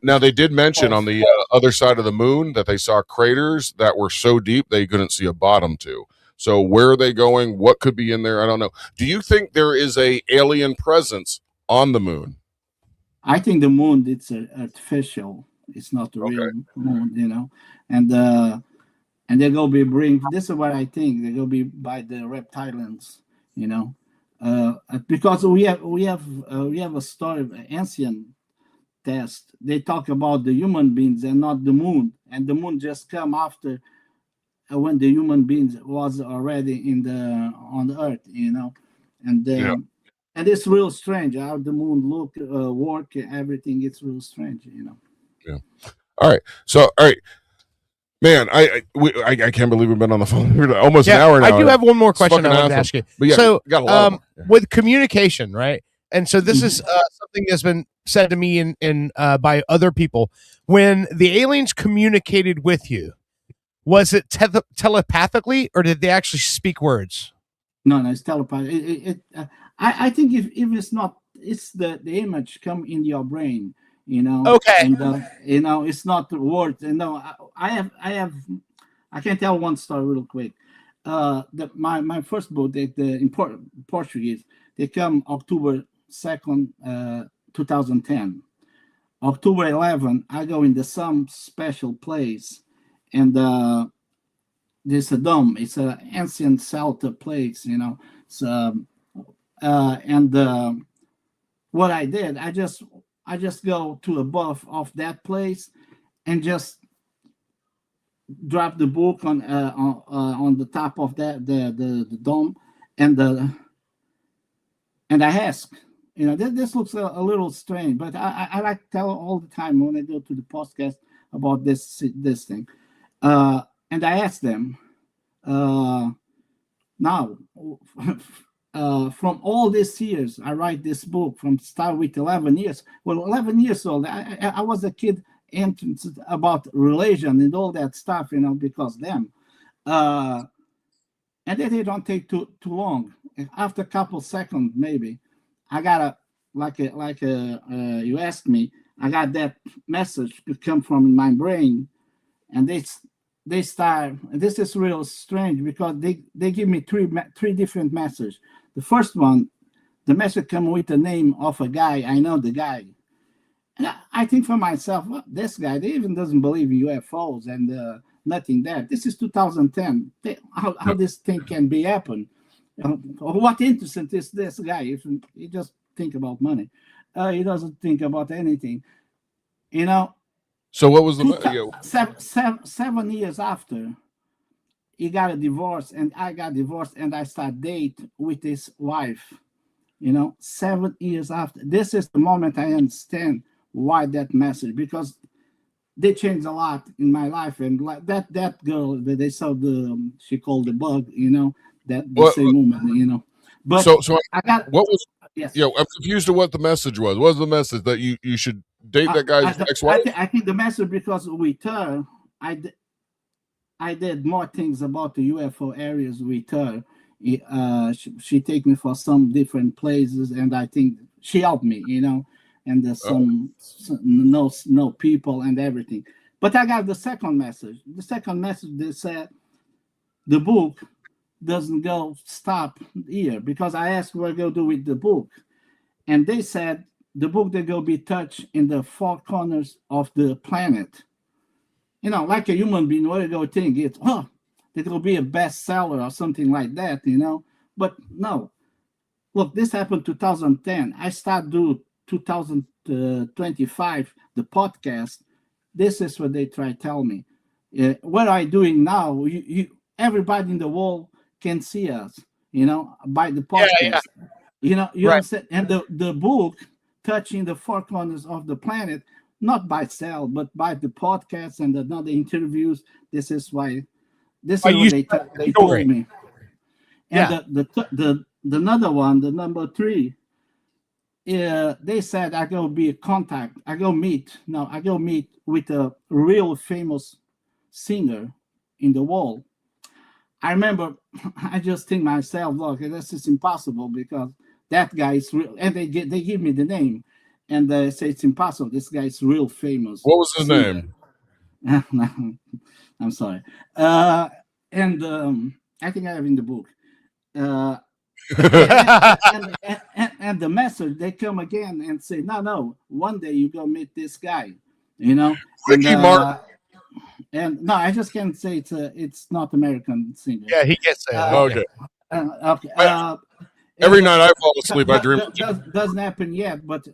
Now they did mention on the other side of the moon that they saw craters that were so deep they couldn't see a bottom to. So where are they going? What could be in there? I don't know. Do you think there is a alien presence on the moon? I think the moon it's artificial. It's not the real moon, and they go be bring. This is what I think. They go be by the reptilians, because we have a story of ancient test. They talk about the human beings and not the moon, and the moon just come after. When the human beings was already on the earth, and it's real strange how the moon work, everything. It's real strange, Yeah. All right. Man, I can't believe we've been on the phone for almost an hour now. I do have one more question I want to ask you. But so, got a lot with communication, right? And so this is something that's been said to me in by other people. When the aliens communicated with you, was it telepathically, or did they actually speak words? No, it's telepathy. I think if it's not, it's the image come in your brain, Okay. And it's not the words. I can tell one story real quick. My first book, the important Portuguese, they come October 2nd, 2010. October 11, I go into some special place. And there's a dome. It's an ancient Celtic place, So, what I did, I just go to above of that place, and just drop the book on the top of that the dome, and I ask, this looks a little strange, but I like to tell all the time when I go to the podcast about this thing. And I asked them, now, from all these years, I write this book from start with 11 years. Well, 11 years old, I was a kid about religion and all that stuff, because them. And then they don't take too long. After a couple seconds, maybe, I got you asked me, I got that message to come from my brain, and they start. This is real strange because they give me three different messages. The first one, the message come with the name of a guy. I know the guy. And I think for myself, well, this guy, they even doesn't believe in UFOs and nothing there. This is 2010. How this thing can be happen? What interesting is this guy? If he just think about money, he doesn't think about anything. You know. So what was the 7 years after he got a divorce and I got divorced and I start date with his wife. 7 years after. This is the moment I understand why that message, because they changed a lot in my life, and like that girl that they saw she called the bug, that the same woman, But so I got what was yes. I'm confused to what the message was. What was the message that you should date that guy's ex-wife? I think the message, because with her, I did more things about the UFO areas with her. She take me for some different places, and I think she helped me, and there's some no people and everything. But I got the second message. The second message, they said the book doesn't go stop here, because I asked what I go do with the book, and they said the book they go be touched in the four corners of the planet. Like a human being, what you go think it will be a bestseller or something like that, But no. Look, this happened 2010. I start do 2025 the podcast. This is what they try to tell me. What I'm doing now, everybody in the world can see us, by the podcast. You Right. understand? And the book touching the four corners of the planet, not by sale, but by the podcast and another interviews. This is why. This is what they told me. And the another one, the number 3. They said I go be a contact. I go meet with a real famous singer in the world. I remember, I just think myself, look, this is impossible, because that guy is real, and they give me the name, and they say it's impossible. This guy is real famous. What was his name? I'm sorry. And I think I have in the book. And the message, they come again and say, no, one day you go meet this guy, Ricky Martin. And no, I just can't say it's not American singer. Yeah, he gets it. Okay. Every night I fall asleep, I dream. Doesn't happen yet, but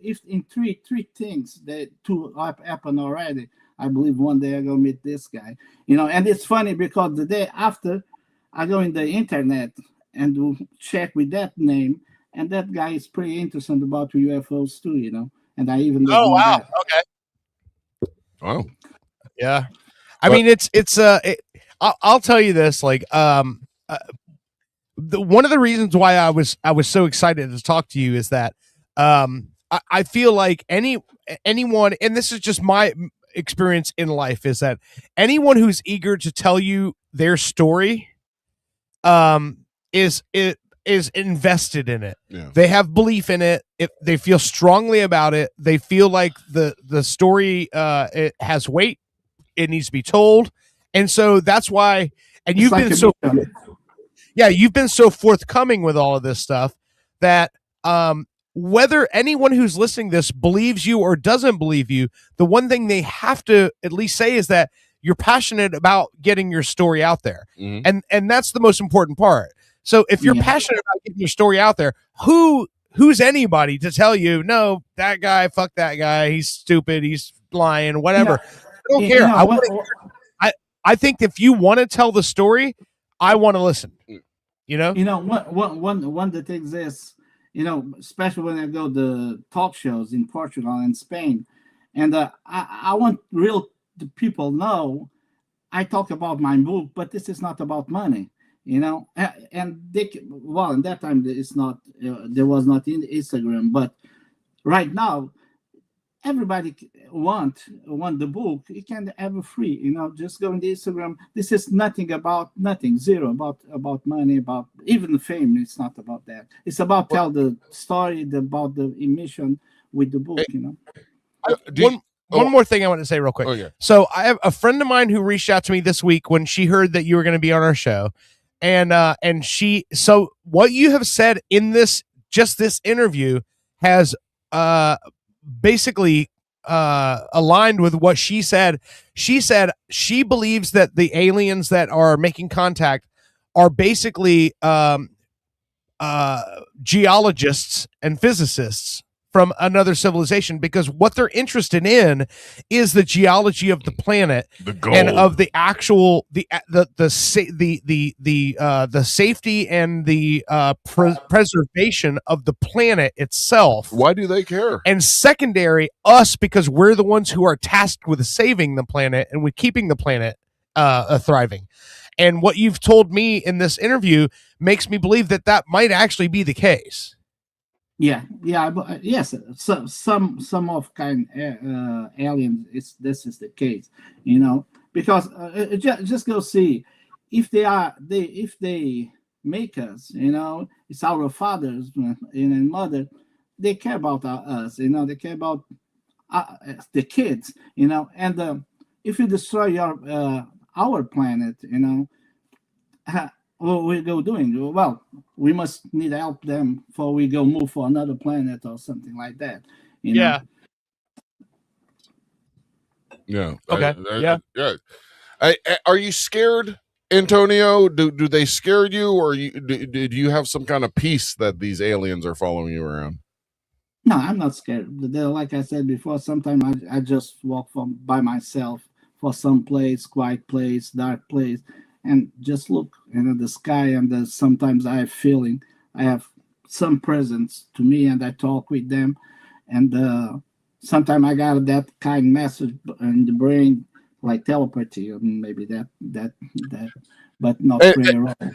if in three things that two happen already, I believe one day I go meet this guy. And it's funny because the day after, I go in the internet and do check with that name, and that guy is pretty interesting about UFOs too, And I even wow, that. okay. Wow. Yeah. I mean, I'll tell you this, like, one of the reasons why I was so excited to talk to you is that I feel like anyone, and this is just my experience in life, is that anyone who's eager to tell you their story is invested in it. Yeah. They have belief in it. They feel strongly about it. They feel like the story it has weight. It needs to be told. And so that's why, and you've been you've been so forthcoming with all of this stuff that whether anyone who's listening to this believes you or doesn't believe you, the one thing they have to at least say is that you're passionate about getting your story out there. Mm-hmm. And that's the most important part. So if you're passionate about getting your story out there, who's anybody to tell you, no, that guy, fuck that guy, he's stupid, he's lying, whatever. I don't care. I think if you want to tell the story, I want to listen. One of the things is, especially when I go to talk shows in Portugal and Spain, and I want the people know I talk about my book, but this is not about money, and in that time it's not, there was not in Instagram, but right now everybody want the book. You can have it free, just go on the Instagram. This is zero about money, about even the fame. It's not about that. It's about tell the story about the emission with the book, One more thing I want to say real quick. Oh, yeah. So I have a friend of mine who reached out to me this week when she heard that you were going to be on our show, and so what you have said in this interview has basically aligned with what she said. She said she believes that the aliens that are making contact are basically geologists and physicists from another civilization, because what they're interested in is the geology of the planet, and of the actual the safety and the preservation of the planet itself. Why do they care? And secondary, us, because we're the ones who are tasked with saving the planet and with keeping the planet thriving. And what you've told me in this interview makes me believe that that might actually be the case. Yeah, but yes, so some of kind aliens. This is the case, because just go see if they make us, it's our fathers and mother. They care about us, they care about the kids, and if you destroy our planet, what we go doing? Well, we must need help them before we go move for another planet or something like that. Yeah. Yeah. Okay. Yeah. Are you scared, Antonio? Do they scare you, or do you have some kind of peace that these aliens are following you around? No, I'm not scared. Like I said before, sometimes I just walk by myself for some place, quiet place, dark place, and just look the sky, and sometimes I have some presence to me, and I talk with them, and sometimes I got that kind message in the brain, like telepathy, or maybe that, but not prayer at all.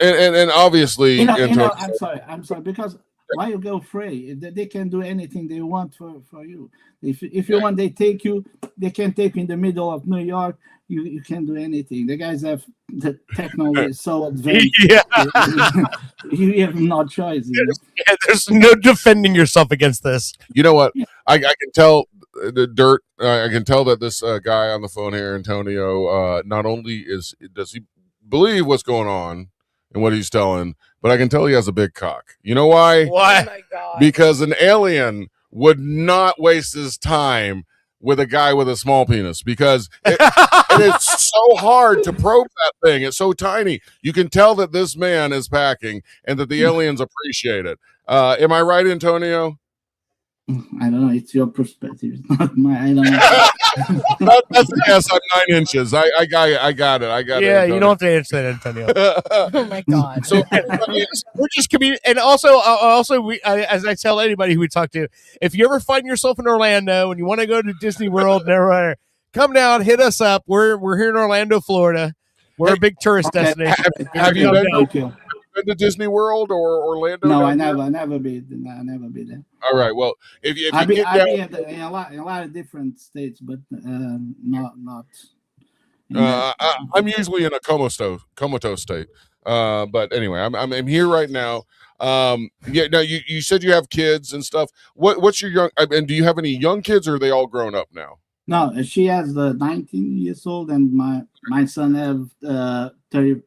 And obviously, I'm sorry, because why you go free? They can do anything they want for you. If you want, they take you. They can take you in the middle of New York. You can do anything. The guys have the technology so advanced. Yeah. You have no choice. Yeah, there's no defending yourself against this. You know what? I can tell the dirt. I can tell that this guy on the phone here, Antonio, not only does he believe what's going on and what he's telling, but I can tell he has a big cock. You know why? Why? Oh my God. Because an alien would not waste his time with a guy with a small penis, because it's so hard to probe that thing. It's so tiny. You can tell that this man is packing and that the aliens appreciate it. Am I right, Antonio? I don't know. It's your perspective. It's not my. I don't know. That's a yes. I'm 9 inches. I got it. I got it. Yeah, you don't have to answer that, Antonio. Oh my God. So we're just and also we, as I tell anybody who we talk to, if you ever find yourself in Orlando and you want to go to Disney World and everywhere, come down, hit us up. We're here in Orlando, Florida. We're a big tourist destination. Have you been to Disney World or Orlando? No, I never been. I never been there. All right. Well, if you I've get down, in a lot of different states, but not. I'm usually in a comatose state. But anyway, I'm here right now. Yeah. Now you said you have kids and stuff. What's your young? And do you have any young kids, or are they all grown up now? No, she has 19 years old, and my son have 35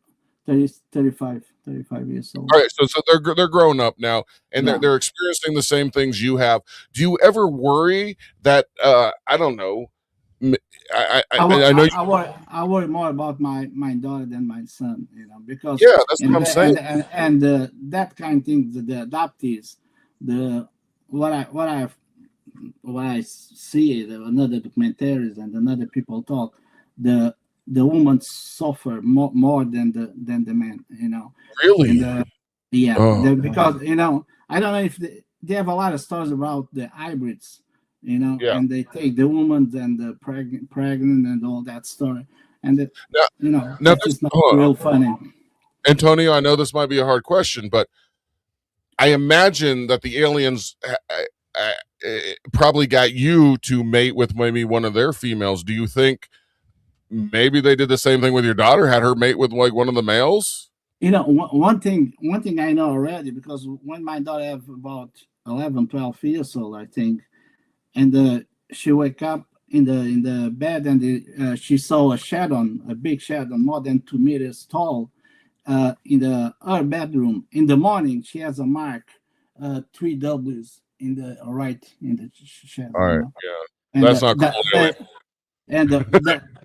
years old. All right, so they're grown up now, and they're experiencing the same things you have. Do you ever worry that I don't know? I know I worry more about my daughter than my son, because that's what I'm saying. And that kind of thing, the adoptees, what I see, another documentaries and another people talk, the women suffer more than the man, Really? And, because I don't know if they have a lot of stories about the hybrids, and they take the woman and the pregnant and all that story, and that's just not real funny. Antonio, I know this might be a hard question, but I imagine that the aliens probably got you to mate with maybe one of their females. Do you think maybe they did the same thing with your daughter, had her mate with like one of the males? One thing I know already, because when my daughter have about 11, 12 years old, I think, and she wake up in the bed, and she saw a big shadow more than 2 meters tall, in her bedroom. In the morning, she has a mark, 3 W's in the right in the shadow. All right, yeah, And that's not cool. Anyway.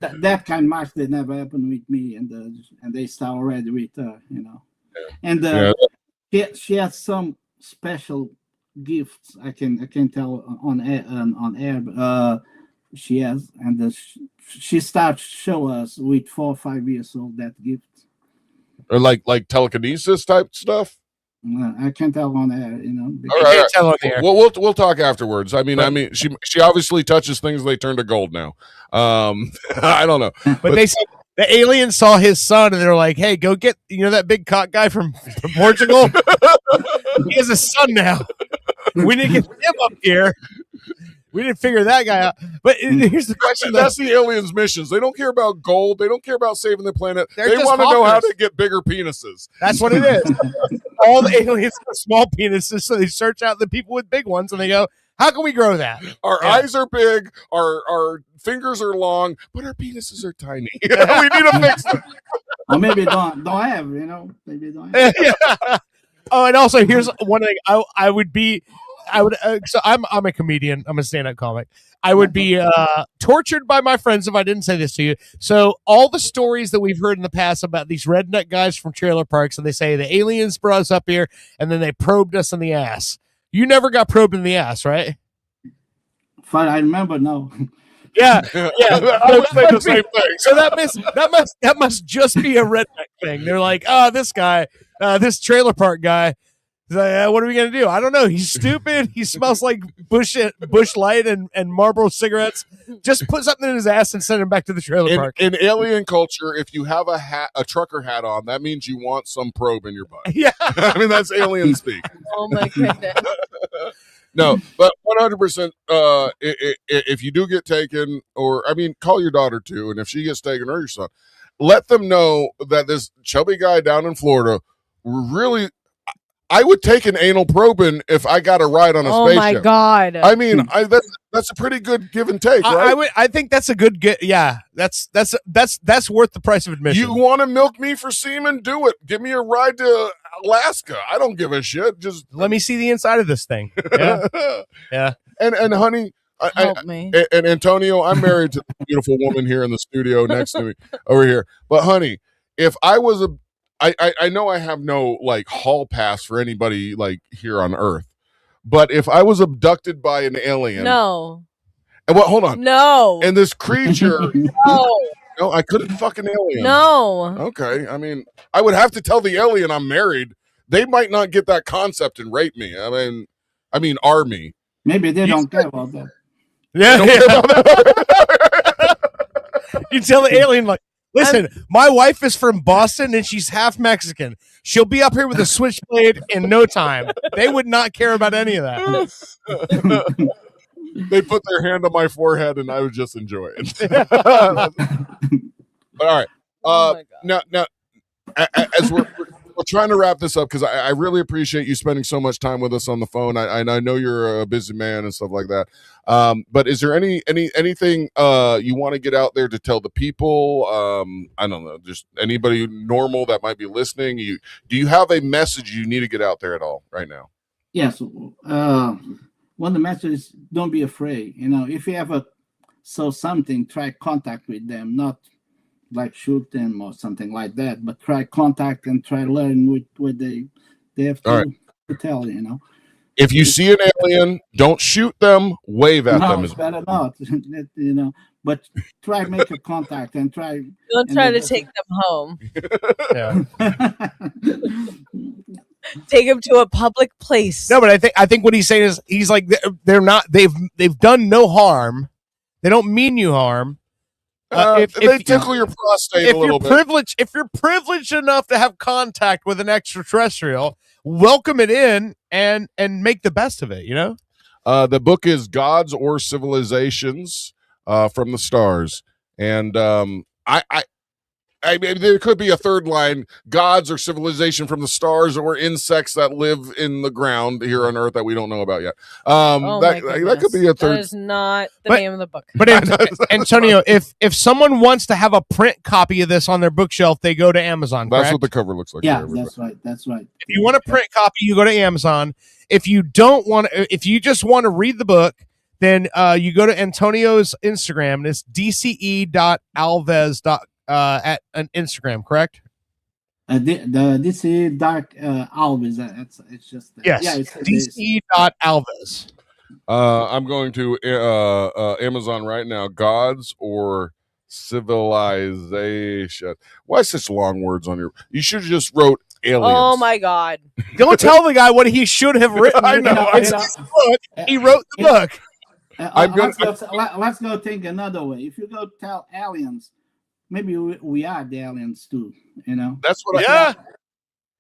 That kind of marks that never happened with me, and they start already with her, And she has some special gifts. I can tell on air. She has, and she starts show us with 4 or 5 years old that gift. Or like telekinesis type stuff. I can't tell on air, All right. Tell on air. We'll talk afterwards. I mean, she obviously touches things. They turn to gold now. I don't know, but they said the aliens saw his son, and they're like, "Hey, go get that big cock guy from Portugal. He has a son now. We didn't get him up here. We didn't figure that guy out." But here's the question: that's the aliens' missions. They don't care about gold. They don't care about saving the planet. They just want to know how hawkers. to get bigger penises. That's what it is. All the aliens have small penises, so they search out the people with big ones, and they go, "How can we grow that?" Our eyes are big, our fingers are long, but our penises are tiny. We need to fix them. Or maybe don't have, maybe don't have. Yeah. Oh, and also here's one thing. I would so I'm a comedian. I'm a stand-up comic. I would be tortured by my friends if I didn't say this to you. So all the stories that we've heard in the past about these redneck guys from trailer parks, and they say the aliens brought us up here and then they probed us in the ass. You never got probed in the ass, right? Fine, I remember now. Yeah. I would say the same thing. So that must just be a redneck thing. They're like, oh, this guy, this trailer park guy. He's like, what are we gonna do? I don't know. He's stupid. He smells like Bush Light and Marlboro cigarettes. Just put something in his ass and send him back to the trailer park. In alien culture, if you have a trucker hat on, that means you want some probe in your butt. Yeah, I mean that's alien speak. Oh my goodness. No, but 100%. If you do get taken, or I mean, call your daughter too, and if she gets taken or your son, let them know that this chubby guy down in Florida really. I would take an anal probing if I got a ride on a spaceship. Oh my god! I mean, that's a pretty good give and take, right? I think that's a good get. Yeah, that's worth the price of admission. You want to milk me for semen? Do it. Give me a ride to Alaska. I don't give a shit. Just let me see the inside of this thing. Yeah, yeah. And honey, help me. And Antonio, I'm married to a beautiful woman here in the studio next to me over here. But honey, if I was I know I have no like hall pass for anybody like here on Earth, but if I was abducted by an alien, No. And what? Hold on. No. And this creature, No. no, I couldn't fuck an alien. No. Okay, I mean, I would have to tell the alien I'm married. They might not get that concept and rape me. I mean, army. Maybe they don't care about that. Yeah. You tell the alien like. Listen, my wife is from Boston and she's half Mexican. She'll be up here with a switchblade in no time. They would not care about any of that. They put their hand on my forehead and I would just enjoy it. But all right. Now, as we're trying to wrap this up, because I really appreciate you spending so much time with us on the phone. I know you're a busy man and stuff like that. But is there anything you want to get out there to tell the people? I don't know, just anybody normal that might be listening. Do you have a message you need to get out there at all right now? Yes. One of the messages: don't be afraid. If you ever saw something, try contact with them. Not like shoot them or something like that, but try contact and try learn what they have to tell. If you see an alien, don't shoot them. Wave at them. It's better not. But try make a contact and try. Don't try to take them home. Take them to a public place. No, but I think what he's saying is he's like they're not. They've done no harm. They don't mean you harm. If they tickle your prostate a little bit. If you're privileged enough to have contact with an extraterrestrial, welcome it in and make the best of it. The book is Gods or Civilizations from the Stars, and I mean, there could be a third line: gods or civilization from the stars, or insects that live in the ground here on Earth that we don't know about yet. Oh my That goodness. could be a third. That is not the But- name of the book. But Antonio, if someone wants to have a print copy of this on their bookshelf, they go to Amazon. That's correct? what the cover looks like. Yeah, there, everybody. that's right. That's right. If you want a print copy, you go to Amazon. If you don't want, if you just want to read the book, then you go to Antonio's Instagram. And it's dce.alves at an Instagram, correct? This is Dark Alves. It's just Yes. Yeah, it's dce.alves. I'm going to Amazon right now. Gods or civilization. Why such long words on your? You should have just wrote aliens. Oh my god. Don't tell the guy what he should have written. I know. It's his book. He wrote the book. Let's go think another way. If you go tell aliens, maybe we are the aliens too. You know. That's what.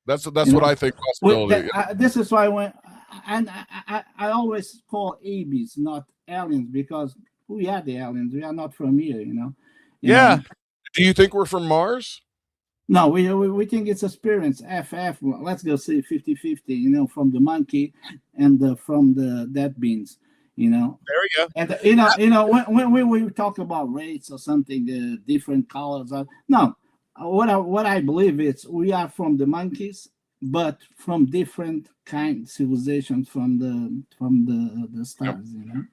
That's what I think. Possibility. This is why I always call ABs, not aliens, because we are the aliens. We are not from here. You know. You know? Do you think we're from Mars? No, we think it's experience. FF. Let's go see 50-50. You know, from the monkey and from the dead beans. You know. There we go. And when we talk about race or something, different colors. No, what I believe is we are from the monkeys, but from different civilizations from the stars. You know.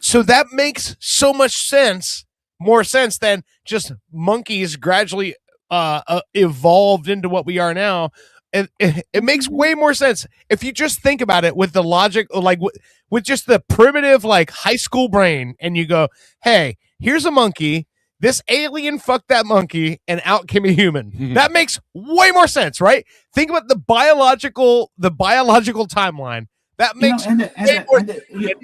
So that makes so much sense, more sense than just monkeys gradually evolved into what we are now. It makes way more sense if you just think about it with the logic, like with just the primitive, like high school brain, and you go, "Hey, here's a monkey. This alien fucked that monkey, and out came a human." That makes way more sense, right? Think about the biological timeline. That makes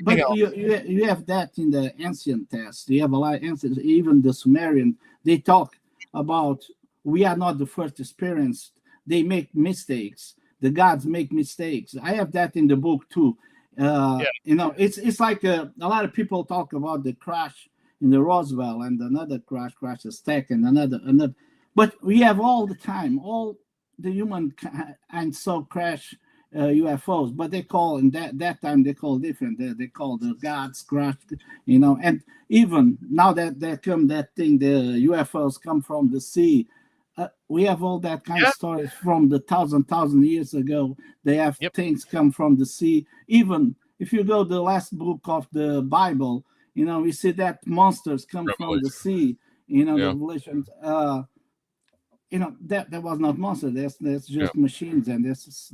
But you have that in the ancient text. You have a lot of ancient, even the Sumerian. They talk about we are not the first experience. They make mistakes. The gods make mistakes. I have that in the book too. You know, it's like a lot of people talk about the crash in the Roswell and another crash the stack and another. But we have all the time, all the human and so crash UFOs. But they call in that time they call different. They call the gods crash. You know, and even now that they come that thing, the UFOs come from the sea. We have all that kind of stories from the thousand years ago. They have things come from the sea. Even if you go the last book of the Bible, you know, we see that monsters come from the sea. You know, the Revelations. You know, that was not monsters. That's just machines, and this.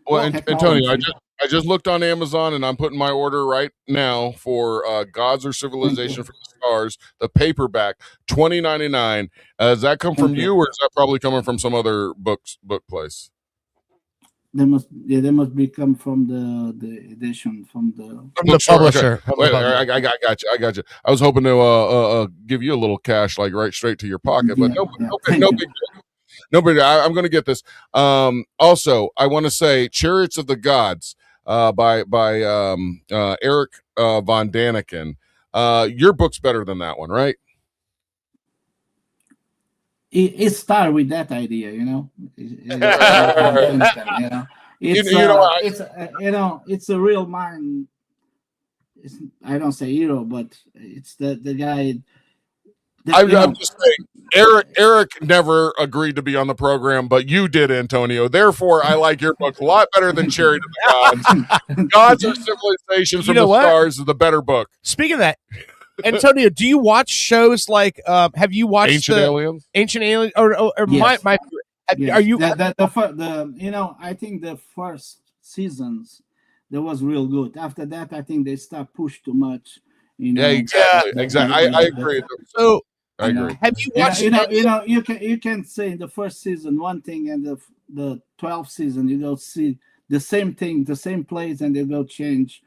Well, Antonio, I just looked on Amazon, and I'm putting my order right now for Gods or Civilization from the Stars, the paperback, $20.99. Does that come from you, or is that probably coming from some other book place? They must be come from the edition from the publisher. Okay. Wait, I got you. I was hoping to give you a little cash, like right straight to your pocket, but no big deal. Nobody. I'm going to get this. Also, I want to say "Chariots of the Gods" by Eric von Daniken. Your book's better than that one, right? It started with that idea, you know. It's a real mind. I don't say hero, but it's the guy. I'm just saying, Eric never agreed to be on the program, but you did, Antonio. Therefore, I like your book a lot better than Chariot of the Gods. Gods or Civilizations from the Stars is the better book. Speaking of that, Antonio, do you watch shows like? Have you watched Ancient Aliens? Ancient Aliens, or yes. Are you? I think the first seasons that was real good. After that, I think they start push too much. You know? Yeah, exactly. I agree. So. I agree. Have you watched? You can say in the first season one thing, and the 12th season you go see the same thing, the same place, and they go change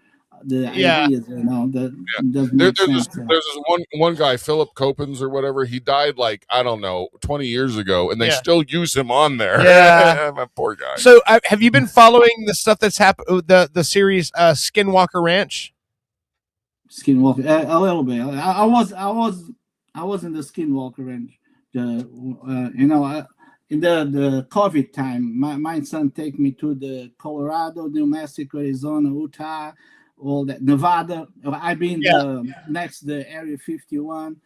the ideas. You know, doesn't make sense. There's this one guy, Philip Copens or whatever. He died like 20 years ago, and they still use him on there. Yeah, my poor guy. So have you been following the stuff that's happened? The series Skinwalker Ranch. Skinwalker, a little bit. I was in the Skinwalker Ranch In the COVID time, my son take me to the Colorado, New Mexico, Arizona, Utah, all that, Nevada. I've been next the Area 51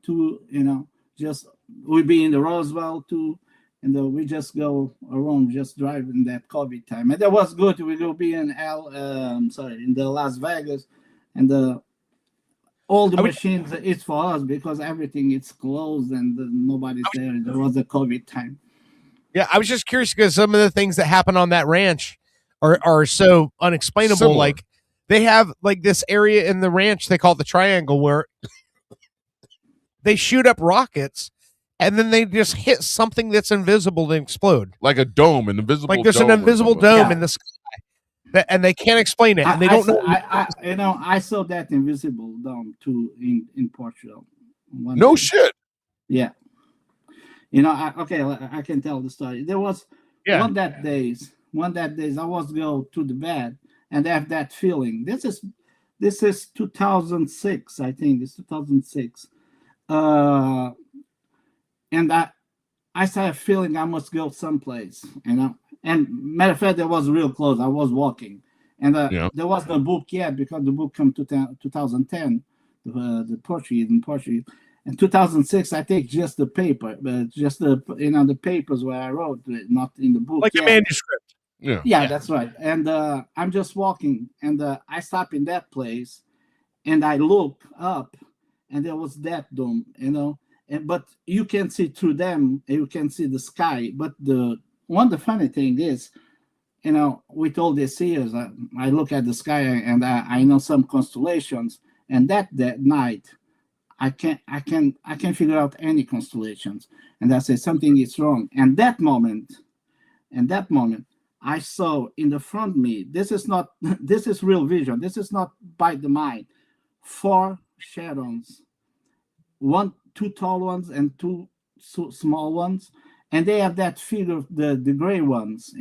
to, just we be in the Roswell too. And we just go around, just driving that COVID time. And that was good. We will be in in the Las Vegas, and all the machines, it's for us because everything is closed and nobody's there. There was a COVID time. Yeah, I was just curious because some of the things that happen on that ranch are so unexplainable. Similar. Like they have like this area in the ranch they call it the Triangle where they shoot up rockets and then they just hit something that's invisible and explode. Like a dome, an invisible like there's dome an invisible dome Yeah. in the sky. And they can't explain it, and they don't know. I saw that invisible dome too in Portugal. No shit. Yeah. I can tell the story. There was one that days I was go to the bed and have that feeling. This is 2006, I think. It's 2006. And I started feeling I must go someplace, And matter of fact, that was real close. I was walking, and there was no book yet because the book came to 2010, the Portuguese in Portuguese. In 2006, I take just the paper, just the papers where I wrote, not in the book. Like a manuscript. Yeah, that's right. And I'm just walking, and I stop in that place, and I look up, and there was that dome, but you can see through them, and you can see the sky. But the funny thing is, with all these years, I look at the sky and I know some constellations, and that night, I can't figure out any constellations, and I say something is wrong. And that moment, I saw in the front of me. This is real vision. This is not by the mind. 4 shadows, two tall ones and 2 small ones. And they have that figure, the gray ones,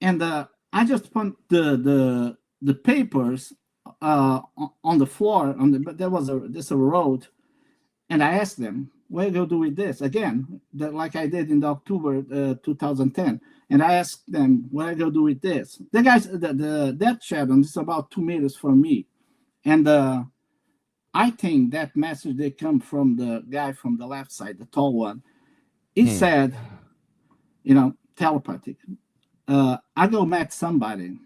And I just put the papers on the floor. But there was a road, and I asked them, "What do you do with this?" Again, like I did in October 2010. And I asked them, "What do you do with this?" The guys, that shadow is about 2 meters from me, and I think that message they come from the guy from the left side, the tall one. He said, telepathic. I go met somebody.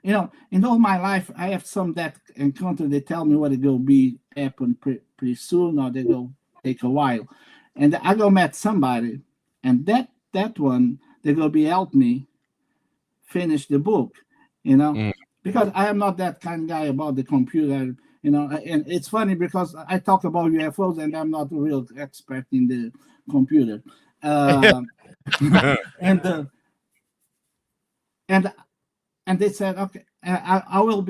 In all my life, I have some that encounter. They tell me what it will be happen pretty soon, or they go take a while. And I go met somebody, and that one they will be help me finish the book. Because I am not that kind of guy about the computer. And it's funny because I talk about UFOs and I'm not a real expert in the computer. And they said, okay, I will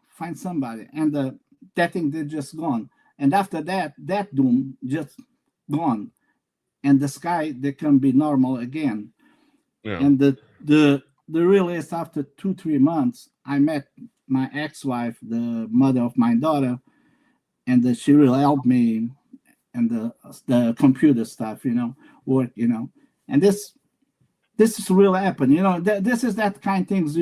find somebody, and that thing they just gone. And after that doom just gone, and the sky they can be normal again. Yeah. And the real is after 2-3 months, I met my ex-wife, the mother of my daughter, and she really helped me, and the computer stuff, work, and this is real happen, this is that kind of things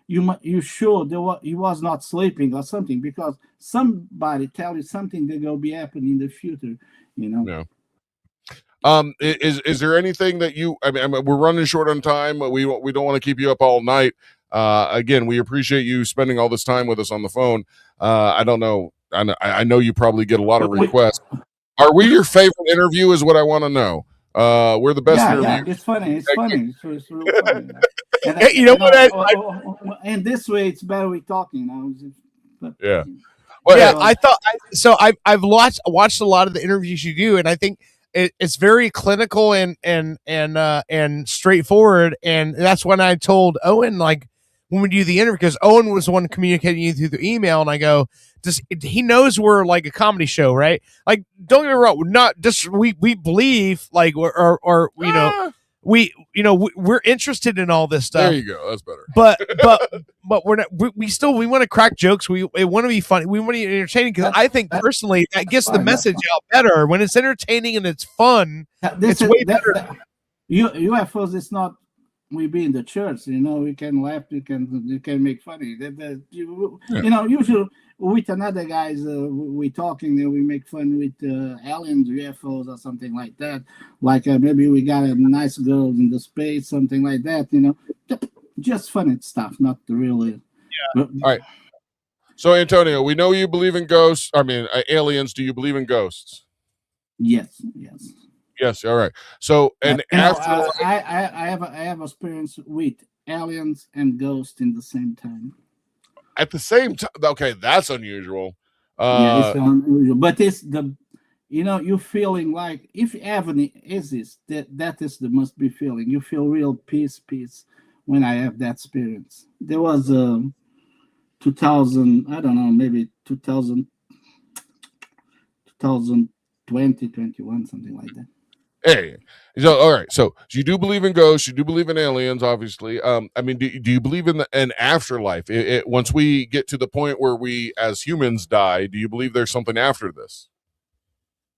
you sure he was not sleeping or something, because somebody tell you something that will be happening in the future, Yeah. Is there anything that I mean, we're running short on time. We don't want to keep you up all night. Again, we appreciate you spending all this time with us on the phone. I don't know. I know you probably get a lot of requests. Are we your favorite interview is what I want to know. We're the best interview. Yeah, it's funny. It's real funny. And this way, it's better we talking. Yeah. Well, yeah, I thought so. I've watched a lot of the interviews you do, and I think it's very clinical and straightforward. And that's when I told Owen, like, when we do the interview, because Owen was the one communicating you through the email, and I go, he knows we're like a comedy show, right? Like, don't get me wrong, we're not just we believe like or we're interested in all this stuff. There you go. That's better. But we're not. We want to crack jokes. We want to be funny. We want to be entertaining because I think personally that gets the message out better when it's entertaining and it's fun. It's way better. UFOs is not. We be in the church, we can laugh, you can make funny. Usually with another guys, we talking and we make fun with aliens, UFOs, or something like that. Like maybe we got a nice girl in the space, something like that. Just funny stuff, not really. Yeah. All right. So Antonio, we know you believe in ghosts. I mean, aliens. Do you believe in ghosts? Yes. Yes. All right. So, and after I have experience with aliens and ghosts in the same time. At the same time, okay, that's unusual. Yeah, it's unusual, but it's you're feeling like if heaven exists, that is the must be feeling. You feel real peace when I have that experience. There was 2000, I don't know, maybe 2020, 21, something like that. Hey, so all right. So you do believe in ghosts. You do believe in aliens, obviously. I mean, do you believe in an afterlife? Once we get to the point where we, as humans, die, do you believe there's something after this?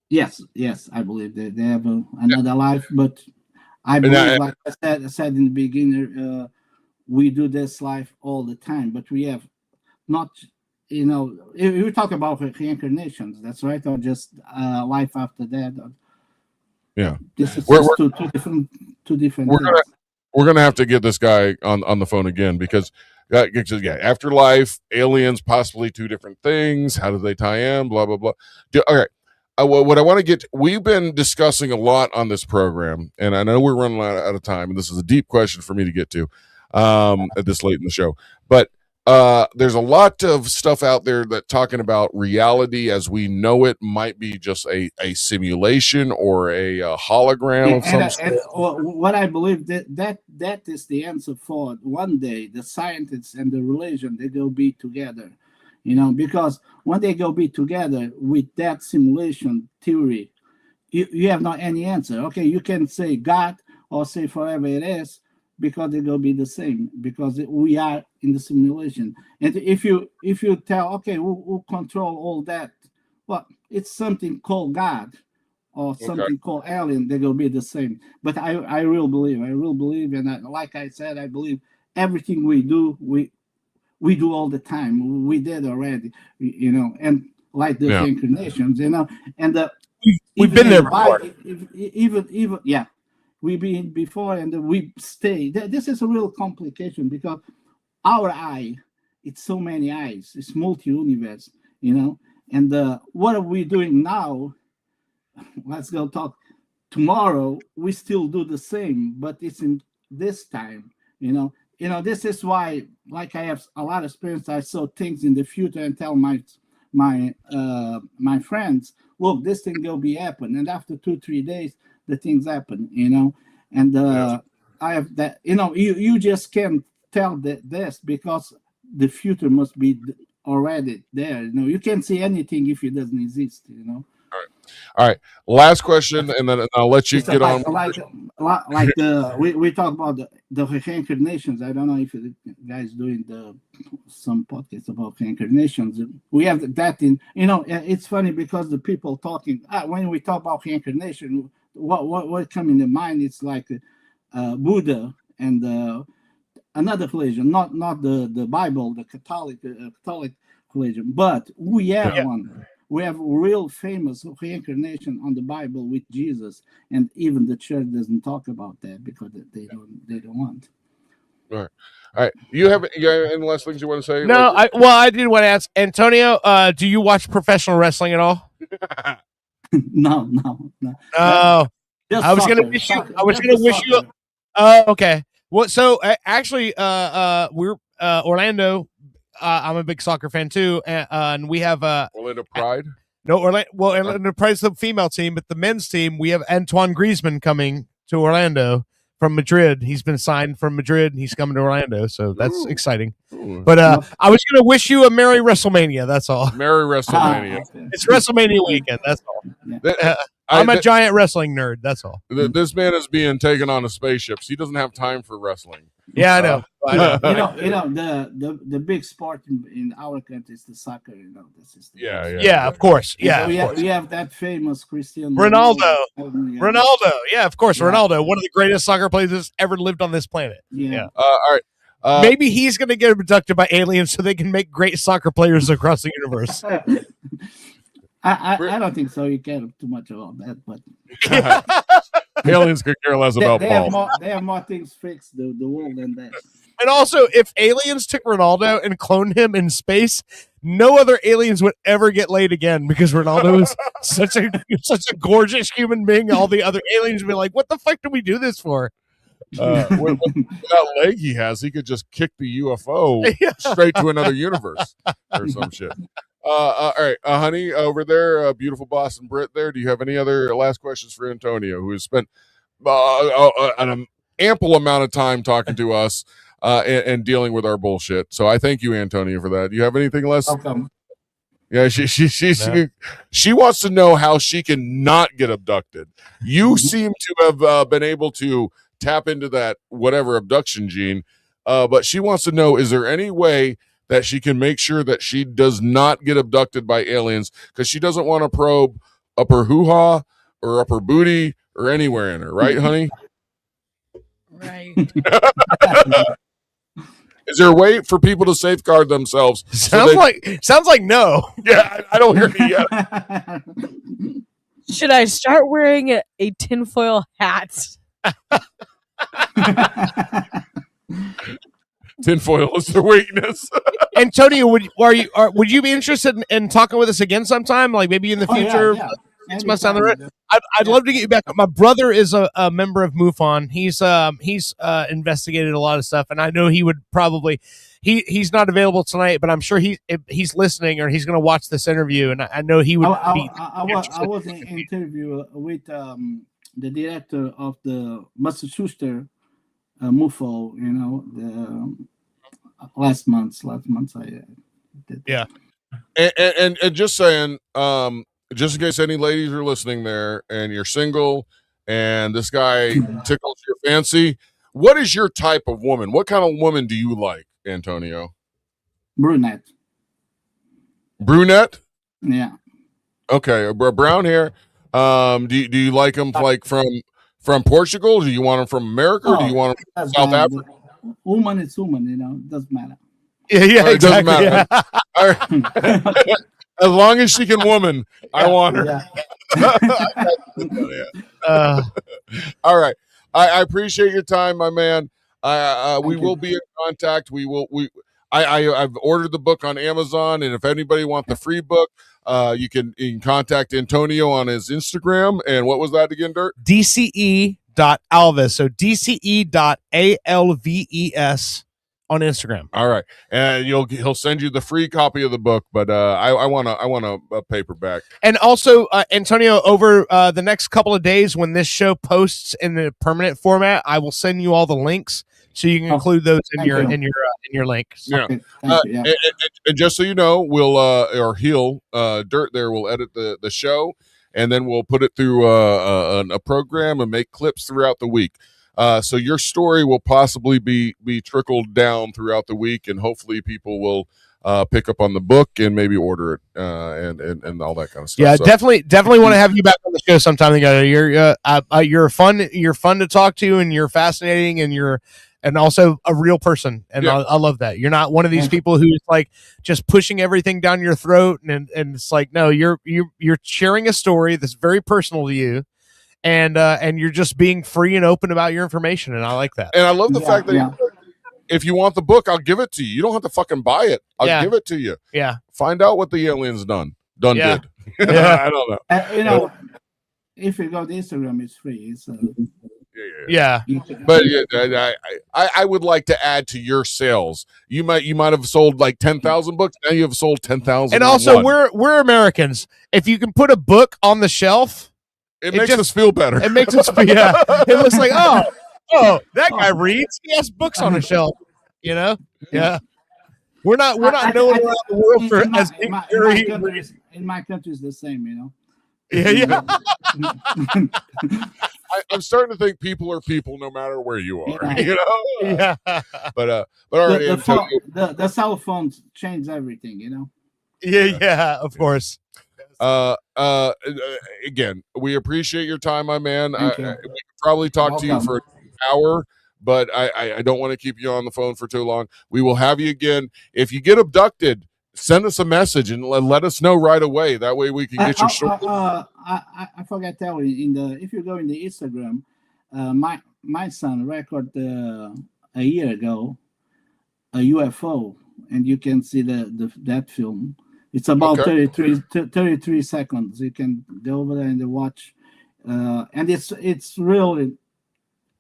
Yes, I believe that they have another life. But I believe, like I said in the beginning, we do this life all the time. But we have not, if you talk about reincarnations, that's right, or just life after that. Yeah, this is two different. We're gonna have to get this guy on the phone again because afterlife, aliens, possibly two different things. How do they tie in? Blah blah blah. Okay, what I want to get. We've been discussing a lot on this program, and I know we're running out of time. And this is a deep question for me to get to at this late in the show, but. There's a lot of stuff out there that talking about reality as we know it might be just a simulation or a hologram of some sort. What I believe that is the answer for one day the scientists and the religion they will be together, because when they go be together with that simulation theory, you have not any answer. Okay, you can say God or say forever it is. Because they will be the same, because we are in the simulation. And if you tell, okay, we'll control all that, well, it's something called God or something called alien, they will be the same. But I really believe, and like I said, I believe everything we do, we do all the time. We did already, and like the reincarnations, and we've been there before. Even we've been before and we stay. This is a real complication because our eye, it's so many eyes, it's multi-universe, and what are we doing now? Let's go talk. Tomorrow, we still do the same, but it's in this time, this is why, like I have a lot of experience, I saw things in the future and tell my friends, look, this thing will be happen. And after 2-3 days, the things happen, and I have that, you just can't tell this because the future must be already there. You can't see anything if it doesn't exist. All right. Last question, and then I'll let you get on. We talk about the reincarnations. I don't know if you guys doing some podcasts about reincarnations. We have that in. It's funny because the people talking when we talk about reincarnation, what come in the mind? It's like Buddha and another religion, not the Bible, the Catholic religion, but we have one. We have real famous reincarnation on the Bible with Jesus, and even the church doesn't talk about that because they don't want. All right. You have any last things you want to say? No, I did want to ask Antonio. Do you watch professional wrestling at all? No. Oh, I was gonna wish you. Oh, okay. Well, so actually, we're Orlando. I'm a big soccer fan too, and we have Orlando Pride. No, Orlando Pride's the female team, but the men's team we have Antoine Griezmann coming to Orlando from Madrid. He's been signed from Madrid, and he's coming to Orlando, so that's exciting. But I was going to wish you a Merry WrestleMania. That's all. Merry WrestleMania. It's WrestleMania weekend. That's all. I'm a giant wrestling nerd. That's all. This man is being taken on a spaceship. He doesn't have time for wrestling. Yeah, I know. The big sport in our country is the soccer. This is yeah, of course. Yeah, we have that famous Cristiano Ronaldo. Yeah. Ronaldo. Yeah, of course. Yeah. Ronaldo, one of the greatest soccer players that's ever lived on this planet. Yeah. All right. Maybe he's going to get abducted by aliens so they can make great soccer players across the universe. I don't think so. You care too much about that, but aliens could care less about balls. They have more things fixed the world than that. And also, if aliens took Ronaldo and cloned him in space, no other aliens would ever get laid again because Ronaldo is such a gorgeous human being. All the other aliens would be like, "What the fuck did we do this for?" With that leg he has, he could just kick the UFO straight to another universe or some shit. All right, honey, over there, beautiful Boston Brit there. Do you have any other last questions for Antonio, who has spent an ample amount of time talking to us and dealing with our bullshit? So I thank you, Antonio, for that. Do you have anything less? Yeah, she wants to know how she can not get abducted. You seem to have been able to tap into that whatever abduction gene, but she wants to know, is there any way that she can make sure that she does not get abducted by aliens, because she doesn't want to probe up her hoo-ha or up her booty or anywhere in her, right, honey? Right. Is there a way for people to safeguard themselves? Sounds like no. Yeah, I don't hear you yet. Should I start wearing a tinfoil hat? Tinfoil is their weakness. Antonio, would you be interested in talking with us again sometime? Like maybe in the future? Yeah. 6 months down the road. I'd love to get you back. My brother is a member of MUFON. He's investigated a lot of stuff, and I know he would probably he's not available tonight, but I'm sure if he's listening or he's going to watch this interview, and I know he would be. I was in an interview with the director of the Massachusetts MUFO. Last month I did. Yeah, and just saying, just in case any ladies are listening there and you're single and this guy tickles your fancy, what is your type of woman? What kind of woman do you like, Antonio? Brunette. Brunette? Yeah. Okay, brown hair. Do you like them like from Portugal? Do you want them from America, or do you want them from South Africa? Woman is woman, it doesn't matter. Yeah, it exactly. doesn't matter. Yeah. All right. As long as she can woman, I want her. Yeah. All right. I appreciate your time, my man. We will be in contact. I've ordered the book on Amazon, and if anybody wants the free book, you can contact Antonio on his Instagram. And what was that again, Dirt? DCE.Alves. So DCE.ALVES on Instagram. All right, and he'll send you the free copy of the book, but I want a paperback. And also, Antonio, over the next couple of days, when this show posts in the permanent format, I will send you all the links so you can include those in your link. Yeah. And just so you know, Dirt there will edit the show, and then we'll put it through a program and make clips throughout the week. So your story will possibly be trickled down throughout the week, and hopefully people will pick up on the book and maybe order it and all that kind of stuff. Yeah, so. definitely want to have you back on the show sometime together. You're fun to talk to, and you're fascinating, and also a real person, and Yeah. I love that. You're not one of these people who's like just pushing everything down your throat, and it's like, no, you're sharing a story that's very personal to you. And you're just being free and open about your information, and I like that. And I love the fact that if you want the book, I'll give it to you. You don't have to fucking buy it. I'll give it to you. Yeah. Find out what the aliens did. Yeah. I don't know. If you go to Instagram, it's free. It's, yeah. But I would like to add to your sales. You might have sold like 10,000 books. Now you have sold 10,000. And also, we're Americans. If you can put a book on the shelf, it makes us feel better. It makes us feel, It looks like, oh, that guy reads. He has books on the shelf. Yeah. We're not known around the world for as in my country, it's the same. Yeah. I'm starting to think people are people no matter where you are. Yeah. You know. Yeah. But all right, Antonio. The cell phones change everything. You know. Yeah. Of course. Again, we appreciate your time, my man. Thank you. We could probably talk to you Welcome. for an hour, but I don't want to keep you on the phone for too long. We will have you again. If you get abducted, send us a message and let us know right away. That way we can get your story. I forgot to tell you if you go in the Instagram, my son recorded a year ago a UFO, and you can see that film. It's about 33 seconds. You can go over there and watch, and it's really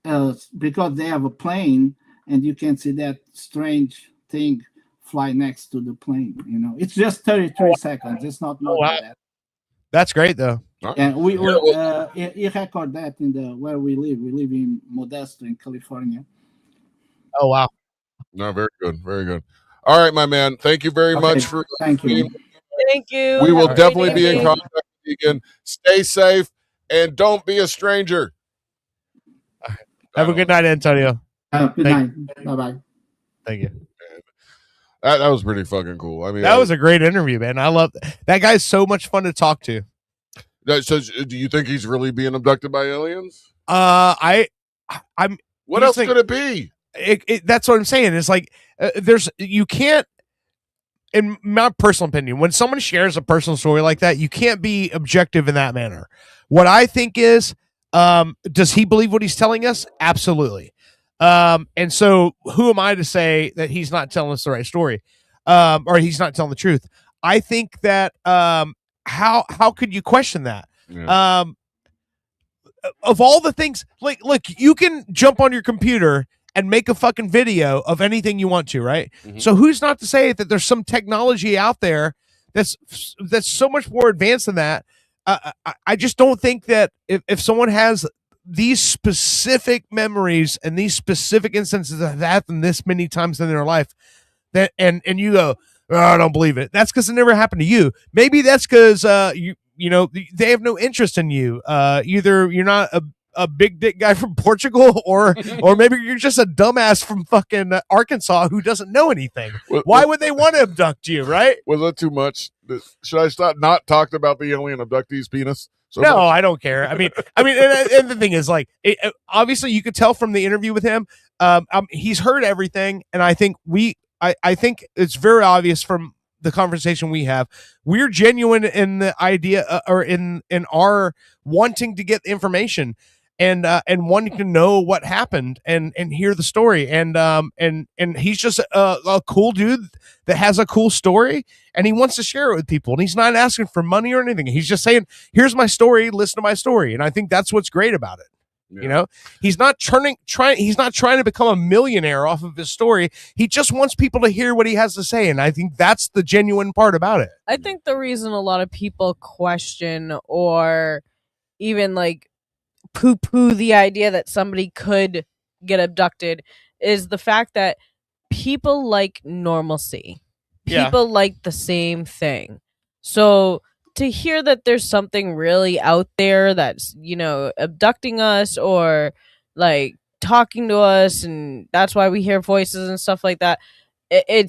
because they have a plane, and you can see that strange thing fly next to the plane. You know, it's just 33 seconds. It's not more than that. That's great though. And he record that in where we live. We live in Modesto, in California. Oh wow. No, very good, very good. All right, my man. Thank you very much for thank you. Thank you. We will Have a great definitely be in evening. contact with you again. Stay safe and don't be a stranger. Have a good night, Antonio. Good night. Bye bye. Thank you. That was pretty fucking cool. I mean, That was a great interview, man. I love that guy's so much fun to talk to. So, do you think he's really being abducted by aliens? I'm. What else could it be? That's what I'm saying. It's like you can't. In my personal opinion, when someone shares a personal story like that, you can't be objective in that manner. What I think is, does he believe what he's telling us? Absolutely. And so who am I to say that he's not telling us the right story, or he's not telling the truth? I think that how could you question that? Yeah. Of all the things, like, look, you can jump on your computer and make a fucking video of anything you want to, right? Mm-hmm. So who's not to say that there's some technology out there that's so much more advanced than that? I just don't think that if someone has these specific memories and these specific instances that have happened this many times in their life, that and you go, oh, I don't believe it. That's because it never happened to you. Maybe that's because you know they have no interest in you. Either you're not a big dick guy from Portugal, or maybe you're just a dumbass from fucking Arkansas who doesn't know anything. Why would they want to abduct you, right? Was that too much? Should I stop not talking about the alien abductee's penis? So no, much? I don't care. I mean, and the thing is, like, obviously, you could tell from the interview with him, he's heard everything, and I think I think it's very obvious from the conversation we have, we're genuine in the idea or in our wanting to get information and wanting to know what happened and hear the story. And he's just a cool dude that has a cool story and he wants to share it with people. And he's not asking for money or anything. He's just saying, here's my story, listen to my story. And I think that's what's great about it. Yeah. You know, he's not trying to become a millionaire off of his story. He just wants people to hear what he has to say. And I think that's the genuine part about it. I think the reason a lot of people question or even like poo-poo the idea that somebody could get abducted is the fact that people like normalcy. People like the same thing. So to hear that there's something really out there that's, you know, abducting us or like talking to us, and that's why we hear voices and stuff like that, it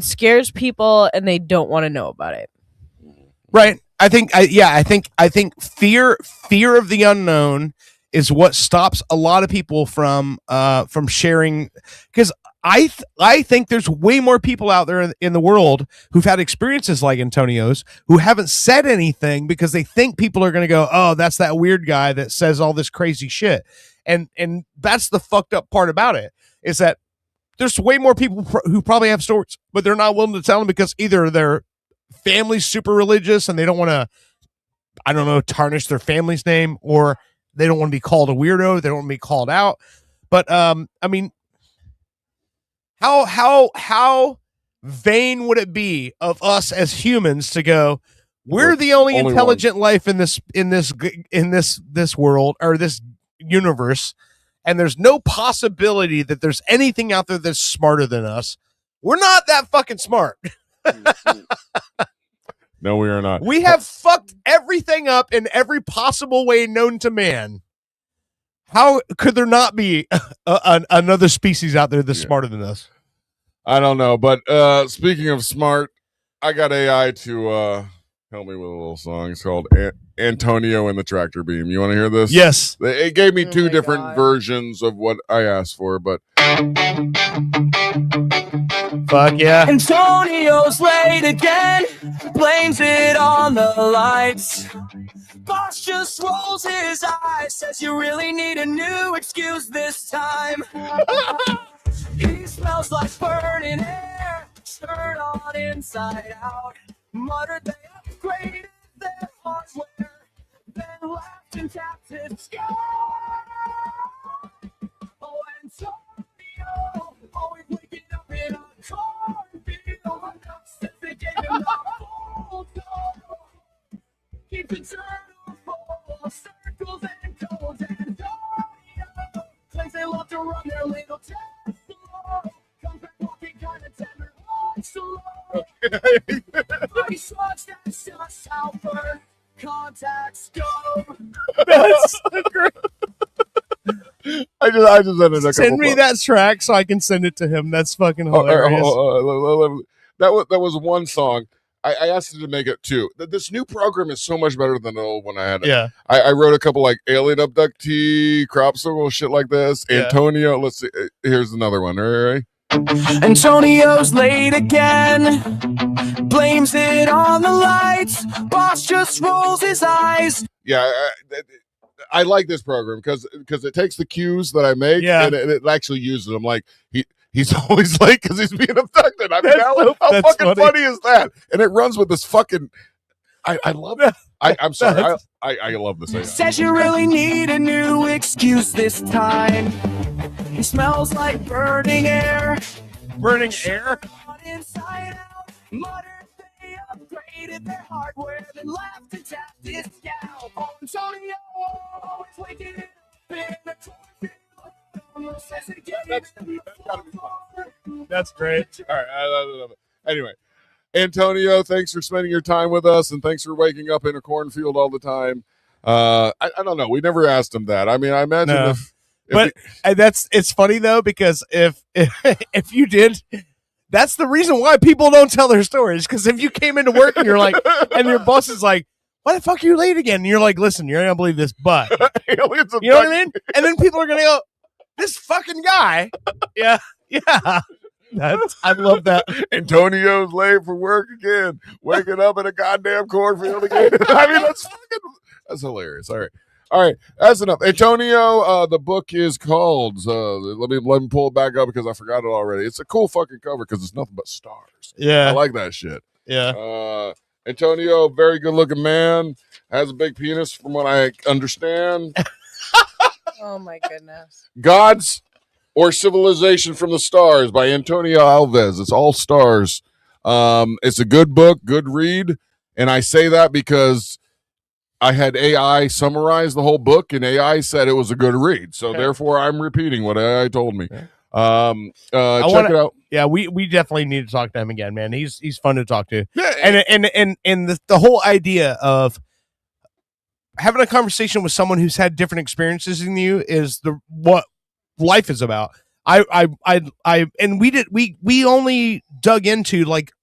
scares people and they don't want to know about it. Right. I think fear of the unknown is what stops a lot of people from sharing, because I think there's way more people out there in the world who've had experiences like Antonio's who haven't said anything because they think people are going to go, oh, that's that weird guy that says all this crazy shit. And that's the fucked up part about it, is that there's way more people who probably have stories, but they're not willing to tell them because either their family's super religious and they don't want to, I don't know, tarnish their family's name, or they don't want to be called a weirdo. They don't want to be called out. But I mean, how vain would it be of us as humans to go, we're the only intelligent life in this world or this universe, and there's no possibility that there's anything out there that's smarter than us. We're not that fucking smart. No, we are not. We have fucked everything up in every possible way known to man. How could there not be another species out there that's smarter than us? I don't know, but speaking of smart, I got AI to help me with a little song. It's called Antonio and the Tractor Beam. You want to hear this? Yes. It gave me two different versions of what I asked for, but fuck yeah. Antonio's late again, blames it on the lights. Boss just rolls his eyes, says you really need a new excuse this time. He smells like burning air, shirt on inside out. Muttered they upgraded their hardware, then laughed and tapped his sky. Oh, Antonio, always waking up in a cornfield. Since they gave him the full go. Keep it turtle full of circles and codes. Antonio claims they love to run their little test slow. Comes back walking kind of tender, slow. He slugs that just out for contact scope. That's so great. I just ended a Send me that track so I can send it to him. That's fucking hilarious. That was one song. I asked him to make it two. This new program is so much better than the old one I had. Yeah. I wrote a couple like Alien Abductee, Crop Circle, shit like this. Yeah. Antonio, let's see. Here's another one. All right. Antonio's late again, blames it on the lights. Boss just rolls his eyes. Yeah, I like this program because it takes the cues that I make and it actually uses them. Like he's always late because he's being abducted. I mean, how fucking funny is that? And it runs with this fucking. I love it. I'm sorry. I love this. AI. Says you really need a new excuse this time. He smells like burning air. Burning air? Inside out. Muttered they upgraded their hardware, then laughed and tapped his scalp. Oh, Antonio, always waking up in a cornfield. That's great. All right. I love it. Anyway, Antonio, thanks for spending your time with us, and thanks for waking up in a cornfield all the time. I don't know. We never asked him that. I mean, I imagine it's funny though, because if you did, that's the reason why people don't tell their stories. Because if you came into work and you're like, and your boss is like, "Why the fuck are you late again?" And you're like, "Listen, you're not gonna believe this, but you know what I mean?" And then people are gonna go, "This fucking guy, yeah." I love that. Antonio's late for work again, waking up in a goddamn cornfield again. I mean, that's hilarious. All right, that's enough. Antonio, the book is called. Let me pull it back up because I forgot it already. It's a cool fucking cover because it's nothing but stars. Yeah, I like that shit. Yeah. Antonio, very good looking man, has a big penis from what I understand. Oh my goodness. Gods or Civilization from the Stars by Antonio Alves. It's all stars. It's a good book, good read. And I say that because I had AI summarize the whole book, and AI said it was a good read. So therefore, I'm repeating what AI told me. Check it out. Yeah, we definitely need to talk to him again, man. He's fun to talk to. Yeah, and the whole idea of having a conversation with someone who's had different experiences than you is what life is about. And we only dug into like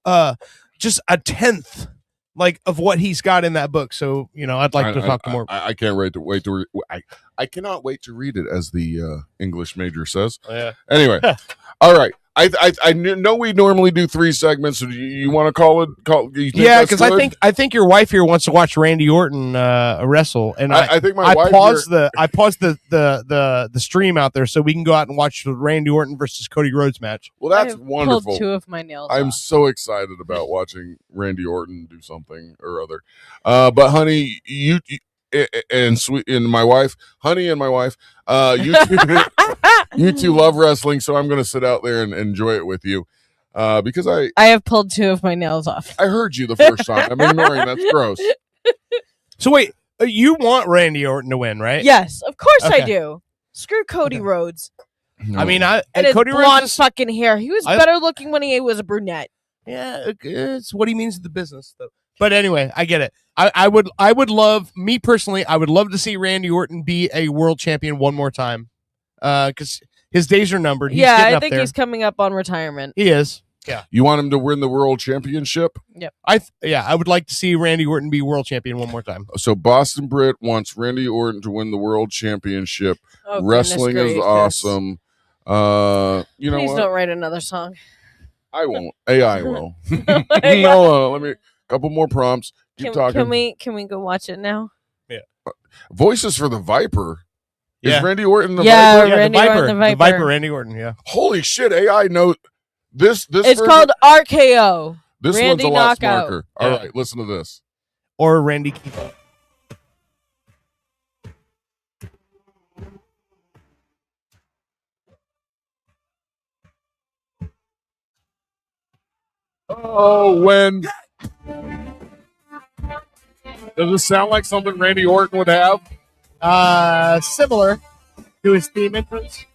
just a tenth like of what he's got in that book. So I'd like to talk more. I can't wait to I cannot wait to read it, as the English major says. Yeah. Anyway, all right. I know we normally do 3 segments. So do you want to call it? Yeah, because I think your wife here wants to watch Randy Orton wrestle, and I think my wife paused the stream out there so we can go out and watch the Randy Orton versus Cody Rhodes match. Well, that's wonderful. Pulled 2 of my nails. I'm off. so excited about watching Randy Orton do something or other. But honey, you and my wife, honey, and my wife, you two, you two love wrestling, so I'm going to sit out there and enjoy it with you. Because I have pulled 2 of my nails off. I heard you the first time. I'm ignoring. That's gross. So wait, you want Randy Orton to win, right? Yes, of course I Okay. do. Screw Cody Rhodes. I mean, And his Cody blonde Rhodes is, fucking hair. He was better looking when he was a brunette. yeah, it's what he means to the business, though. But anyway, I get it. I would love, me personally, I would love to see Randy Orton be a world champion one more time. Because his days are numbered. He's I up think there. he's coming up on retirement. He is. Yeah. You want him to win the world championship? Yep. I would like to see Randy Orton be world champion one more time. So Boston Britt wants Randy Orton to win the world championship. Oh, Wrestling goodness is gracious. awesome. You know Please what? don't write another song. I won't. AI will. No, let me. A couple more prompts. Keep talking. Can we go watch it now? Yeah. Voices for the Viper. Yeah. Is Randy Orton the Yeah, Viper? Randy Orton the The Viper, Randy Orton. Yeah. Holy shit! AI note. This. It's version- called RKO. This Randy one's a lot Knockout. smarter. All right, listen to this. Or Randy Keefe. Oh, when. Does this sound like something Randy Orton would have? Similar to his theme entrance.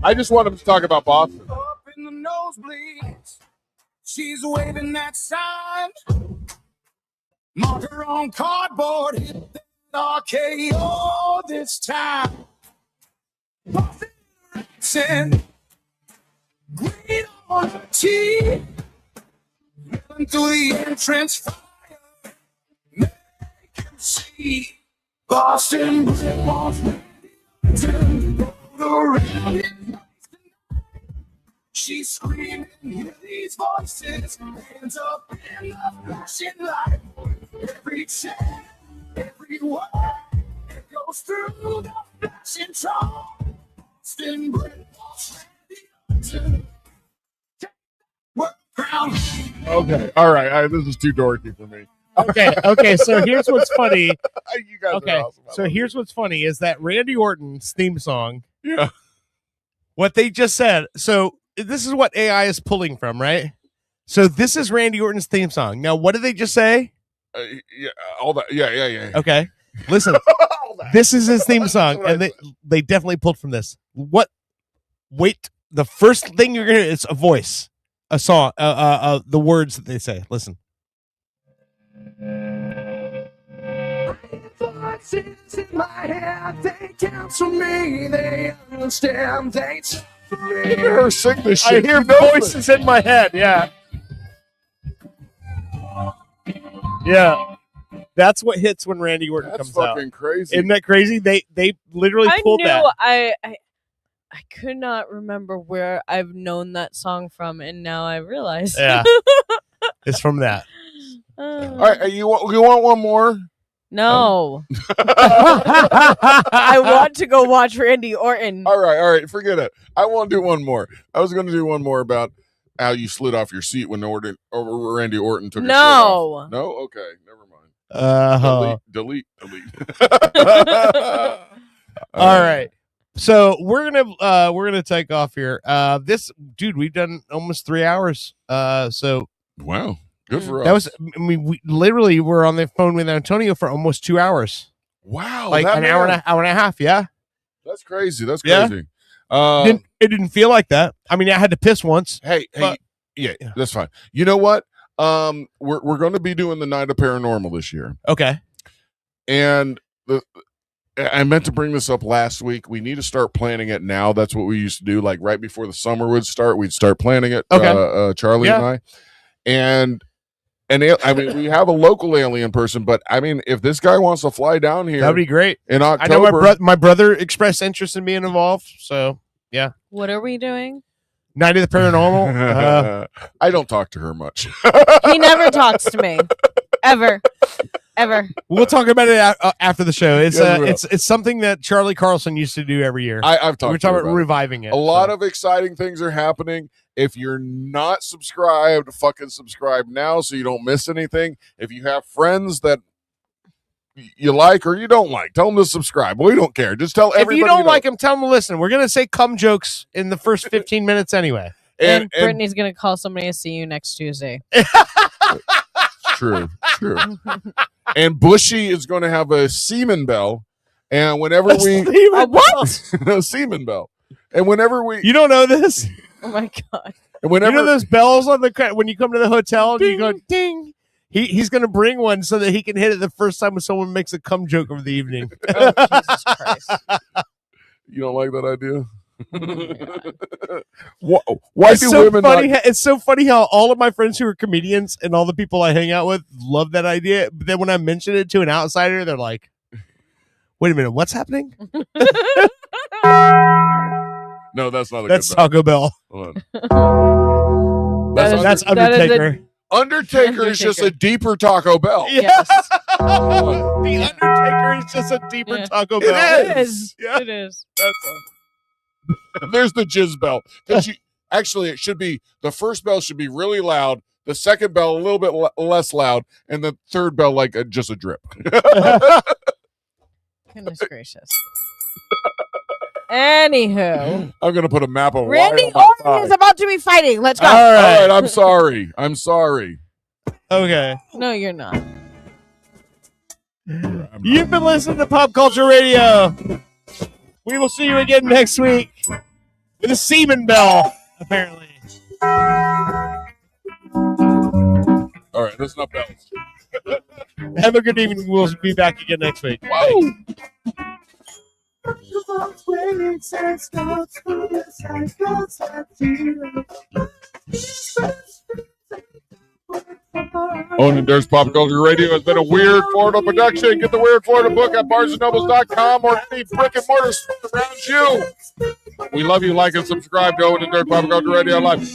I just want him to talk about Boston. Up in the nosebleeds, she's waving that sign. Marker on cardboard, hit the RKO this time. Boston accent, green on the tee. Running through the entrance fire, make him see. Boston wants to go around it. She's screaming, hear these voices, hands up in the flashing light. Every chant, every word, it goes through the flashing troll. Boston Britt wants Randy to take work crown. Okay, all right. This is too dorky for me. Okay. So here's what's funny. You guys are awesome. So here's what's funny is that Randy Orton's theme song. Yeah. What they just said. So this is what AI is pulling from, right? So this is Randy Orton's theme song. Now, what did they just say? Yeah, all that. Yeah. Okay. Listen, this is his theme song, and they definitely pulled from this. What? Wait, the first thing you're gonna hear is a voice, a song, the words that they say. Listen. Voices in my head, they counsel me, they understand, they talk for me. You hear her sing this I shit. hear You know voices in my head. Yeah. Yeah. That's what hits when Randy Orton That's comes out. fucking crazy. Isn't that crazy? They literally pulled that. I could not remember where I've known that song from, and now I realize. Yeah. It's from that. All right, you want one more? No. I want to go watch Randy Orton. All right, forget it. I won't do one more. I was going to do one more about how you slid off your seat when Randy Orton took his shirt off. No? Okay, never mind. Delete. All right. So we're gonna take off here. This dude, we've done almost 3 hours. So wow, good for us. That was. I mean, we literally were on the phone with Antonio for almost 2 hours. Wow, like an hour and a half. Yeah, that's crazy. That's Yeah. crazy. It didn't feel like that. I mean, I had to piss once. Hey, yeah, that's fine. You know what? We're going to be doing the Night of Paranormal this year. Okay. And I meant to bring this up last week. We need to start planning it now. That's what we used to do. Like right before the summer would start, we'd start planning it. Okay. Charlie and I. And I mean, we have a local alien person, but I mean, if this guy wants to fly down here, That'd be great. In October, I know my brother expressed interest in being involved. So yeah. What are we doing? Night of the Paranormal. I don't talk to her much. He never talks to me. Ever. We'll talk about it after the show. It's Yes, we will. it's something that Charlie Carlson used to do every year. I've talked. We're talking about reviving it. A lot of exciting things are happening. If you're not subscribed, fucking subscribe now so you don't miss anything. If you have friends that you like or you don't like, tell them to subscribe. We don't care. Just tell everybody. If you don't like him, tell him to listen. We're gonna say cum jokes in the first 15 minutes anyway. And Brittany's gonna call somebody to see you next Tuesday. True. And Bushy is going to have a semen bell, and whenever what? a semen bell, and whenever we, you don't know this. Oh my god. And whenever you know those bells on the when you come to the hotel and you go ding. He's going to bring one so that he can hit it the first time when someone makes a cum joke of the evening. Oh, Jesus Christ. You don't like that idea? It's do so women funny? not- It's so funny how all of my friends who are comedians and all the people I hang out with love that idea. But then when I mention it to an outsider, they're like, "Wait a minute, what's happening?" No, that's not a That's good bell. Taco Bell. Hold on. That's Undertaker. Undertaker is just a deeper Taco Bell. Yes. The Undertaker is just a deeper Taco Bell. It is. Yeah. It is. There's the jizz bell. Actually, it should be the first bell should be really loud, the second bell a little bit less loud, and the third bell like just a drip. Goodness gracious. Anywho, I'm gonna put a map of Randy wire on my Orton is thigh. about to be fighting. Let's go. All right, I'm sorry. I'm sorry. Okay. No, you're not. You've been listening to Pop Culture Radio. We will see you again next week with a semen bell, apparently. All right, there's enough bells. Have a good evening. We'll be back again next week. Wow. Oh, and there's Pop Culture Radio. Has been a Weird Florida production. Get the Weird Florida book at BarnesandNobles.com or any brick and mortar store around you. We love you. Like and subscribe to Owen and Dirt Pop Culture Radio Live.